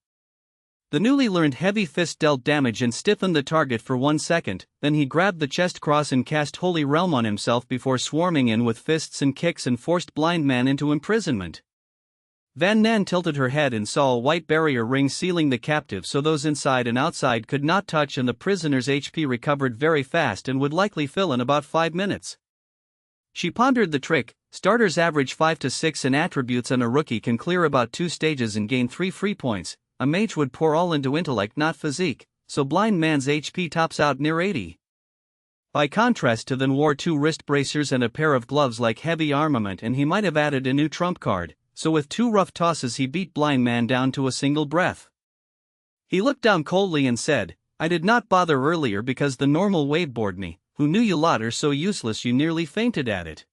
The newly learned heavy fist dealt damage and stiffened the target for 1 second, then he grabbed the chest cross and cast Holy Realm on himself before swarming in with fists and kicks and forced Blind Man into imprisonment. Van Nan tilted her head and saw a white barrier ring sealing the captive so those inside and outside could not touch, and the prisoner's HP recovered very fast and would likely fill in about 5 minutes. She pondered the trick. Starters average 5 to 6 in attributes, and a rookie can clear about 2 stages and gain 3 free points. A mage would pour all into intellect, not physique, so Blind Man's HP tops out near 80. By contrast, Then wore 2 wrist bracers and a pair of gloves like heavy armament, and he might have added a new trump card. So with 2 rough tosses he beat Blind Man down to a single breath. He looked down coldly and said, "I did not bother earlier because the normal wave bored me. Who knew you lot are so useless you nearly fainted at it."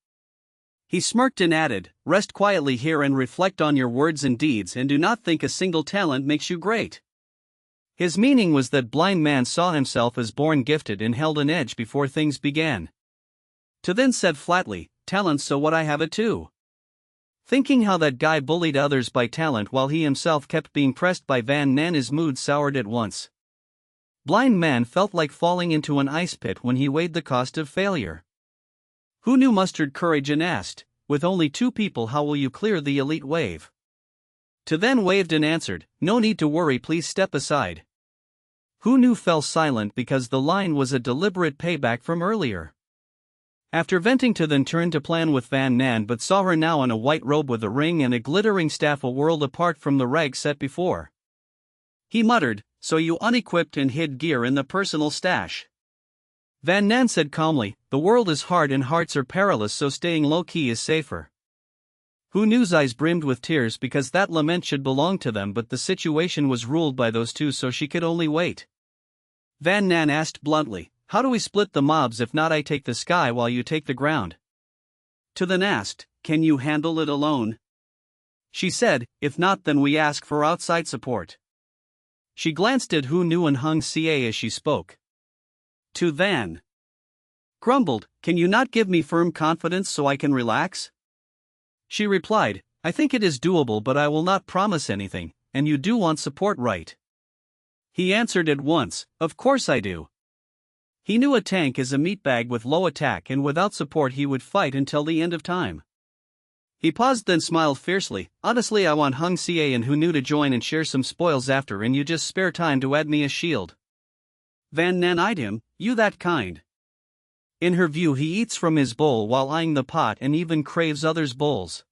He smirked and added, "Rest quietly here and reflect on your words and deeds, and do not think a single talent makes you great." His meaning was that Blind Man saw himself as born gifted and held an edge before things began. Then said flatly, "Talents, so what, I have it too." Thinking how that guy bullied others by talent while he himself kept being pressed by Van Nan, his mood soured at once. Blind Man felt like falling into an ice pit when he weighed the cost of failure. Hunu mustered courage and asked, "With only 2 people, how will you clear the elite wave?" Then waved and answered, "No need to worry, please step aside." Hunu fell silent because the line was a deliberate payback from earlier. After venting, Then turned to plan with Van Nan, but saw her now in a white robe with a ring and a glittering staff, a world apart from the rags set before. He muttered, "So you unequipped and hid gear in the personal stash?" Van Nan said calmly, "The world is hard and hearts are perilous, so staying low-key is safer." Hunu's eyes brimmed with tears because that lament should belong to them, but the situation was ruled by those two, so she could only wait. Van Nan asked bluntly, "How do we split the mobs? If not, I take the sky while you take the ground." Then asked, "Can you handle it alone?" She said, "If not, then we ask for outside support." She glanced at Hunu and Hung Xie as she spoke. Then grumbled, "Can you not give me firm confidence so I can relax?" She replied, "I think it is doable, but I will not promise anything, and you do want support, right?" He answered at once, "Of course I do." He knew a tank is a meatbag with low attack, and without support he would fight until the end of time. He paused, then smiled fiercely, "Honestly, I want Hung Xie and Hunu to join and share some spoils after, and you just spare time to add me a shield." Van Nan eyed him, "You that kind?" In her view, he eats from his bowl while eyeing the pot and even craves others' bowls.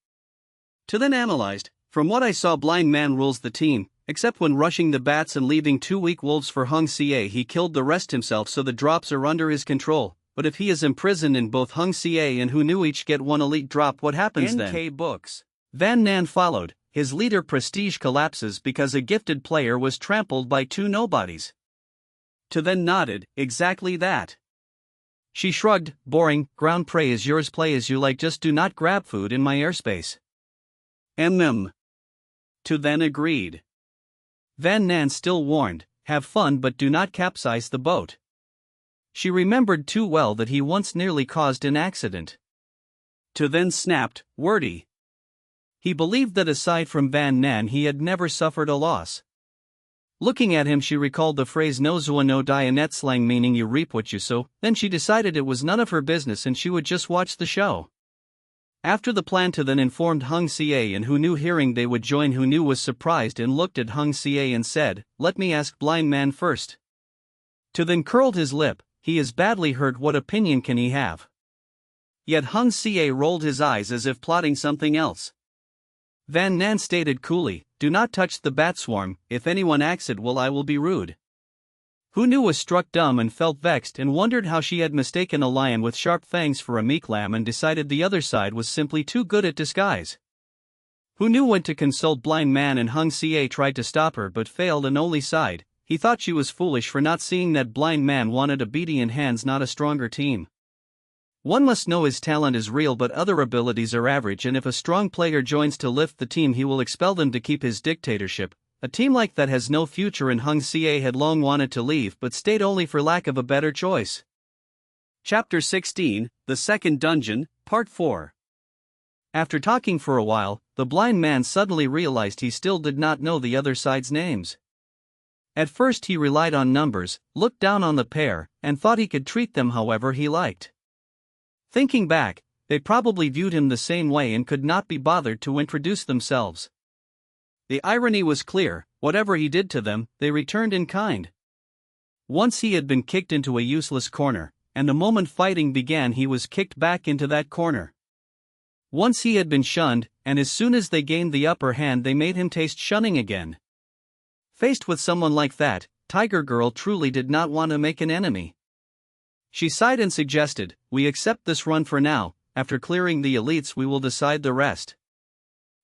Then analyzed, "From what I saw, Blind Man rules the team, except when rushing the bats and leaving 2 weak wolves for Hung Xie. He killed the rest himself, so the drops are under his control. But if he is imprisoned and both Hung Xie and Hunu each get 1 elite drop, what happens then?" NK Books. Van Nan followed. His leader prestige collapses because a gifted player was trampled by 2 nobodies. Then nodded, "Exactly that." She shrugged, boring, ground prey is yours, play as you like, just do not grab food in my airspace. To then agreed. Van Nan still warned, have fun but do not capsize the boat. She remembered too well that he once nearly caused an accident. To then snapped, wordy. He believed that aside from Van Nan he had never suffered a loss. Looking at him, she recalled the phrase no zua no Dianet slang meaning you reap what you sow, then she decided it was none of her business and she would just watch the show. After the plan, To then informed Hung Sia, and Who Knew, hearing they would join. Who Knew was surprised and looked at Hung Sia and said, let me ask Blind Man first. To then curled his lip, he is badly hurt, what opinion can he have? Yet Hung Sia rolled his eyes as if plotting something else. Van Nan stated coolly, do not touch the bat swarm, if anyone acts it I will be rude. Who Knew was struck dumb and felt vexed and wondered how she had mistaken a lion with sharp fangs for a meek lamb and decided the other side was simply too good at disguise. Who Knew went to consult Blind Man and Hung Sia tried to stop her but failed and only sighed. He thought she was foolish for not seeing that Blind Man wanted a beady in hands, not a stronger team. One must know his talent is real but other abilities are average, and if a strong player joins to lift the team he will expel them to keep his dictatorship. A team like that has no future, and Hung Sia had long wanted to leave but stayed only for lack of a better choice. Chapter 16, The Second Dungeon, Part 4. After talking for a while, the blind man suddenly realized he still did not know the other side's names. At first he relied on numbers, looked down on the pair, and thought he could treat them however he liked. Thinking back, they probably viewed him the same way and could not be bothered to introduce themselves. The irony was clear, whatever he did to them, they returned in kind. Once he had been kicked into a useless corner, and the moment fighting began he was kicked back into that corner. Once he had been shunned, and as soon as they gained the upper hand they made him taste shunning again. Faced with someone like that, Tiger Girl truly did not want to make an enemy. She sighed and suggested, we accept this run for now, after clearing the elites we will decide the rest.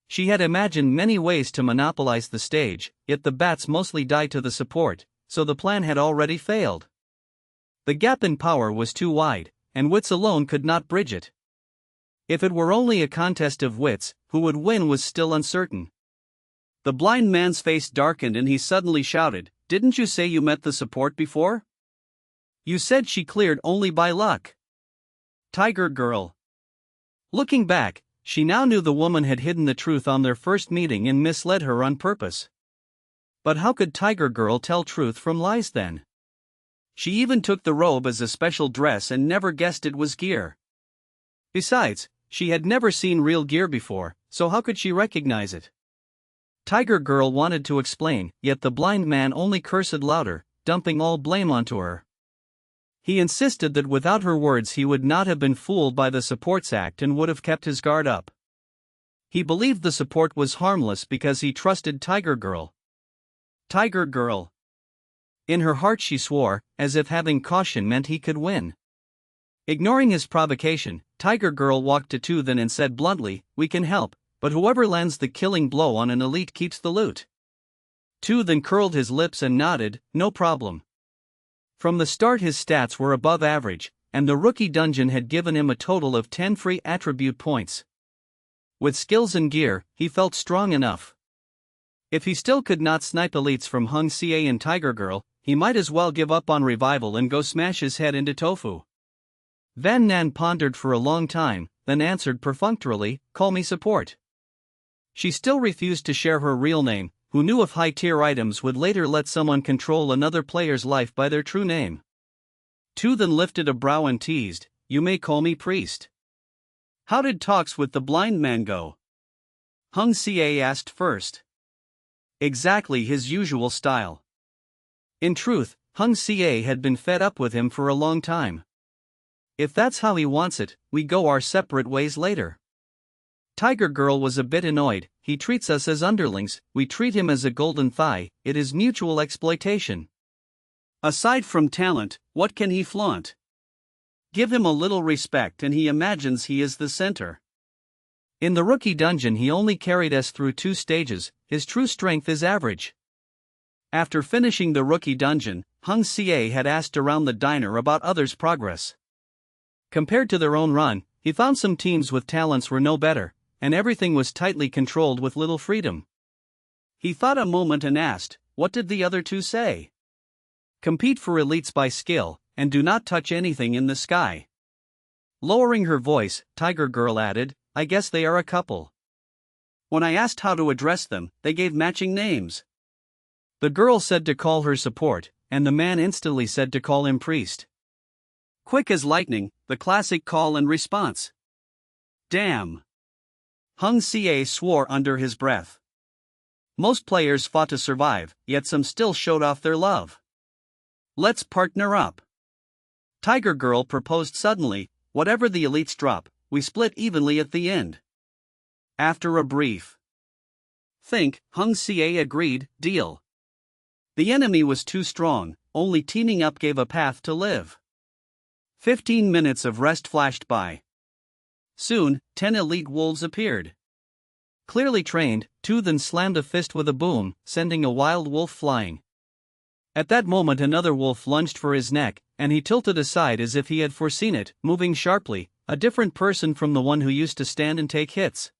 She had imagined many ways to monopolize the stage, yet the bats mostly died to the support, so the plan had already failed. The gap in power was too wide, and wits alone could not bridge it. If it were only a contest of wits, who would win was still uncertain. The blind man's face darkened and he suddenly shouted, didn't you say you met the support before? You said she cleared only by luck. Tiger Girl. Looking back, she now knew the woman had hidden the truth on their first meeting and misled her on purpose. But how could Tiger Girl tell truth from lies then? She even took the robe as a special dress and never guessed it was gear. Besides, she had never seen real gear before, so how could she recognize it? Tiger Girl wanted to explain, yet the blind man only cursed louder, dumping all blame onto her. He insisted that without her words he would not have been fooled by the support's act and would have kept his guard up. He believed the support was harmless because he trusted Tiger Girl. Tiger Girl. In her heart she swore, as if having caution meant he could win. Ignoring his provocation, Tiger Girl walked to To then and said bluntly, we can help, but whoever lands the killing blow on an elite keeps the loot. To then curled his lips and nodded, no problem. From the start his stats were above average, and the rookie dungeon had given him a total of 10 free attribute points. With skills and gear, he felt strong enough. If he still could not snipe elites from Hung Sia and Tiger Girl, he might as well give up on revival and go smash his head into tofu. Van Nan pondered for a long time, then answered perfunctorily, call me support. She still refused to share her real name. Who knew if high-tier items would later let someone control another player's life by their true name? To then lifted a brow and teased, you may call me priest. How did talks with the blind man go? Hung Sia asked first. Exactly his usual style. In truth, Hung Sia had been fed up with him for a long time. If that's how he wants it, we go our separate ways later. Tiger Girl was a bit annoyed, he treats us as underlings, we treat him as a golden thigh, it is mutual exploitation. Aside from talent, what can he flaunt? Give him a little respect and he imagines he is the center. In the rookie dungeon he only carried us through 2 stages, his true strength is average. After finishing the rookie dungeon, Hung Sia had asked around the diner about others' progress. Compared to their own run, he found some teams with talents were no better, and everything was tightly controlled with little freedom. He thought a moment and asked, what did the other two say? Compete for elites by skill, and do not touch anything in the sky. Lowering her voice, Tiger Girl added, I guess they are a couple. When I asked how to address them, they gave matching names. The girl said to call her support, and the man instantly said to call him priest. Quick as lightning, the classic call and response. Damn. Hung Sie swore under his breath. Most players fought to survive, yet some still showed off their love. Let's partner up. Tiger Girl proposed suddenly, whatever the elites drop, we split evenly at the end. After a brief think, Hung Sie agreed, deal. The enemy was too strong, only teaming up gave a path to live. 15 minutes of rest flashed by. Soon, 10 elite wolves appeared. Clearly trained, two then slammed a fist with a boom, sending a wild wolf flying. At that moment another wolf lunged for his neck, and he tilted aside as if he had foreseen it, moving sharply, a different person from the one who used to stand and take hits.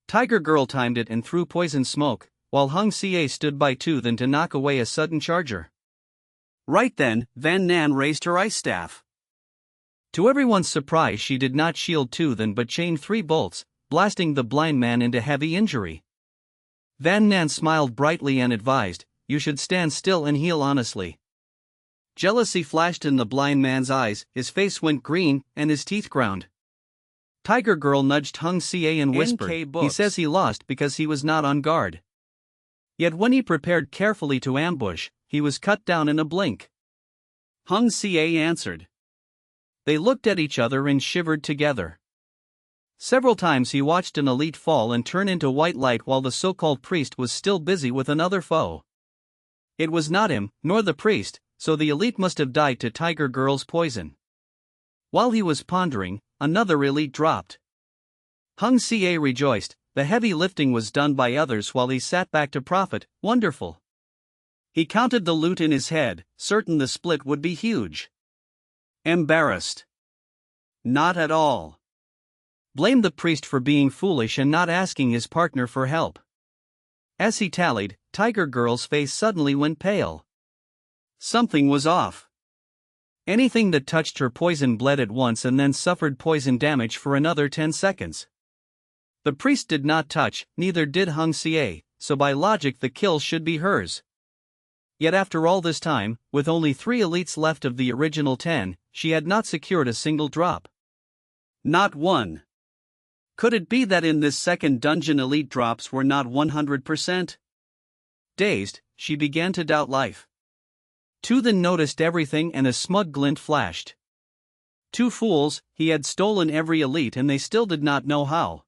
Tiger Girl timed it and threw poison smoke, while Hung Sie stood by too then to knock away a sudden charger. Right then, Van Nan raised her ice staff. To everyone's surprise she did not shield too then but chained 3 bolts, blasting the blind man into heavy injury. Van Nan smiled brightly and advised, you should stand still and heal honestly. Jealousy flashed in the blind man's eyes, his face went green, and his teeth ground. Tiger Girl nudged Hung Sie and whispered, he says he lost because he was not on guard. Yet when he prepared carefully to ambush, he was cut down in a blink. Hung Sie answered. They looked at each other and shivered together. Several times he watched an elite fall and turn into white light while the so-called priest was still busy with another foe. It was not him, nor the priest, so the elite must have died to Tiger Girl's poison. While he was pondering, another elite dropped. Hung Sie rejoiced, the heavy lifting was done by others while he sat back to profit, wonderful. He counted the loot in his head, certain the split would be huge. Embarrassed? Not at all. Blamed the priest for being foolish and not asking his partner for help. As he tallied, Tiger Girl's face suddenly went pale. Something was off. Anything that touched her poison bled at once and then suffered poison damage for another 10 seconds. The priest did not touch, neither did Hung Sie, so by logic the kill should be hers. Yet after all this time, with only 3 elites left of the original 10, she had not secured a single drop. Not one. Could it be that in this second dungeon elite drops were not 100%? Dazed, she began to doubt life. Tu then noticed everything and a smug glint flashed. 2 fools, he had stolen every elite and they still did not know how.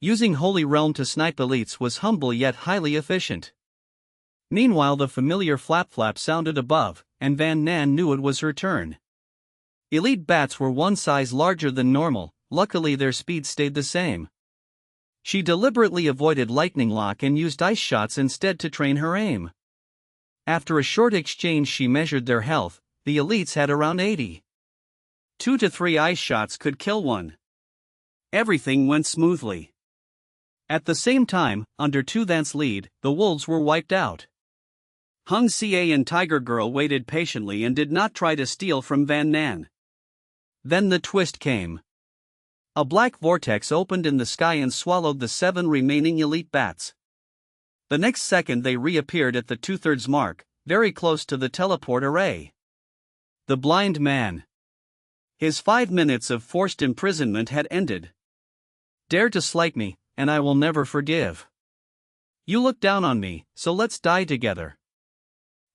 Using Holy Realm to snipe elites was humble yet highly efficient. Meanwhile the familiar flap-flap sounded above, and Van Nan knew it was her turn. Elite bats were 1 size larger than normal, luckily their speed stayed the same. She deliberately avoided lightning lock and used ice shots instead to train her aim. After a short exchange she measured their health, the elites had around 80. 2 to 3 ice shots could kill one. Everything went smoothly. At the same time, under Tu Van's lead, the wolves were wiped out. Hung Sie and Tiger Girl waited patiently and did not try to steal from Van Nan. Then the twist came. A black vortex opened in the sky and swallowed the 7 remaining elite bats. The next second they reappeared at the 2/3 mark, very close to the teleport array. The blind man. His 5 minutes of forced imprisonment had ended. Dare to slight me, and I will never forgive. You look down on me, so let's die together.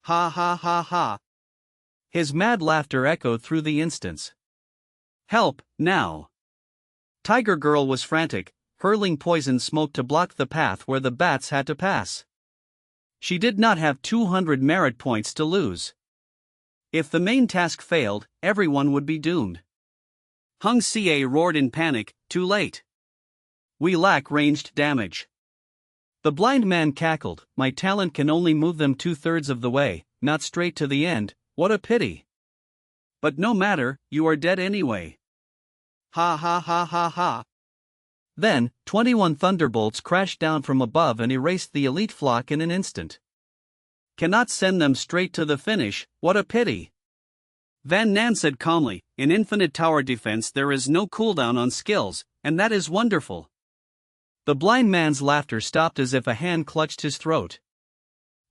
Ha ha ha ha. His mad laughter echoed through the instance. Help, now. Tiger Girl was frantic, hurling poison smoke to block the path where the bats had to pass. She did not have 200 merit points to lose. If the main task failed, everyone would be doomed. Hung Sie roared in panic, too late. We lack ranged damage. The blind man cackled, my talent can only move them 2/3 of the way, not straight to the end, what a pity. But no matter, you are dead anyway. Ha ha ha ha ha. Then, 21 thunderbolts crashed down from above and erased the elite flock in an instant. Cannot send them straight to the finish, what a pity. Van Nan said calmly, in Infinite Tower Defense there is no cooldown on skills, and that is wonderful. The blind man's laughter stopped as if a hand clutched his throat.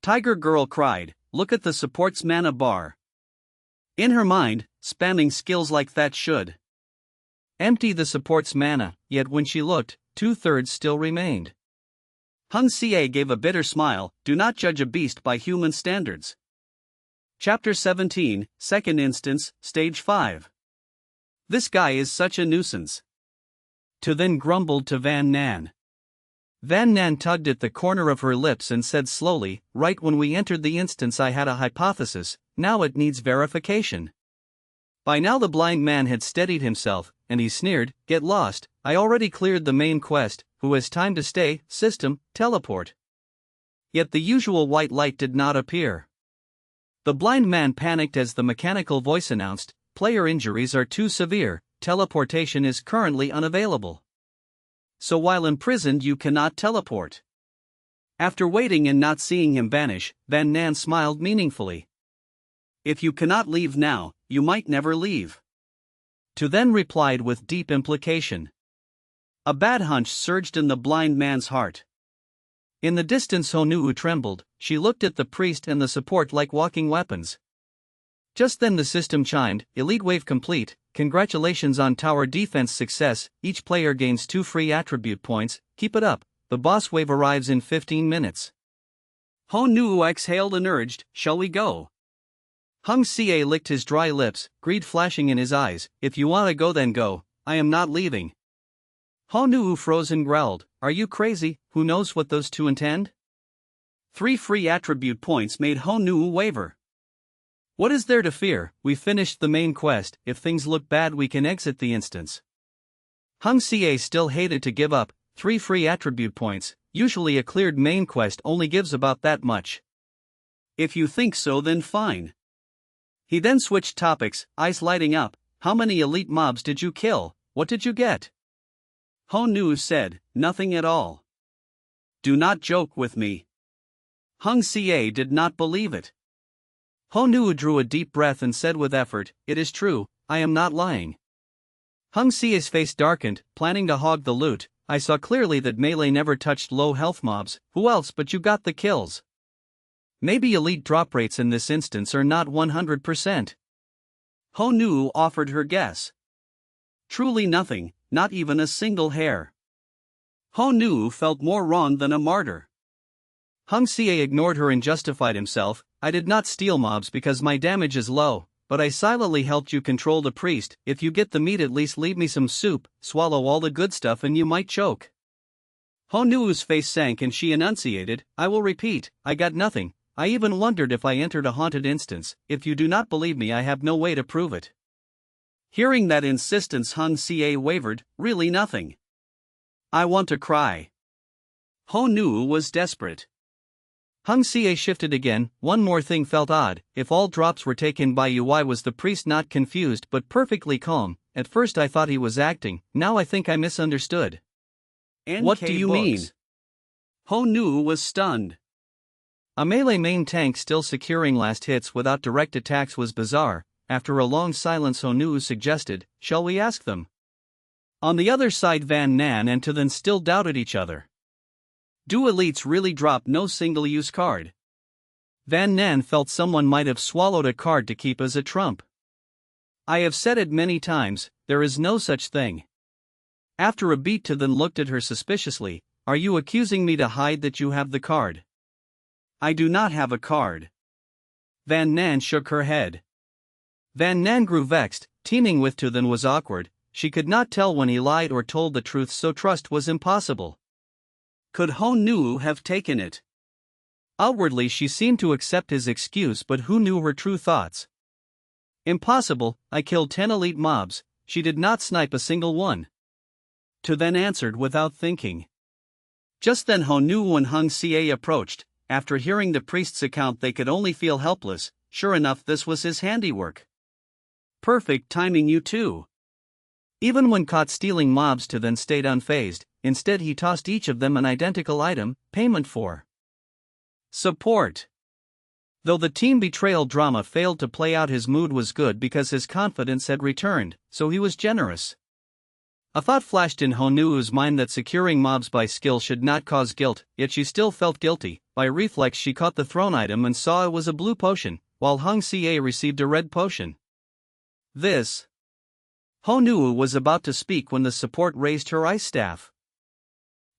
Tiger Girl cried, look at the support's mana bar. In her mind, spamming skills like that should empty the support's mana, yet when she looked, 2/3 still remained. Hung Xie gave a bitter smile, do not judge a beast by human standards. Chapter 17, Second Instance, Stage 5. This guy is such a nuisance. Tu then grumbled to Van Nan. Van Nan tugged at the corner of her lips and said slowly, right when we entered the instance I had a hypothesis, now it needs verification. By now the blind man had steadied himself, and he sneered, get lost, I already cleared the main quest, who has time to stay, system, teleport. Yet the usual white light did not appear. The blind man panicked as the mechanical voice announced, player injuries are too severe, teleportation is currently unavailable. So while imprisoned you cannot teleport. After waiting and not seeing him vanish, Van Nan smiled meaningfully. If you cannot leave now, you might never leave. Tu then replied with deep implication. A bad hunch surged in the blind man's heart. In the distance Honuu trembled, she looked at the priest and the support like walking weapons. Just then the system chimed, Elite Wave complete, congratulations on tower defense success, each player gains 2 free attribute points, keep it up, the boss wave arrives in 15 minutes. Honuu exhaled and urged, shall we go? Hung Xie licked his dry lips, greed flashing in his eyes, if you wanna go then go, I am not leaving. Honuu froze and growled, are you crazy, who knows what those two intend? 3 free attribute points made Honuu waver. What is there to fear, we finished the main quest, if things look bad we can exit the instance. Hung Xie still hated to give up, 3 free attribute points, usually a cleared main quest only gives about that much. If you think so then fine. He then switched topics, eyes lighting up, how many elite mobs did you kill, what did you get? Honuu said, nothing at all. Do not joke with me. Hung Xie did not believe it. Honuu drew a deep breath and said with effort, it is true, I am not lying. Hung Xie's face darkened, planning to hog the loot, I saw clearly that melee never touched low health mobs, who else but you got the kills? Maybe elite drop rates in this instance are not 100%. Honuu offered her guess. Truly nothing, not even a single hair. Honuu felt more wrong than a martyr. Hung Xie ignored her and justified himself, I did not steal mobs because my damage is low, but I silently helped you control the priest, if you get the meat at least leave me some soup, swallow all the good stuff and you might choke. Honuu's face sank and she enunciated, I will repeat, I got nothing. I even wondered if I entered a haunted instance, if you do not believe me I have no way to prove it. Hearing that insistence Hung Xie wavered, really nothing. I want to cry. Honuu was desperate. Hung Xie shifted again, one more thing felt odd, if all drops were taken by you why was the priest not confused but perfectly calm, at first I thought he was acting, now I think I misunderstood. What do you mean? Honuu was stunned. A melee main tank still securing last hits without direct attacks was bizarre. After a long silence Honuu suggested, shall we ask them? On the other side Van Nan and Tu then still doubted each other. Do elites really drop no single-use card? Van Nan felt someone might have swallowed a card to keep as a trump. I have said it many times, there is no such thing. After a beat Tu then looked at her suspiciously, are you accusing me to hide that you have the card? I do not have a card. Van Nan shook her head. Van Nan grew vexed, teaming with Tu then was awkward, she could not tell when he lied or told the truth so trust was impossible. Could Honuu have taken it? Outwardly she seemed to accept his excuse but who knew her true thoughts? Impossible, I killed 10 elite mobs, she did not snipe a single one. Tu then answered without thinking. Just then Honuu and Hung Xie approached. After hearing the priest's account they could only feel helpless, sure enough this was his handiwork. Perfect timing, you two. Even when caught stealing mobs, To then stayed unfazed. Instead, he tossed each of them an identical item, payment for support. Though the team betrayal drama failed to play out, his mood was good because his confidence had returned, so he was generous. A thought flashed in Honuu's mind that securing mobs by skill should not cause guilt, yet she still felt guilty. By reflex, she caught the thrown item and saw it was a blue potion, while Hung Xie received a red potion. This. Honuu was about to speak when the support raised her ice staff.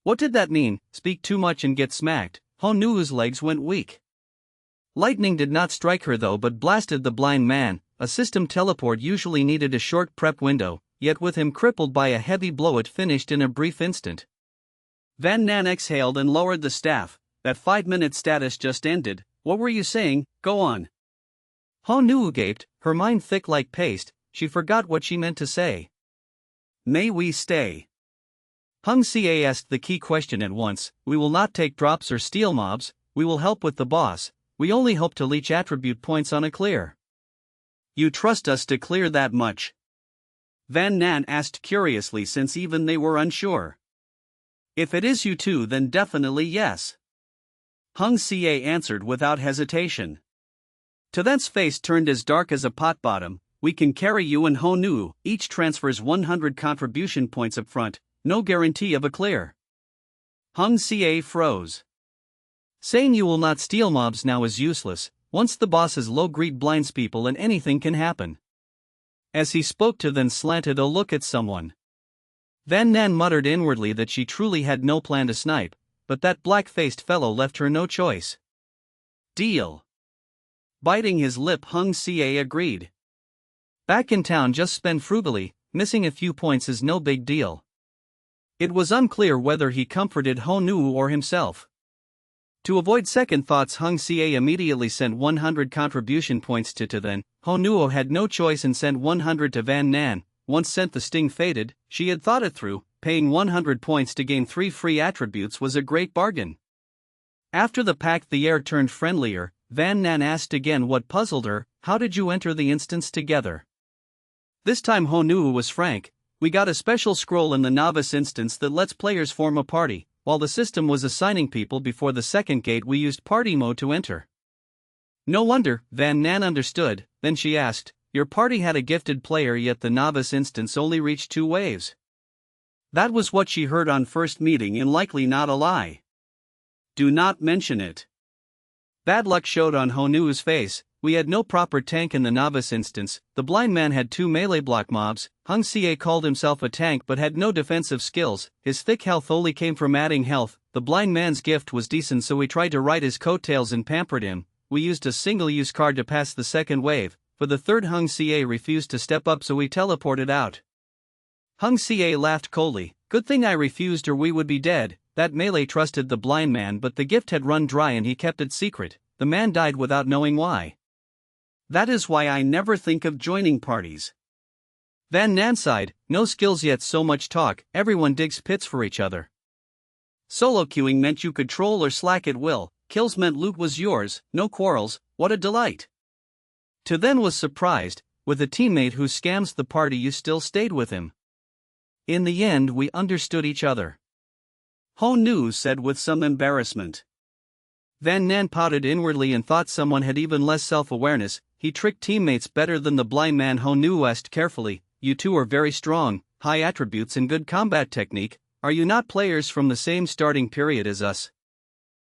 What did that mean? Speak too much and get smacked. Honuu's legs went weak. Lightning did not strike her though, but blasted the blind man. A system teleport usually needed a short prep window, yet with him crippled by a heavy blow it finished in a brief instant. Van Nan exhaled and lowered the staff. That 5-minute status just ended. What were you saying? Go on. Honuu gaped, her mind thick like paste. She forgot what she meant to say. May we stay? Hung Xie asked the key question at once. We will not take drops or steal mobs, we will help with the boss. We only hope to leech attribute points on a clear. You trust us to clear that much? Van Nan asked curiously, since even they were unsure. If it is you two, then definitely yes. Hung Xie answered without hesitation. To then's face turned as dark as a pot bottom. We can carry you and Honuu, each transfers 100 contribution points up front, no guarantee of a clear. Hung Xie froze. Saying you will not steal mobs now is useless. Once the boss's low greed blinds people and anything can happen. As he spoke to then slanted a look at someone. Van Nan muttered inwardly that she truly had no plan to snipe, but that black-faced fellow left her no choice. Deal. Biting his lip, Hung Xie agreed. Back in town, just spend frugally, missing a few points is no big deal. It was unclear whether he comforted Honuu or himself. To avoid second thoughts, Hung Xie immediately sent 100 contribution points to then. Honuu had no choice and sent 100 to Van Nan. Once sent, the sting faded. She had thought it through. Paying 100 points to gain 3 free attributes was a great bargain. After the pact, the air turned friendlier. Van Nan asked again what puzzled her. How did you enter the instance together? This time Honuu was frank. We got a special scroll in the novice instance that lets players form a party. While the system was assigning people before the second gate, we used party mode to enter. No wonder, Van Nan understood. Then she asked, your party had a gifted player, yet the novice instance only reached 2 waves. That was what she heard on first meeting, and likely not a lie. Do not mention it. Bad luck showed on Honuu's face. We had no proper tank in the novice instance. The blind man had 2 melee block mobs. Hung Xie called himself a tank but had no defensive skills. His thick health only came from adding health. The blind man's gift was decent, so we tried to ride his coattails and pampered him. We used a single-use card to pass the second wave. For the third, Hung Xie refused to step up, so we teleported out. Hung Xie laughed coldly. Good thing I refused, or we would be dead. That melee trusted the blind man, but the gift had run dry and he kept it secret. The man died without knowing why. That is why I never think of joining parties. Van Nan sighed. No skills yet, so much talk. Everyone digs pits for each other. Solo queuing meant you could troll or slack at will. Kills meant loot was yours, no quarrels. What a delight. To then was surprised. With a teammate who scams the party, you still stayed with him. In the end, we understood each other. Honuu said with some embarrassment. Van Nan pouted inwardly and thought someone had even less self-awareness. He tricked teammates better than the blind man. Honuu asked carefully, you two are very strong, high attributes and good combat technique. Are you not players from the same starting period as us?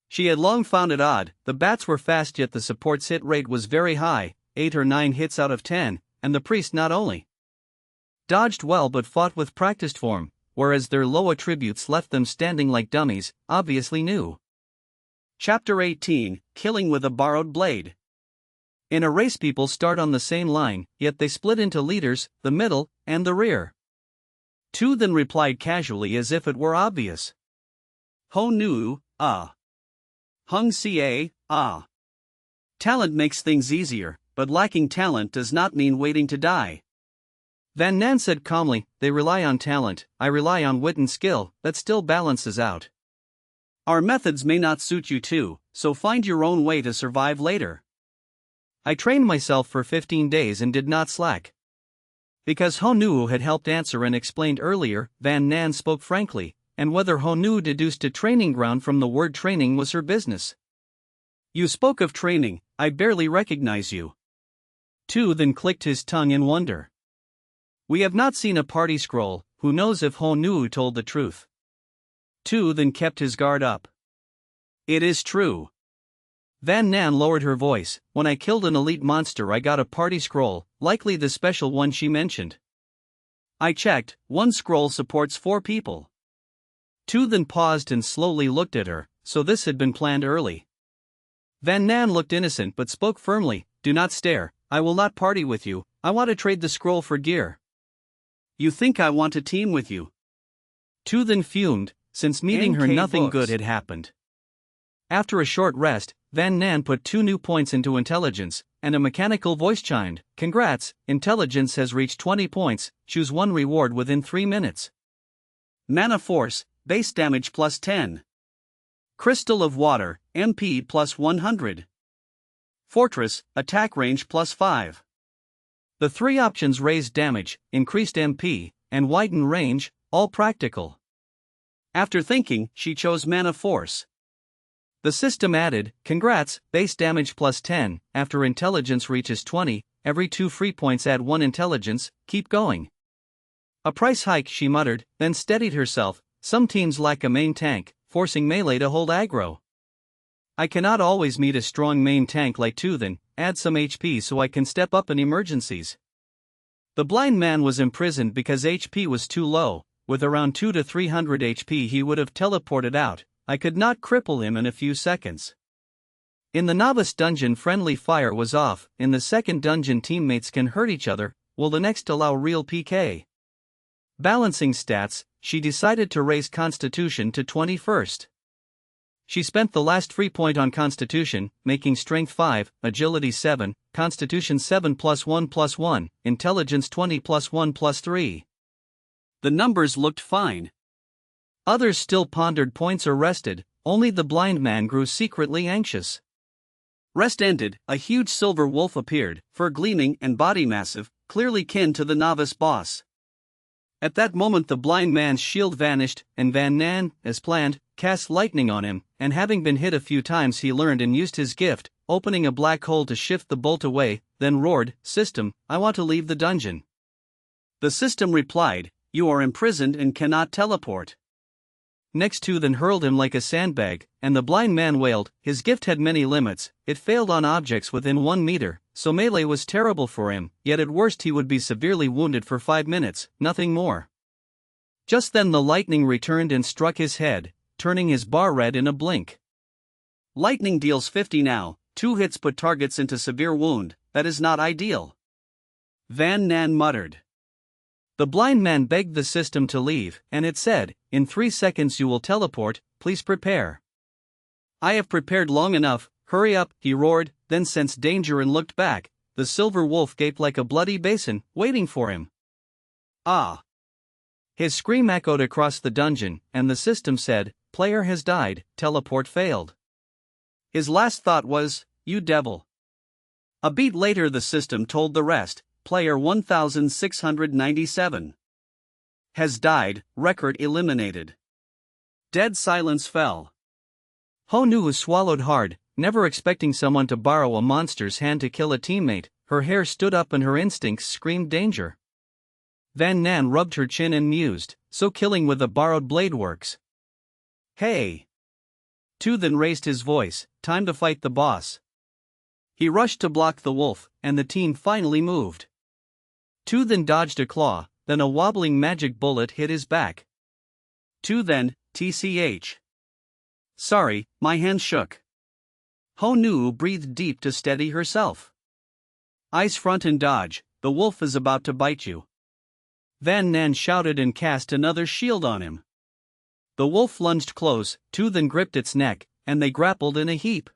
She had long found it odd. The bats were fast, yet the support's hit rate was very high, 8 or 9 hits out of 10, and the priest not only dodged well but fought with practiced form, whereas their low attributes left them standing like dummies, obviously new. Chapter 18, Killing with a Borrowed Blade. In a race, people start on the same line, yet they split into leaders, the middle, and the rear. Tu then replied casually as if it were obvious. Honuu, ah. Hung Xie, ah. Talent makes things easier, but lacking talent does not mean waiting to die. Van Nan said calmly, they rely on talent, I rely on wit and skill, that still balances out. Our methods may not suit you too, so find your own way to survive later. I trained myself for 15 days and did not slack. Because Honu had helped answer and explained earlier, Van Nan spoke frankly, and whether Honu deduced a training ground from the word training was her business. You spoke of training, I barely recognize you. Tu then clicked his tongue in wonder. We have not seen a party scroll, who knows if Honu told the truth. Tu then kept his guard up. It is true. Van Nan lowered her voice. When I killed an elite monster I got a party scroll, likely the special one she mentioned. I checked, one scroll supports 4 people. Tu then paused and slowly looked at her, so this had been planned early. Van Nan looked innocent but spoke firmly, do not stare, I will not party with you, I want to trade the scroll for gear. You think I want to team with you? Tu then fumed, since meeting her nothing good had happened. After a short rest, Van Nan put 2 new points into intelligence, and a mechanical voice chimed, congrats, intelligence has reached 20 points, choose 1 reward within 3 minutes. Mana Force, base damage plus 10. Crystal of Water, MP plus 100. Fortress, attack range plus 5. The 3 options raised damage, increased MP, and widened range, all practical. After thinking, she chose Mana Force. The system added, congrats, base damage plus 10, after intelligence reaches 20, every 2 free points add 1 intelligence, keep going. A price hike, she muttered, then steadied herself, some teams lack a main tank, forcing melee to hold aggro. I cannot always meet a strong main tank like Tu then, add some HP so I can step up in emergencies. The blind man was imprisoned because HP was too low, with around 200 to 300 HP he would have teleported out. I could not cripple him in a few seconds. In the novice dungeon friendly fire was off, in the second dungeon teammates can hurt each other, will the next allow real PK? Balancing stats, she decided to raise Constitution to 21st. She spent the last free point on Constitution, making Strength 5, Agility 7, Constitution 7 +1 +1, Intelligence 20 +1 +3. The numbers looked fine. Others still pondered points or rested, only the blind man grew secretly anxious. Rest ended, a huge silver wolf appeared, fur gleaming and body massive, clearly kin to the novice boss. At that moment the blind man's shield vanished, and Van Nan, as planned, cast lightning on him, and having been hit a few times he learned and used his gift, opening a black hole to shift the bolt away, then roared, System, I want to leave the dungeon. The system replied, you are imprisoned and cannot teleport. Next Tu then hurled him like a sandbag, and the blind man wailed, his gift had many limits, it failed on objects within 1 meter, so melee was terrible for him, yet at worst he would be severely wounded for 5 minutes, nothing more. Just then the lightning returned and struck his head, turning his bar red in a blink. Lightning deals 50 now, 2 hits put targets into severe wound, that is not ideal. Van Nan muttered. The blind man begged the system to leave, and it said, in 3 seconds you will teleport, please prepare. I have prepared long enough, hurry up, he roared, then sensed danger and looked back, the silver wolf gaped like a bloody basin, waiting for him. Ah! His scream echoed across the dungeon, and the system said, player has died, teleport failed. His last thought was, you devil. A beat later the system told the rest, player 1697. Has died, record eliminated. Dead silence fell. Honu swallowed hard, never expecting someone to borrow a monster's hand to kill a teammate, her hair stood up and her instincts screamed danger. Van Nan rubbed her chin and mused, so killing with a borrowed blade works. Hey! Tu then raised his voice, time to fight the boss. He rushed to block the wolf, and the team finally moved. Tu then dodged a claw, then a wobbling magic bullet hit his back. Tu then, TCH. Sorry, my hand shook. Honu breathed deep to steady herself. Ice front and dodge, the wolf is about to bite you. Van Nan shouted and cast another shield on him. The wolf lunged close, Tu then gripped its neck, and they grappled in a heap.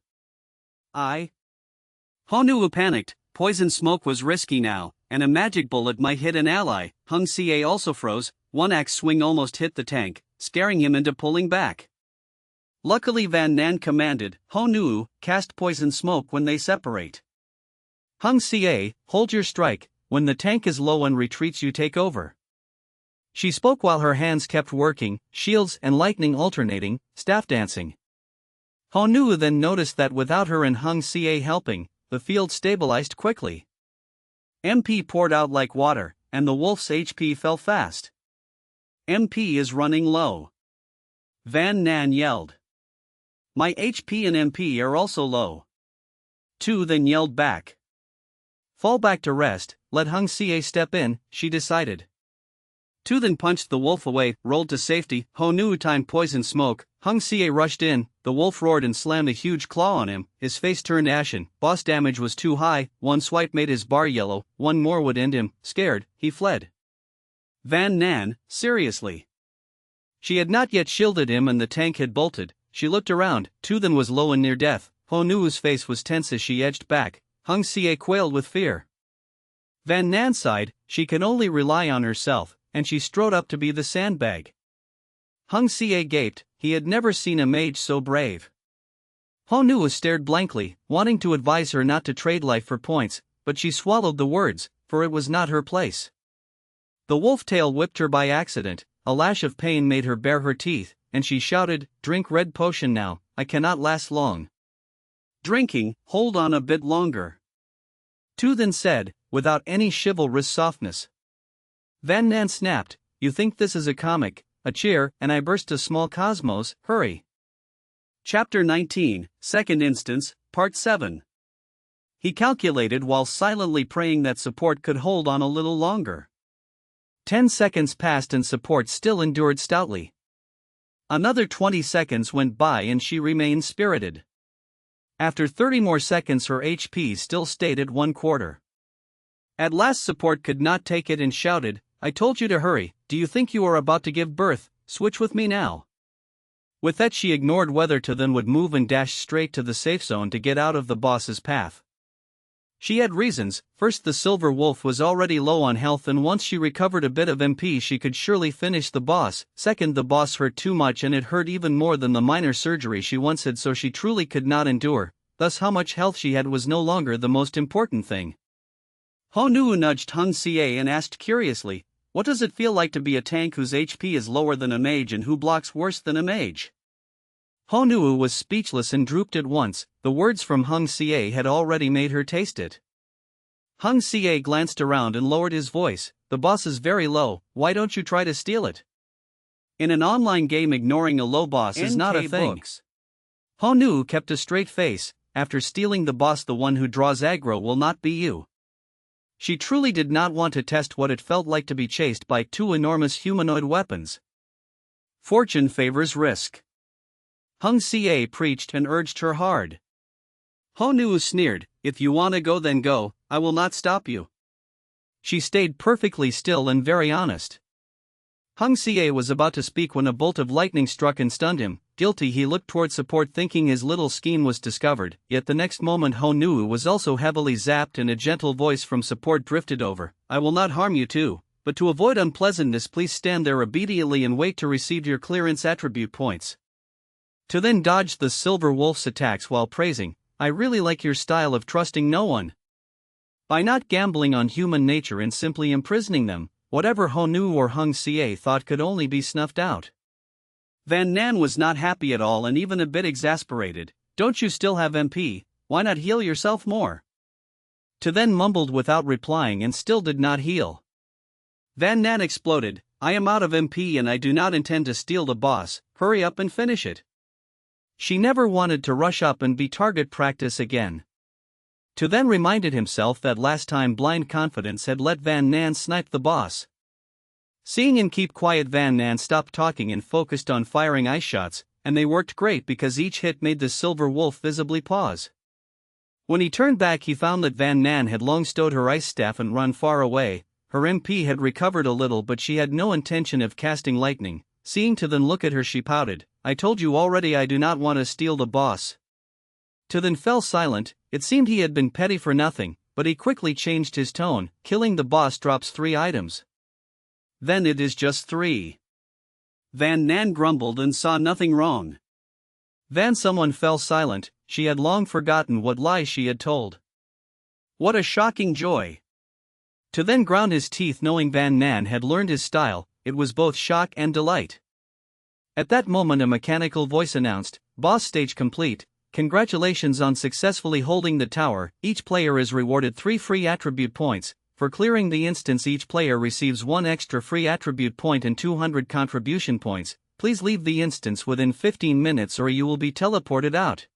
Honu panicked, poison smoke was risky now, and a magic bullet might hit an ally. Hung Ca also froze, one axe swing almost hit the tank, scaring him into pulling back. Luckily Van Nan commanded, Honu, cast poison smoke when they separate. Hung Ca, hold your strike, when the tank is low and retreats you take over. She spoke while her hands kept working, shields and lightning alternating, staff dancing. Honu then noticed that without her and Hung Xie helping, the field stabilized quickly. MP poured out like water, and the wolf's HP fell fast. MP is running low. Van Nan yelled. My HP and MP are also low. Tu then yelled back. Fall back to rest, let Hung Xie step in, she decided. Tu then punched the wolf away, rolled to safety. Honu timed poison smoke. Hung Xie rushed in, the wolf roared and slammed a huge claw on him, his face turned ashen, boss damage was too high, one swipe made his bar yellow, one more would end him, scared, he fled. Van Nan, seriously. She had not yet shielded him and the tank had bolted. She looked around, Tu then was low and near death. Honu's face was tense as she edged back. Hung Xie quailed with fear. Van Nan sighed, she can only rely on herself, and she strode up to be the sandbag. Hung Xie gaped, he had never seen a mage so brave. Honu stared blankly, wanting to advise her not to trade life for points, but she swallowed the words, for it was not her place. The wolf tail whipped her by accident, a lash of pain made her bare her teeth, and she shouted, drink red potion now, I cannot last long. Drinking, hold on a bit longer. Tu then said, without any chivalrous softness. Van Nan snapped, you think this is a comic, a cheer, and I burst a small cosmos, hurry. Chapter 19, Second Instance, Part 7. He calculated while silently praying that support could hold on a little longer. 10 seconds passed and support still endured stoutly. Another 20 seconds went by and she remained spirited. After 30 more seconds her HP still stayed at 1/4. At last support could not take it and shouted, I told you to hurry, do you think you are about to give birth, switch with me now. With that she ignored whether to then would move and dashed straight to the safe zone to get out of the boss's path. She had reasons, first the silver wolf was already low on health and once she recovered a bit of MP she could surely finish the boss, second the boss hurt too much and it hurt even more than the minor surgery she once had so she truly could not endure, thus how much health she had was no longer the most important thing. Honu nudged Hung Xie and asked curiously, what does it feel like to be a tank whose HP is lower than a mage and who blocks worse than a mage? Honu was speechless and drooped at once, the words from Hung Xie had already made her taste it. Hung Xie glanced around and lowered his voice, the boss is very low, why don't you try to steal it? In an online game ignoring a low boss is not a thing. Books. Honu kept a straight face, after stealing the boss the one who draws aggro will not be you. She truly did not want to test what it felt like to be chased by 2 enormous humanoid weapons. Fortune favors risk. Hung Xie preached and urged her hard. Honu sneered, if you wanna go then go, I will not stop you. She stayed perfectly still and very honest. Hung Xie was about to speak when a bolt of lightning struck and stunned him. Guilty he looked toward support thinking his little scheme was discovered, yet the next moment Honu was also heavily zapped and a gentle voice from support drifted over, I will not harm you too, but to avoid unpleasantness please stand there obediently and wait to receive your clearance attribute points. To then dodge the silver wolf's attacks while praising, I really like your style of trusting no one. By not gambling on human nature and simply imprisoning them, whatever Honu or Hung Xie thought could only be snuffed out. Van Nan was not happy at all and even a bit exasperated, don't you still have MP, why not heal yourself more? To then mumbled without replying and still did not heal. Van Nan exploded, I am out of MP and I do not intend to steal the boss, hurry up and finish it. She never wanted to rush up and be target practice again. To then reminded himself that last time blind confidence had let Van Nan snipe the boss. Seeing him keep quiet Van Nan stopped talking and focused on firing ice shots, and they worked great because each hit made the silver wolf visibly pause. When he turned back he found that Van Nan had long stowed her ice staff and run far away, her MP had recovered a little but she had no intention of casting lightning. Seeing to then look at her she pouted, I told you already I do not want to steal the boss. To then fell silent, it seemed he had been petty for nothing, but he quickly changed his tone, killing the boss drops 3 items. Then it is just 3. Van Nan grumbled and saw nothing wrong. Then someone fell silent, she had long forgotten what lies she had told. What a shocking joy! To then ground his teeth knowing Van Nan had learned his style, it was both shock and delight. At that moment a mechanical voice announced, "Boss stage complete, congratulations on successfully holding the tower, each player is rewarded 3 free attribute points, for clearing the instance each player receives 1 extra free attribute point and 200 contribution points, please leave the instance within 15 minutes or you will be teleported out."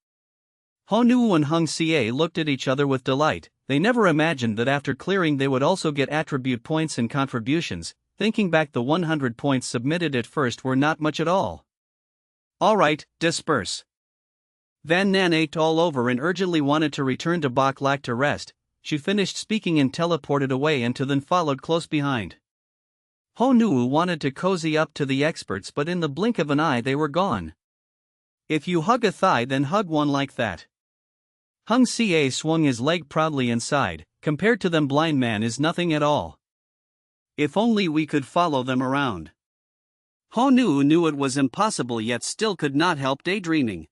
Honu and Hung Xie looked at each other with delight. They never imagined that after clearing they would also get attribute points and contributions. Thinking back, the 100 points submitted at first were not much at all. "Alright, disperse." Van Nan ached all over and urgently wanted to return to Bok Lak to rest. She finished speaking and teleported away and then followed close behind. Honu wanted to cozy up to the experts, but in the blink of an eye they were gone. "If you hug a thigh, then hug one like that." Hung Xie swung his leg proudly and sighed, "Compared to them, blind man is nothing at all. If only we could follow them around." Honu knew it was impossible yet still could not help daydreaming.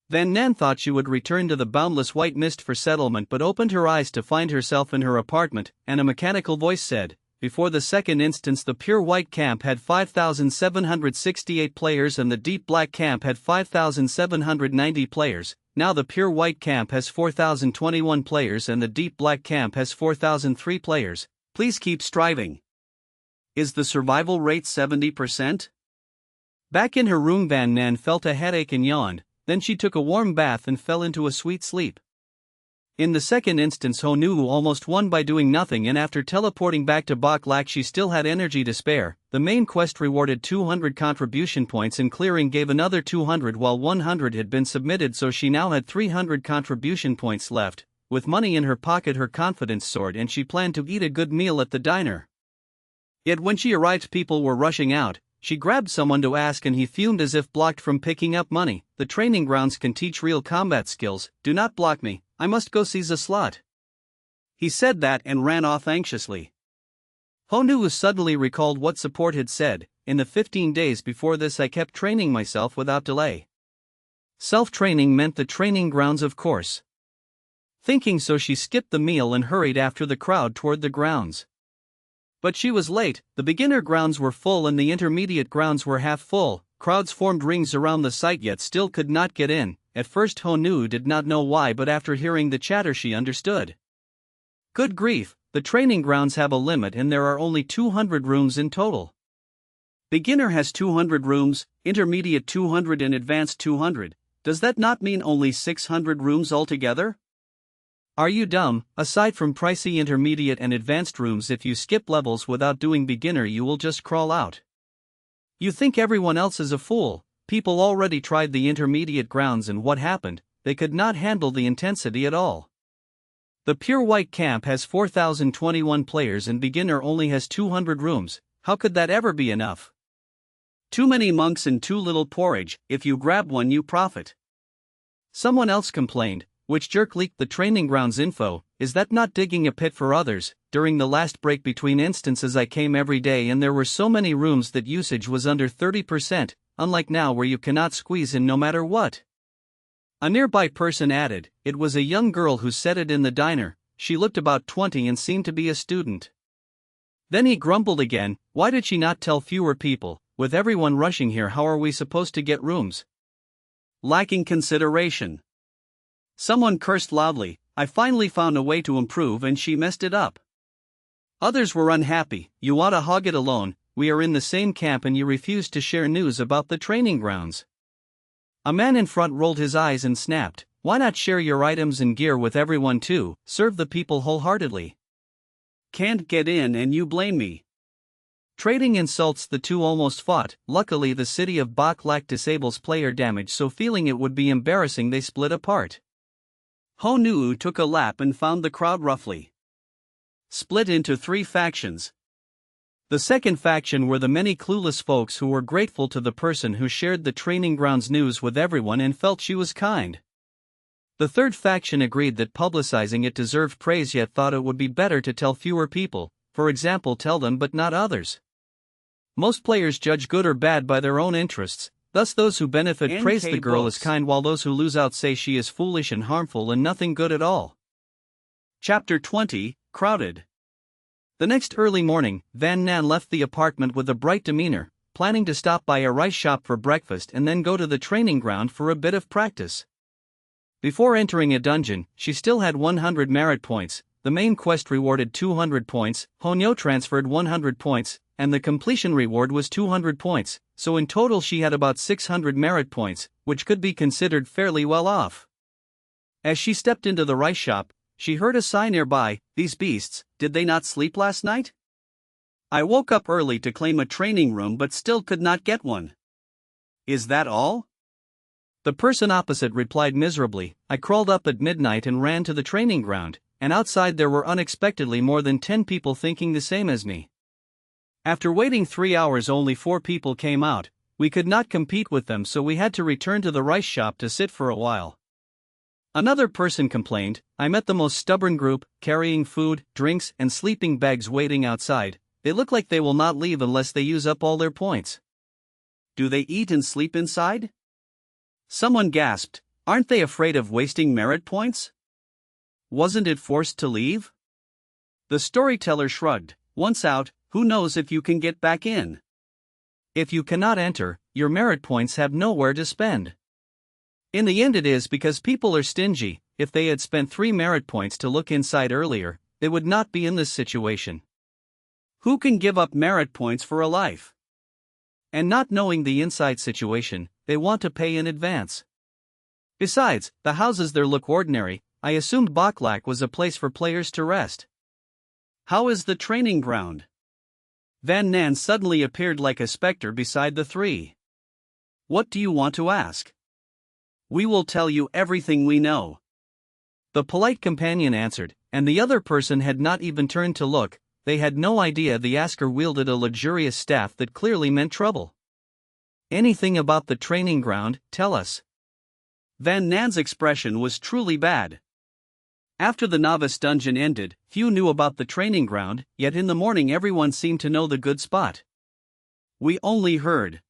Van Nan thought she would return to the boundless white mist for settlement, but opened her eyes to find herself in her apartment, and a mechanical voice said, "Before the second instance the pure white camp had 5,768 players and the deep black camp had 5,790 players. Now the pure white camp has 4,021 players and the deep black camp has 4,003 players. Please keep striving. Is the survival rate 70%? Back in her room, Van Nan felt a headache and yawned, then she took a warm bath and fell into a sweet sleep. In the second instance Honu almost won by doing nothing, and after teleporting back to Bok Lak she still had energy to spare. The main quest rewarded 200 contribution points and clearing gave another 200 while 100 had been submitted, so she now had 300 contribution points left. With money in her pocket her confidence soared and she planned to eat a good meal at the diner. Yet when she arrived people were rushing out. She grabbed someone to ask and he fumed as if blocked from picking up money. "The training grounds can teach real combat skills, do not block me, I must go seize a slot." He said that and ran off anxiously. Honu suddenly recalled what Support had said, "In the 15 days before this I kept training myself without delay." Self-training meant the training grounds, of course. Thinking so she skipped the meal and hurried after the crowd toward the grounds. But she was late. The beginner grounds were full and the intermediate grounds were half full. Crowds formed rings around the site yet still could not get in. At first Honu did not know why, but after hearing the chatter she understood. Good grief, the training grounds have a limit and there are only 200 rooms in total. Beginner has 200 rooms, intermediate 200 and advanced 200. Does that not mean only 600 rooms altogether? Are you dumb? Aside from pricey intermediate and advanced rooms, if you skip levels without doing beginner you will just crawl out. You think everyone else is a fool. People already tried the intermediate grounds and what happened? They could not handle the intensity at all. The pure white camp has 4,021 players and beginner only has 200 rooms. How could that ever be enough? Too many monks and too little porridge. If you grab one you profit. Someone else complained. Which jerk leaked the training grounds info? Is that not digging a pit for others? During the last break between instances I came every day and there were so many rooms that usage was under 30%, unlike now where you cannot squeeze in no matter what. A nearby person added, "It was a young girl who said it in the diner. She looked about 20 and seemed to be a student." Then he grumbled again, "Why did she not tell fewer people? With everyone rushing here how are we supposed to get rooms?" Lacking consideration. Someone cursed loudly, "I finally found a way to improve and she messed it up." Others were unhappy, "You ought to hog it alone, we are in the same camp and you refuse to share news about the training grounds." A man in front rolled his eyes and snapped, "Why not share your items and gear with everyone too? Serve the people wholeheartedly. Can't get in and you blame me." Trading insults, the two almost fought. Luckily the city of Bok Lak disables player damage, so feeling it would be embarrassing they split apart. Honu took a lap and found the crowd roughly split into 3 factions. The second faction were the many clueless folks who were grateful to the person who shared the training grounds news with everyone and felt she was kind. The third faction agreed that publicizing it deserved praise yet thought it would be better to tell fewer people, for example tell them but not others. Most players judge good or bad by their own interests. Thus those who benefit praise the girl as kind while those who lose out say she is foolish and harmful and nothing good at all. Chapter 20, Crowded. The next early morning, Van Nan left the apartment with a bright demeanor, planning to stop by a rice shop for breakfast and then go to the training ground for a bit of practice. Before entering a dungeon, she still had 100 merit points. The main quest rewarded 200 points, Honyo transferred 100 points, and the completion reward was 200 points, so in total she had about 600 merit points, which could be considered fairly well off. As she stepped into the rice shop, she heard a sigh nearby, "These beasts, did they not sleep last night? I woke up early to claim a training room but still could not get one. Is that all?" The person opposite replied miserably, "I crawled up at midnight and ran to the training ground, and outside there were unexpectedly more than 10 people thinking the same as me. After waiting 3 hours only 4 people came out. We could not compete with them, so we had to return to the rice shop to sit for a while." Another person complained, "I met the most stubborn group, carrying food, drinks and sleeping bags waiting outside. They look like they will not leave unless they use up all their points." "Do they eat and sleep inside?" Someone gasped, "Aren't they afraid of wasting merit points? Wasn't it forced to leave?" The storyteller shrugged, "Once out, who knows if you can get back in? If you cannot enter, your merit points have nowhere to spend. In the end it is because people are stingy. If they had spent 3 merit points to look inside earlier, they would not be in this situation. Who can give up merit points for a life? And not knowing the inside situation, they want to pay in advance. Besides, the houses there look ordinary. I assumed Baklak was a place for players to rest." "How is the training ground?" Van Nan suddenly appeared like a specter beside the three. "What do you want to ask?" "We will tell you everything we know," the polite companion answered, and the other person had not even turned to look. They had no idea the asker wielded a luxurious staff that clearly meant trouble. "Anything about the training ground, tell us." Van Nan's expression was truly bad. After the novice dungeon ended, few knew about the training ground, yet in the morning everyone seemed to know the good spot. "We only heard."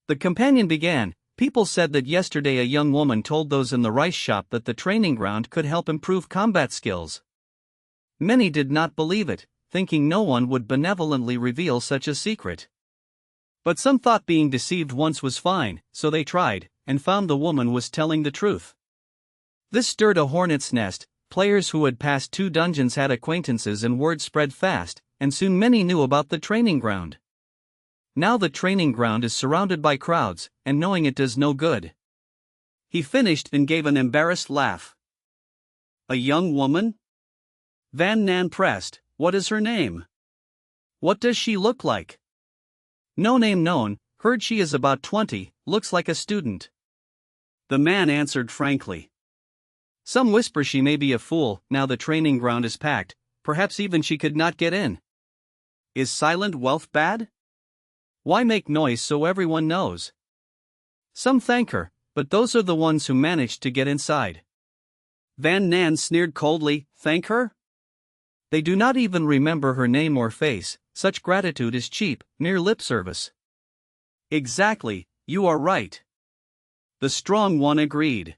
The companion began, "People said that yesterday a young woman told those in the rice shop that the training ground could help improve combat skills. Many did not believe it, thinking no one would benevolently reveal such a secret. But some thought being deceived once was fine, so they tried, and found the woman was telling the truth. This stirred a hornet's nest. Players who had passed 2 dungeons had acquaintances and word spread fast, and soon many knew about the training ground. Now the training ground is surrounded by crowds, and knowing it does no good." He finished and gave an embarrassed laugh. "A young woman?" Van Nan pressed, "What is her name? What does she look like?" "No name known, heard she is about 20, looks like a student." The man answered frankly. "Some whisper she may be a fool, now the training ground is packed, perhaps even she could not get in." "Is silent wealth bad? Why make noise so everyone knows?" "Some thank her, but those are the ones who managed to get inside." Van Nan sneered coldly, "Thank her? They do not even remember her name or face. Such gratitude is cheap, mere lip service." "Exactly, you are right," the strong one agreed.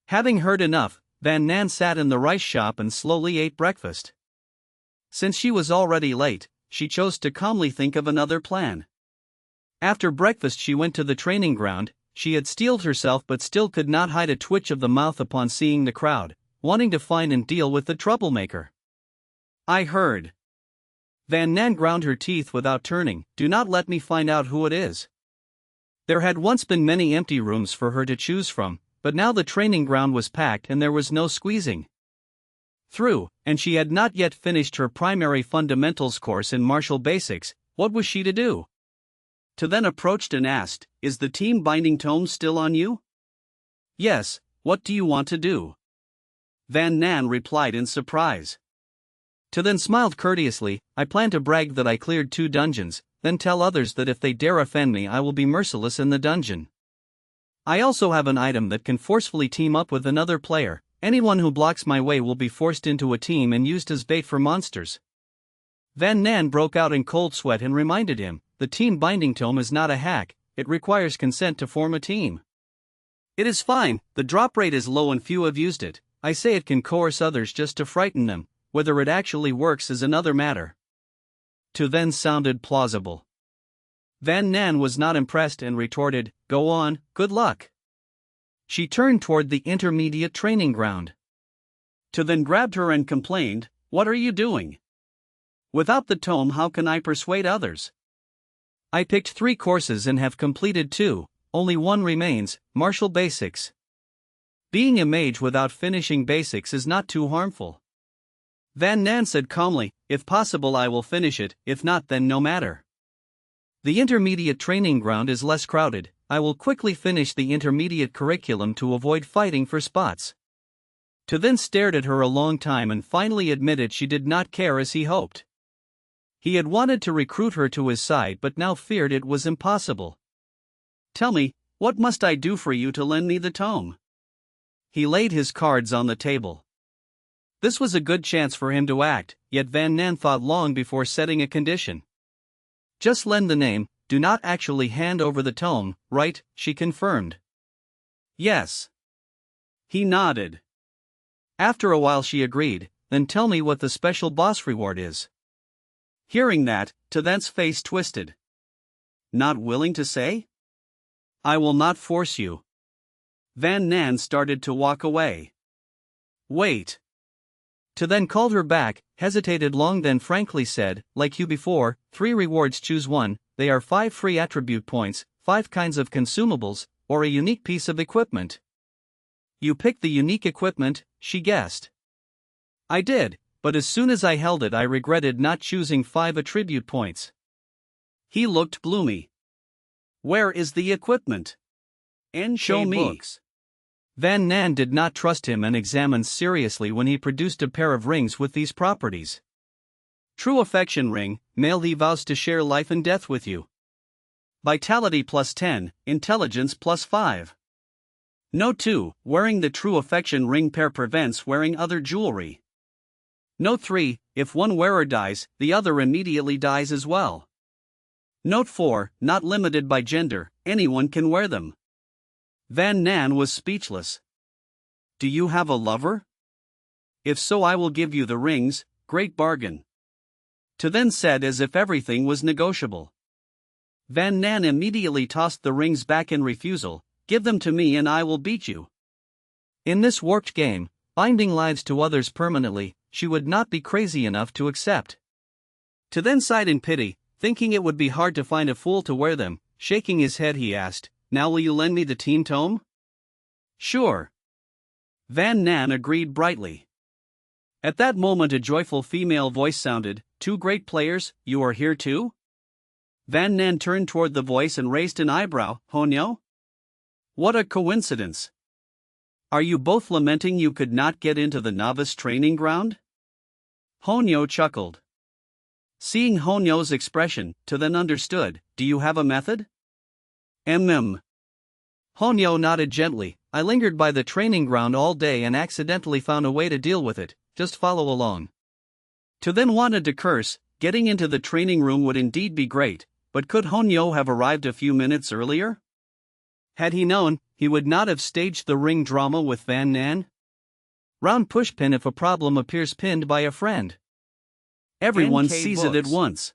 Having heard enough, Van Nan sat in the rice shop and slowly ate breakfast. Since she was already late, she chose to calmly think of another plan. After breakfast she went to the training ground. She had steeled herself but still could not hide a twitch of the mouth upon seeing the crowd, wanting to find and deal with the troublemaker. "I heard." Van Nan ground her teeth without turning, "Do not let me find out who it is." There had once been many empty rooms for her to choose from, but now the training ground was packed and there was no squeezing through, and she had not yet finished her primary fundamentals course in martial basics. What was she to do? To then approached and asked, "Is the team binding tome still on you?" "Yes, what do you want to do?" Van Nan replied in surprise. To then smiled courteously, "I plan to brag that I cleared 2 dungeons, then tell others that if they dare offend me I will be merciless in the dungeon. I also have an item that can forcefully team up with another player. Anyone who blocks my way will be forced into a team and used as bait for monsters." Van Nan broke out in cold sweat and reminded him, "The team binding tome is not a hack, it requires consent to form a team. It is fine, the drop rate is low and few have used it. I say it can coerce others just to frighten them. Whether it actually works is another matter. To then sounded plausible. Van Nan was not impressed and retorted, "Go on, good luck." She turned toward the intermediate training ground. To then grabbed her and complained, "What are you doing? Without the tome, how can I persuade others? I picked 3 courses and have completed 2, only one remains, martial basics. Being a mage without finishing basics is not too harmful." Van Nan said calmly, "If possible I will finish it, if not then no matter. The intermediate training ground is less crowded. I will quickly finish the intermediate curriculum to avoid fighting for spots." To then stared at her a long time and finally admitted she did not care as he hoped. He had wanted to recruit her to his side but now feared it was impossible. "Tell me, what must I do for you to lend me the tome?" He laid his cards on the table. This was a good chance for him to act, yet Van Nan thought long before setting a condition. "Just lend the name, do not actually hand over the tome, right?" she confirmed. "Yes." He nodded. After a while she agreed, "Then tell me what the special boss reward is." Hearing that, Tadant's face twisted. "Not willing to say? I will not force you." Van Nan started to walk away. "Wait." To then called her back, hesitated long then frankly said, "Like you before, 3 rewards, choose one. They are 5 free attribute points, 5 kinds of consumables, or a unique piece of equipment." "You picked the unique equipment," she guessed. "I did, but as soon as I held it I regretted not choosing 5 attribute points." He looked gloomy. "Where is the equipment? And Show me." books." Van Nan did not trust him and examined seriously when he produced a pair of rings with these properties. "True affection ring, male, he vows to share life and death with you. Vitality +10, intelligence +5. Note 2, wearing the true affection ring pair prevents wearing other jewelry. Note 3, if one wearer dies, the other immediately dies as well. Note 4, not limited by gender, anyone can wear them." Van Nan was speechless. "Do you have a lover? If so I will give you the rings, great bargain." To then said as if everything was negotiable. Van Nan immediately tossed the rings back in refusal, "Give them to me and I will beat you." In this warped game, binding lives to others permanently, she would not be crazy enough to accept. To then sighed in pity, thinking it would be hard to find a fool to wear them. Shaking his head he asked, "Now will you lend me the team tome?" "Sure." Van Nan agreed brightly. At that moment a joyful female voice sounded, "Two great players, you are here too?" Van Nan turned toward the voice and raised an eyebrow. "Honyo? What a coincidence. Are you both lamenting you could not get into the novice training ground?" Honyo chuckled. Seeing Honyo's expression, To then understood, "Do you have a method?" Honyo nodded gently. "I lingered by the training ground all day and accidentally found a way to deal with it, just follow along." To then wanted to curse, getting into the training room would indeed be great, but could Honyo have arrived a few minutes earlier? Had he known, he would not have staged the ring drama with Van Nan. Round pushpin if a problem appears pinned by a friend. Everyone NK sees it at books. once.